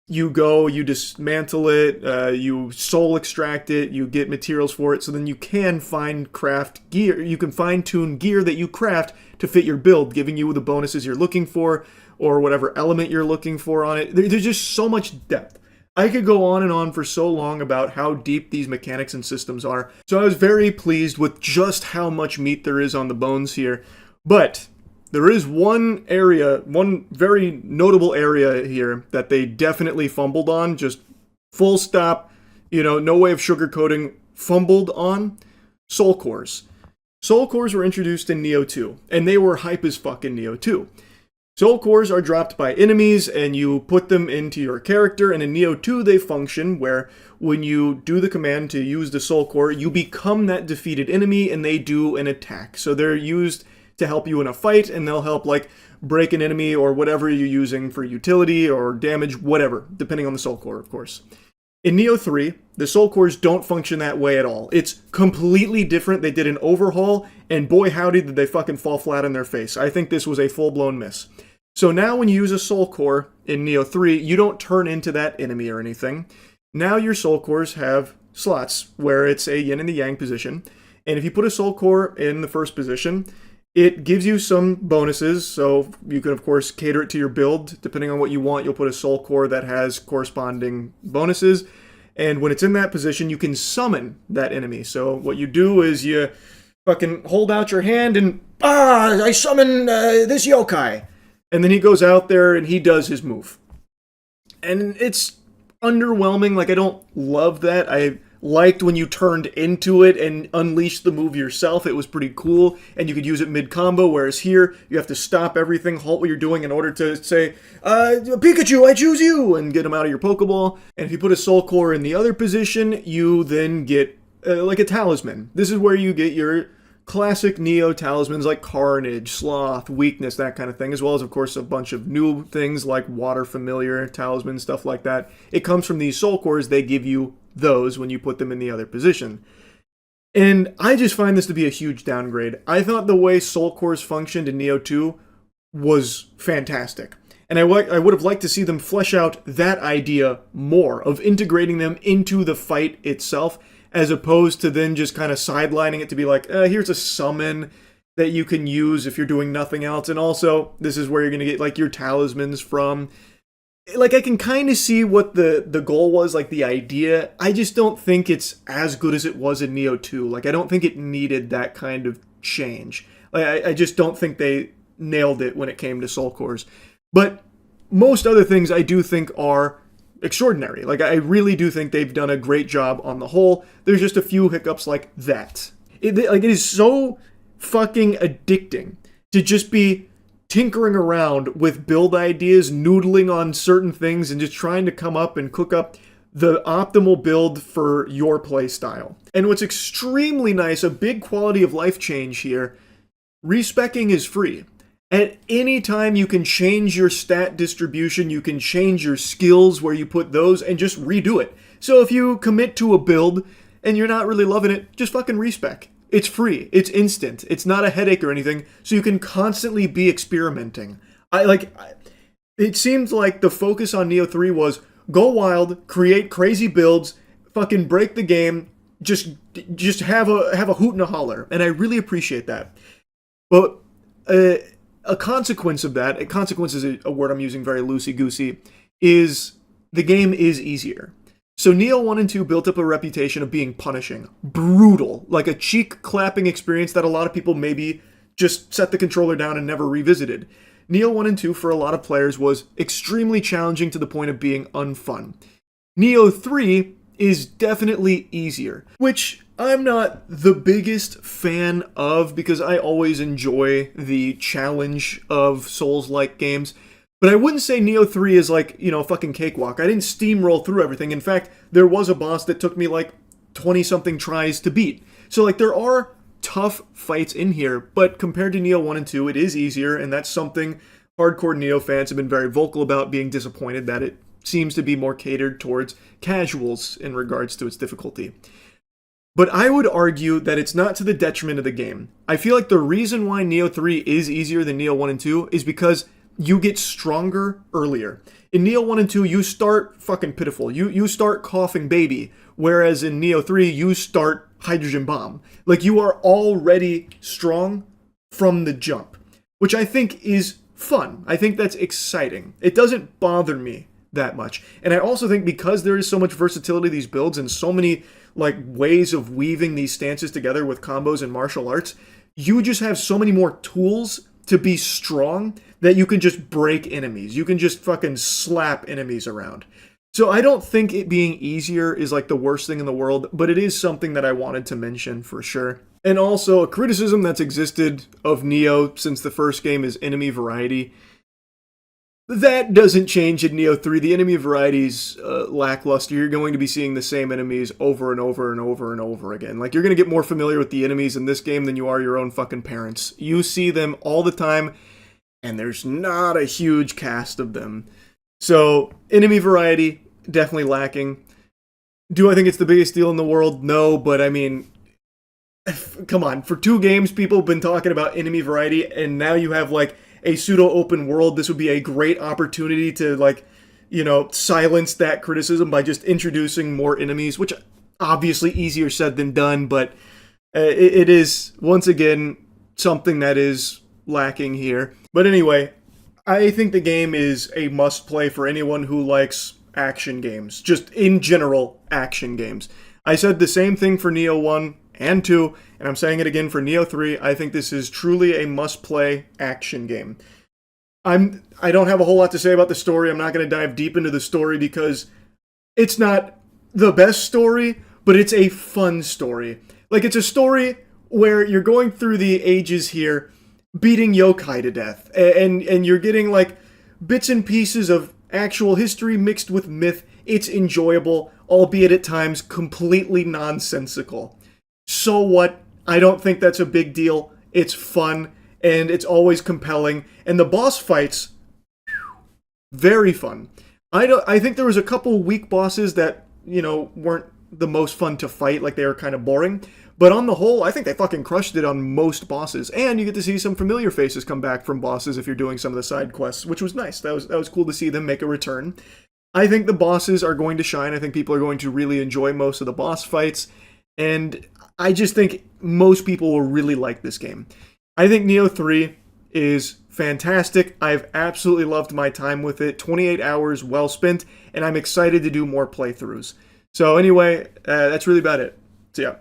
you go, you dismantle it, you soul extract it, you get materials for it, so then you can craft gear. You can fine-tune gear that you craft to fit your build, giving you the bonuses you're looking for, or whatever element you're looking for on it. There's just so much depth. I could go on and on for so long about how deep these mechanics and systems are, so I was very pleased with just how much meat there is on the bones here. But there is one very notable area here that they definitely fumbled on, just full stop, no way of sugarcoating, fumbled on. Soul Cores. Soul Cores were introduced in Neo 2, and they were hype as fuck in Neo 2. Soul Cores are dropped by enemies, and you put them into your character, and in Neo 2 they function where when you do the command to use the Soul Core, you become that defeated enemy, and they do an attack. So they're used to help you in a fight, and they'll help, like, break an enemy or whatever you're using for utility or damage, whatever, depending on the Soul Core, of course. In Neo 3, the Soul Cores don't function that way at all. It's completely different. They did an overhaul, and boy howdy did they fucking fall flat on their face. I think this was a full-blown miss. So now when you use a Soul Core in Neo 3, you don't turn into that enemy or anything. Now your Soul Cores have slots where it's a yin and the yang position. And if you put a Soul Core in the first position, it gives you some bonuses. So you can, of course, cater it to your build. Depending on what you want, you'll put a Soul Core that has corresponding bonuses. And when it's in that position, you can summon that enemy. So what you do is you fucking hold out your hand and, I summon this yokai. And then he goes out there and he does his move. And it's underwhelming. Like, I don't love that. I liked when you turned into it and unleashed the move yourself. It was pretty cool. And you could use it mid-combo. Whereas here, you have to stop everything, halt what you're doing in order to say, Pikachu, I choose you! And get him out of your Pokeball. And if you put a Soul Core in the other position, you then get, like a talisman. This is where you get your classic Neo talismans like Carnage, Sloth, Weakness, that kind of thing, as well as, of course, a bunch of new things like Water Familiar, Talisman, stuff like that. It comes from these Soul Cores. They give you those when you put them in the other position. And I just find this to be a huge downgrade. I thought the way Soul Cores functioned in Neo 2 was fantastic. And I would have liked to see them flesh out that idea more, of integrating them into the fight itself, as opposed to then just kind of sidelining it to be like, here's a summon, that you can use if you're doing nothing else. And also, this is where you're going to get like your talismans from. Like, I can kind of see what the goal was, like the idea. I just don't think it's as good as it was in Neo 2. Like, I don't think it needed that kind of change. Like, I just don't think they nailed it when it came to Soul Cores. But most other things I do think are extraordinary. Like, I really do think they've done a great job on the whole. There's just a few hiccups like that. It is so fucking addicting to just be tinkering around with build ideas, noodling on certain things, and just trying to come up and cook up the optimal build for your playstyle. And what's extremely nice, a big quality of life change here, respecking is free. At any time you can change your stat distribution, you can change your skills where you put those, and just redo it. So if you commit to a build and you're not really loving it, just fucking respec. It's free. It's instant. It's not a headache or anything, so you can constantly be experimenting. It seems like the focus on Neo 3 was go wild, create crazy builds, fucking break the game, just have a hoot and a holler, and I really appreciate that. But a consequence of that, a consequence is a word I'm using very loosey-goosey, is the game is easier. So Neo 1 and 2 built up a reputation of being punishing, brutal, like a cheek-clapping experience that a lot of people maybe just set the controller down and never revisited. Neo 1 and 2 for a lot of players was extremely challenging to the point of being unfun. Neo 3 is definitely easier, which I'm not the biggest fan of because I always enjoy the challenge of Souls-like games. But I wouldn't say Neo 3 is like, fucking cakewalk. I didn't steamroll through everything. In fact, there was a boss that took me like 20-something tries to beat. So like there are tough fights in here, but compared to Neo 1 and 2, it is easier, and that's something hardcore Neo fans have been very vocal about, being disappointed that it seems to be more catered towards casuals in regards to its difficulty. But I would argue that it's not to the detriment of the game. I feel like the reason why Neo 3 is easier than Neo 1 and 2 is because you get stronger earlier. In Neo 1 and 2, you start fucking pitiful. You start coughing baby. Whereas in Neo 3, you start hydrogen bomb. Like, you are already strong from the jump. Which I think is fun. I think that's exciting. It doesn't bother me that much. And I also think because there is so much versatility to these builds and so many like ways of weaving these stances together with combos and martial arts, you just have so many more tools to be strong that you can just break enemies. You can just fucking slap enemies around. So I don't think it being easier is like the worst thing in the world, but it is something that I wanted to mention for sure. And also, a criticism that's existed of Neo since the first game is enemy variety. That doesn't change in Neo 3. The enemy variety's lackluster. You're going to be seeing the same enemies over and over and over and over again. Like, you're going to get more familiar with the enemies in this game than you are your own fucking parents. You see them all the time, and there's not a huge cast of them. So, enemy variety, definitely lacking. Do I think it's the biggest deal in the world? No, but I mean, come on. For 2 games, people have been talking about enemy variety, and now you have, like, a pseudo-open world. This would be a great opportunity to, like, silence that criticism by just introducing more enemies, which obviously easier said than done, but it is, once again, something that is lacking here. But anyway, I think the game is a must-play for anyone who likes action games. Just in general, action games. I said the same thing for Neo 1 and 2, and I'm saying it again for Neo 3. I think this is truly a must-play action game. I don't have a whole lot to say about the story. I'm not going to dive deep into the story because it's not the best story, but it's a fun story. Like, it's a story where you're going through the ages here, beating yokai to death, and you're getting, like, bits and pieces of actual history mixed with myth. It's enjoyable, albeit at times completely nonsensical. So what? I don't think that's a big deal. It's fun, and it's always compelling. And the boss fights, very fun. I think there was a couple weak bosses that, weren't the most fun to fight, like they were kind of boring. But on the whole, I think they fucking crushed it on most bosses. And you get to see some familiar faces come back from bosses if you're doing some of the side quests, which was nice. That was cool to see them make a return. I think the bosses are going to shine. I think people are going to really enjoy most of the boss fights. And I just think most people will really like this game. I think Neo 3 is fantastic. I've absolutely loved my time with it. 28 hours well spent, and I'm excited to do more playthroughs. So anyway, that's really about it. So yeah.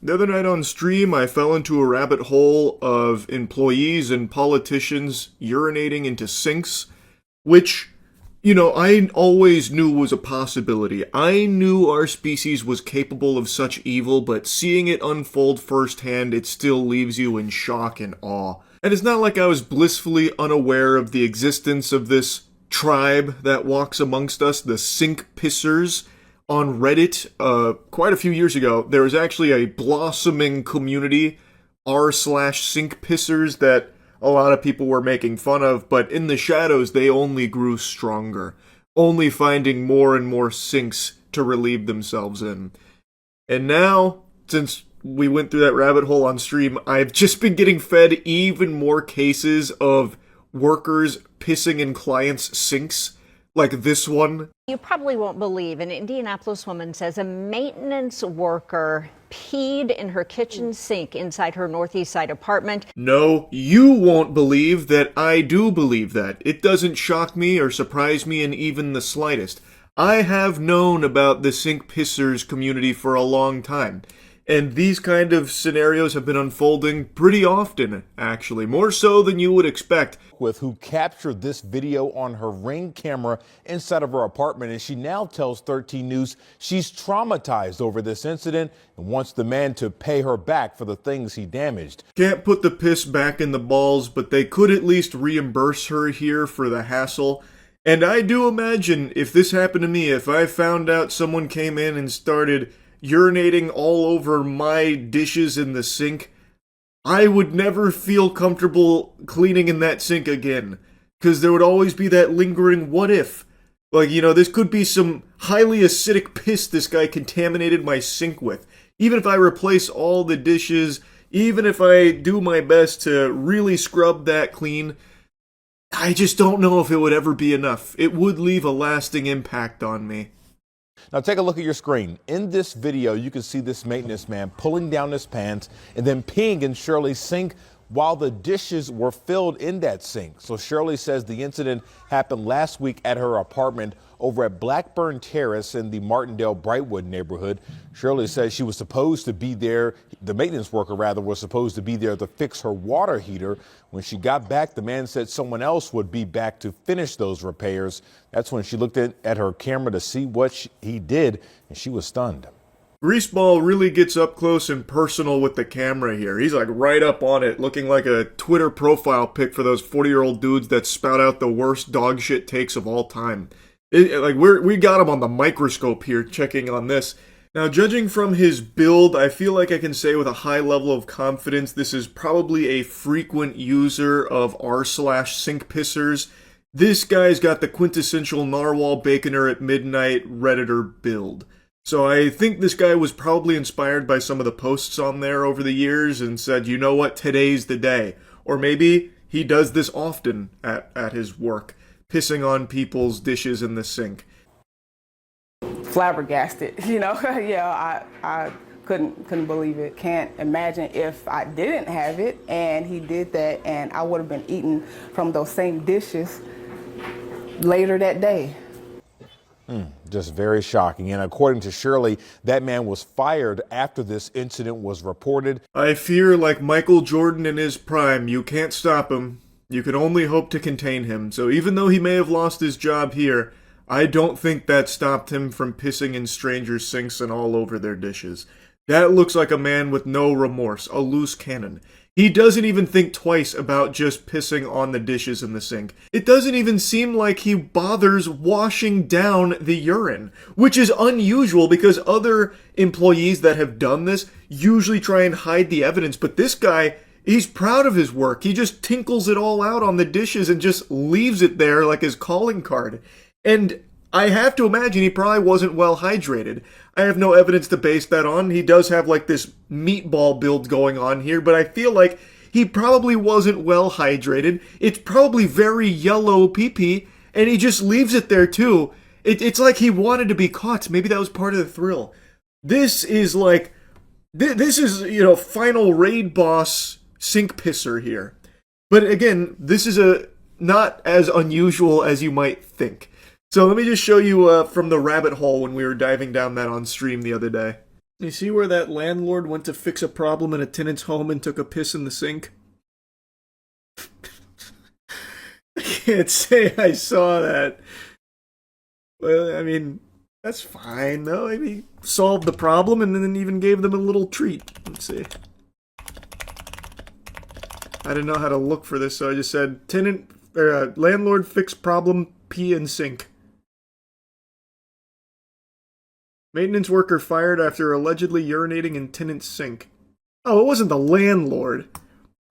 The other night on stream, I fell into a rabbit hole of employees and politicians urinating into sinks, which, I always knew was a possibility. I knew our species was capable of such evil, but seeing it unfold firsthand, it still leaves you in shock and awe. And it's not like I was blissfully unaware of the existence of this tribe that walks amongst us, the sink pissers. On Reddit, quite a few years ago, there was actually a blossoming community, r/sink pissers, that a lot of people were making fun of, but in the shadows, they only grew stronger, only finding more and more sinks to relieve themselves in. And now, since we went through that rabbit hole on stream, I've just been getting fed even more cases of workers pissing in clients' sinks, like this one. You probably won't believe an Indianapolis woman says a maintenance worker peed in her kitchen sink inside her Northeast Side apartment. No, you won't believe that I do believe that. It doesn't shock me or surprise me in even the slightest. I have known about the sink pissers community for a long time. And these kind of scenarios have been unfolding pretty often, actually, more so than you would expect. With who captured this video on her Ring camera inside of her apartment, and she now tells 13 News she's traumatized over this incident and wants the man to pay her back for the things he damaged. Can't put the piss back in the balls, but they could at least reimburse her here for the hassle. And I do imagine if this happened to me, if I found out someone came in and started urinating all over my dishes in the sink, I would never feel comfortable cleaning in that sink again. Because there would always be that lingering what if. Like, this could be some highly acidic piss this guy contaminated my sink with. Even if I replace all the dishes, even if I do my best to really scrub that clean, I just don't know if it would ever be enough. It would leave a lasting impact on me. Now take a look at your screen. In this video, you can see this maintenance man pulling down his pants and then peeing in Shirley's sink while the dishes were filled in that sink. So Shirley says the incident happened last week at her apartment over at Blackburn Terrace in the Martindale Brightwood neighborhood. Shirley says she was supposed to be there, the maintenance worker rather, was supposed to be there to fix her water heater. When she got back, the man said someone else would be back to finish those repairs. That's when she looked at her camera to see what he did, and she was stunned. Greaseball really gets up close and personal with the camera here. He's like right up on it, looking like a Twitter profile pic for those 40-year-old dudes that spout out the worst dog shit takes of all time. We got him on the microscope here checking on this. Now, judging from his build, I feel like I can say with a high level of confidence this is probably a frequent user of r/sink pissers. This guy's got the quintessential narwhal baconer at midnight Redditor build. So I think this guy was probably inspired by some of the posts on there over the years and said, you know what, today's the day. Or maybe he does this often at his work, pissing on people's dishes in the sink. Flabbergasted, yeah, I couldn't believe it. Can't imagine if I didn't have it and he did that and I would have been eating from those same dishes later that day. Just very shocking. And according to Shirley, that man was fired after this incident was reported. I fear, like Michael Jordan in his prime, you can't stop him. You can only hope to contain him. So even though he may have lost his job here, I don't think that stopped him from pissing in strangers' sinks and all over their dishes. That looks like a man with no remorse, a loose cannon. He doesn't even think twice about just pissing on the dishes in the sink. It doesn't even seem like he bothers washing down the urine, which is unusual because other employees that have done this usually try and hide the evidence. But this guy, he's proud of his work. He just tinkles it all out on the dishes and just leaves it there like his calling card. And I have to imagine he probably wasn't well hydrated. I have no evidence to base that on. He does have like this meatball build going on here, but I feel like he probably wasn't well hydrated. It's probably very yellow pee-pee, and he just leaves it there too. It's like he wanted to be caught. Maybe that was part of the thrill. This is like, this is, final raid boss sink pisser here. But again, this is not as unusual as you might think. So let me just show you from the rabbit hole when we were diving down that on stream the other day. You see where that landlord went to fix a problem in a tenant's home and took a piss in the sink? I can't say I saw that. Well, I mean, that's fine, though. Maybe solved the problem and then even gave them a little treat. Let's see. I didn't know how to look for this, so I just said, landlord fix problem, pee in sink. Maintenance worker fired after allegedly urinating in tenant's sink. Oh, it wasn't the landlord.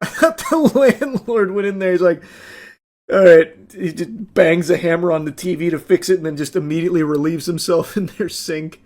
I thought the landlord went in there, he's like, alright, he just bangs a hammer on the TV to fix it and then just immediately relieves himself in their sink.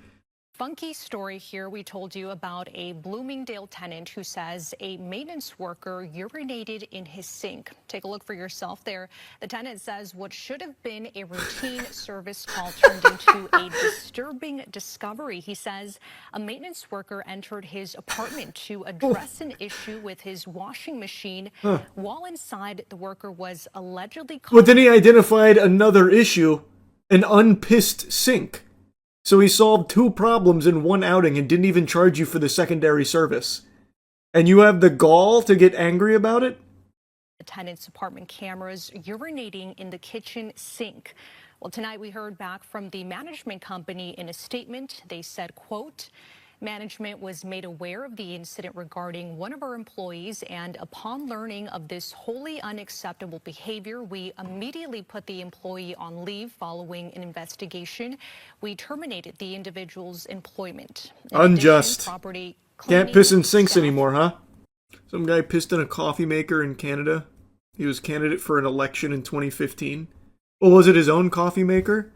Funky story here. We told you about a Bloomingdale tenant who says a maintenance worker urinated in his sink. Take a look for yourself there. The tenant says what should have been a routine service call turned into a disturbing discovery. He says a maintenance worker entered his apartment to address an issue with his washing machine. While inside, the worker was allegedly caught. But then he identified another issue, an unpissed sink. So he solved 2 problems in one outing and didn't even charge you for the secondary service. And you have the gall to get angry about it? The tenant's apartment cameras urinating in the kitchen sink. Well, tonight we heard back from the management company in a statement. They said, quote, management was made aware of the incident regarding one of our employees, and upon learning of this wholly unacceptable behavior, we immediately put the employee on leave following an investigation. We terminated the individual's employment. Unjust. Can't piss in sinks anymore, huh? Some guy pissed in a coffee maker in Canada. He was candidate for an election in 2015. Well, was it his own coffee maker?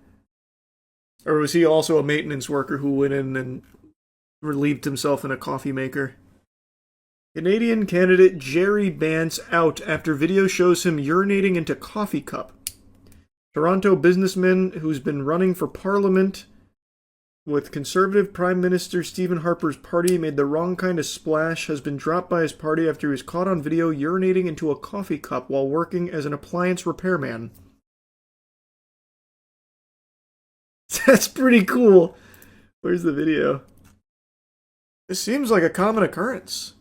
Or was he also a maintenance worker who went in and relieved himself in a coffee maker? Canadian candidate Jerry Bance out after video shows him urinating into coffee cup. Toronto businessman who's been running for parliament with Conservative Prime Minister Stephen Harper's party made the wrong kind of splash, has been dropped by his party after he was caught on video urinating into a coffee cup while working as an appliance repairman. That's pretty cool. Where's the video? This seems like a common occurrence.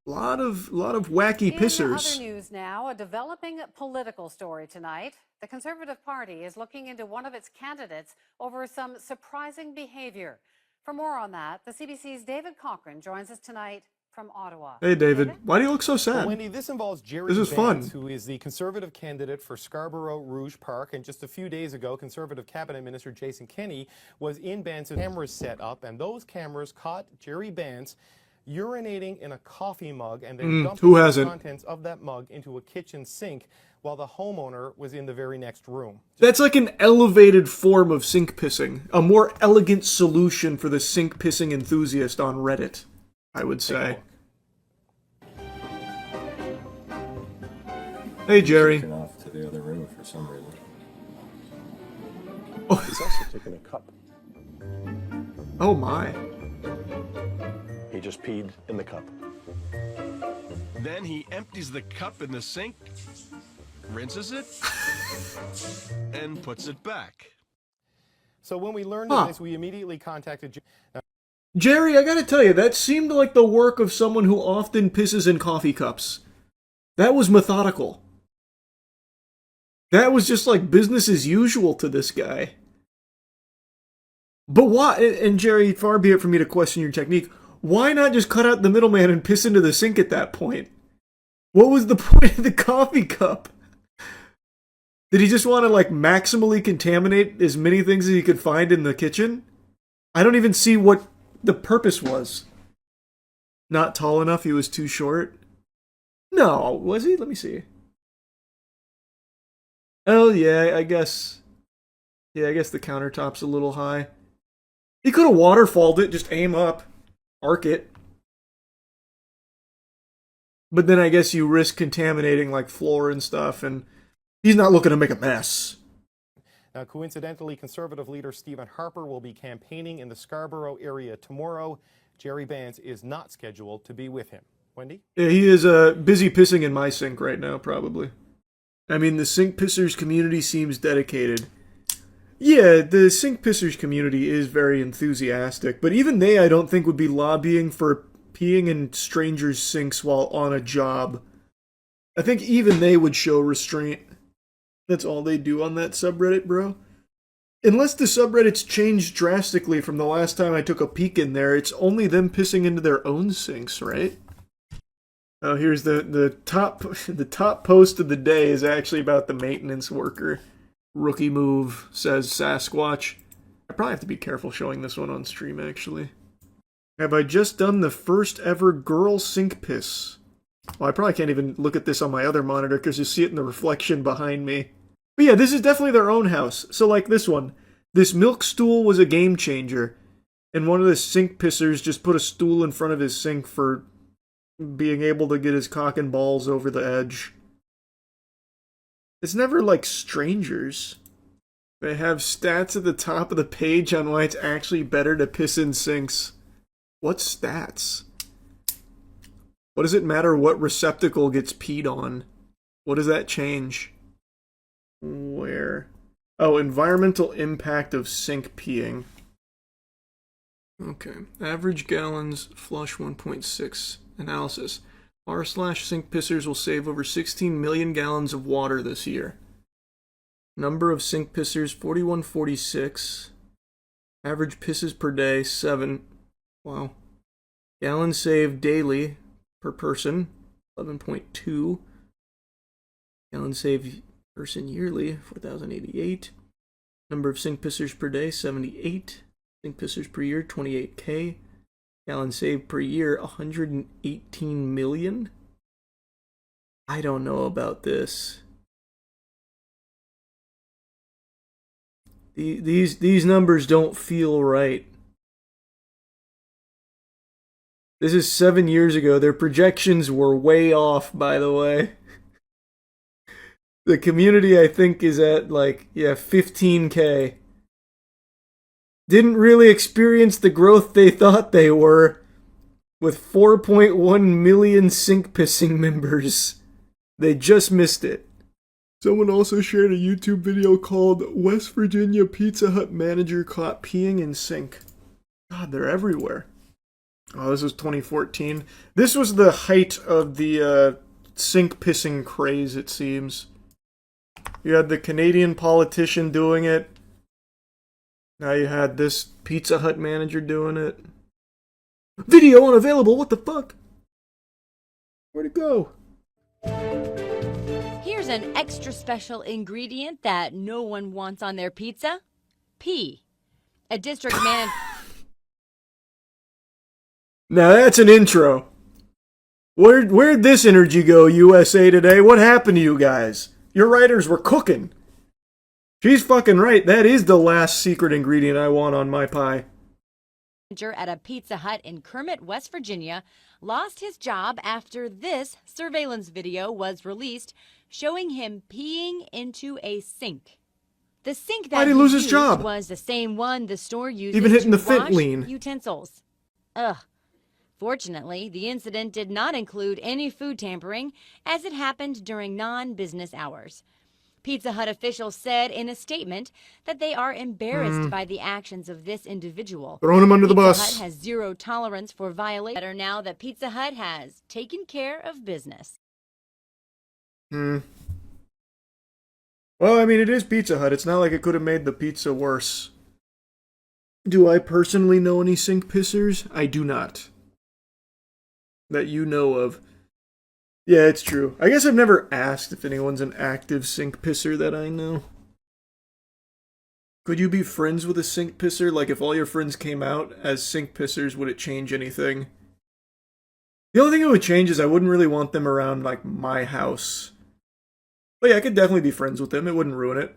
Lot of wacky pissers. In other news now, a developing political story tonight. The Conservative Party is looking into one of its candidates over some surprising behavior. For more on that, the CBC's David Cochran joins us tonight from Ottawa. Hey, David. Why do you look so sad? Well, Wendy, this involves Jerry This is Vance, fun. who is the Conservative candidate for Scarborough Rouge Park. And just a few days ago, Conservative Cabinet Minister Jason Kenney was in Vance's cameras set up, and those cameras caught Jerry Vance urinating in a coffee mug and then dumping who the hasn't? contents of that mug into a kitchen sink while the homeowner was in the very next room. That's like an elevated form of sink pissing. A more elegant solution for the sink pissing enthusiast on Reddit, I would say. Hey, Jerry. Off to the other room for some reason. Oh. He's also taking a cup. Oh my. He just peed in the cup. Then he empties the cup in the sink, rinses it, and puts it back. So when we learned of this, we immediately contacted Jerry, I gotta tell you, that seemed like the work of someone who often pisses in coffee cups. That was methodical. That was just like business as usual to this guy. But why, and Jerry, far be it from me to question your technique, why not just cut out the middleman and piss into the sink at that point? What was the point of the coffee cup? Did he just want to like maximally contaminate as many things as he could find in the kitchen? I don't even see what the purpose was. Not tall enough, he was too short? No, was he? Let me see. Oh yeah, I guess. Yeah, I guess the countertop's a little high. He could have waterfalled it, just aim up, arc it. But then I guess you risk contaminating like floor and stuff, and he's not looking to make a mess. Now, coincidentally, Conservative leader Stephen Harper will be campaigning in the Scarborough area tomorrow. Jerry Vance is not scheduled to be with him. Wendy? Yeah, he is busy pissing in my sink right now, probably. I mean, the sink pissers community seems dedicated. Yeah, the sink pissers community is very enthusiastic, but even they, I don't think, would be lobbying for peeing in strangers' sinks while on a job. I think even they would show restraint. That's all they do on that subreddit, bro. Unless the subreddit's changed drastically from the last time I took a peek in there, it's only them pissing into their own sinks, right? Oh, here's the top post of the day is actually about the maintenance worker. Rookie move, says Sasquatch. I probably have to be careful showing this one on stream, actually. Have I just done the first ever girl sink piss? Well, I probably can't even look at this on my other monitor because you see it in the reflection behind me. But yeah, this is definitely their own house. So like this one. This milk stool was a game changer. And one of the sink pissers just put a stool in front of his sink for being able to get his cock and balls over the edge. It's never like strangers. They have stats at the top of the page on why it's actually better to piss in sinks. What stats? What does it matter what receptacle gets peed on? What does that change? Where? Oh, environmental impact of sink peeing. Okay. Average gallons, flush 1.6. Analysis. R/sink pissers will save over 16 million gallons of water this year. Number of sink pissers, 4146. Average pisses per day, 7. Wow. Gallons saved daily per person, 11.2. Gallons saved person yearly, 4,088. Number of sink pissers per day, 78. Sink pissers per year, 28K. Gallons saved per year, 118 million? I don't know about this. These numbers don't feel right. This is 7 years ago. Their projections were way off, by the way. The community, I think, is at, like, yeah, 15K. Didn't really experience the growth they thought they were, with 4.1 million sink pissing members. They just missed it. Someone also shared a YouTube video called West Virginia Pizza Hut manager caught peeing in sink. God, they're everywhere. Oh, this was 2014. This was the height of the sink pissing craze, it seems. You had the Canadian politician doing it. Now you had this Pizza Hut manager doing it. Video unavailable, what the fuck? Where'd it go? Here's an extra special ingredient that no one wants on their pizza. Pee. A district manager... Now that's an intro. Where'd this energy go, USA Today? What happened to you guys? Your writers were cooking. She's fucking right. That is the last secret ingredient I want on my pie. At a Pizza Hut in Kermit, West Virginia, lost his job after this surveillance video was released showing him peeing into a sink. The sink that Why'd he lose his job? Was the same one the store used Even hitting to the wash fentanyl. utensils. Ugh. Fortunately, the incident did not include any food tampering, as it happened during non-business hours. Pizza Hut officials said in a statement that they are embarrassed by the actions of this individual. Throwing him under the bus. Pizza Hut has zero tolerance for violations. Better now that Pizza Hut has taken care of business. Well, I mean, it is Pizza Hut. It's not like it could have made the pizza worse. Do I personally know any sink pissers? I do not. That you know of. Yeah, it's true. I guess I've never asked if anyone's an active sink pisser that I know. Could you be friends with a sink pisser? Like, if all your friends came out as sink pissers, would it change anything? The only thing it would change is I wouldn't really want them around, like, my house. But yeah, I could definitely be friends with them. It wouldn't ruin it.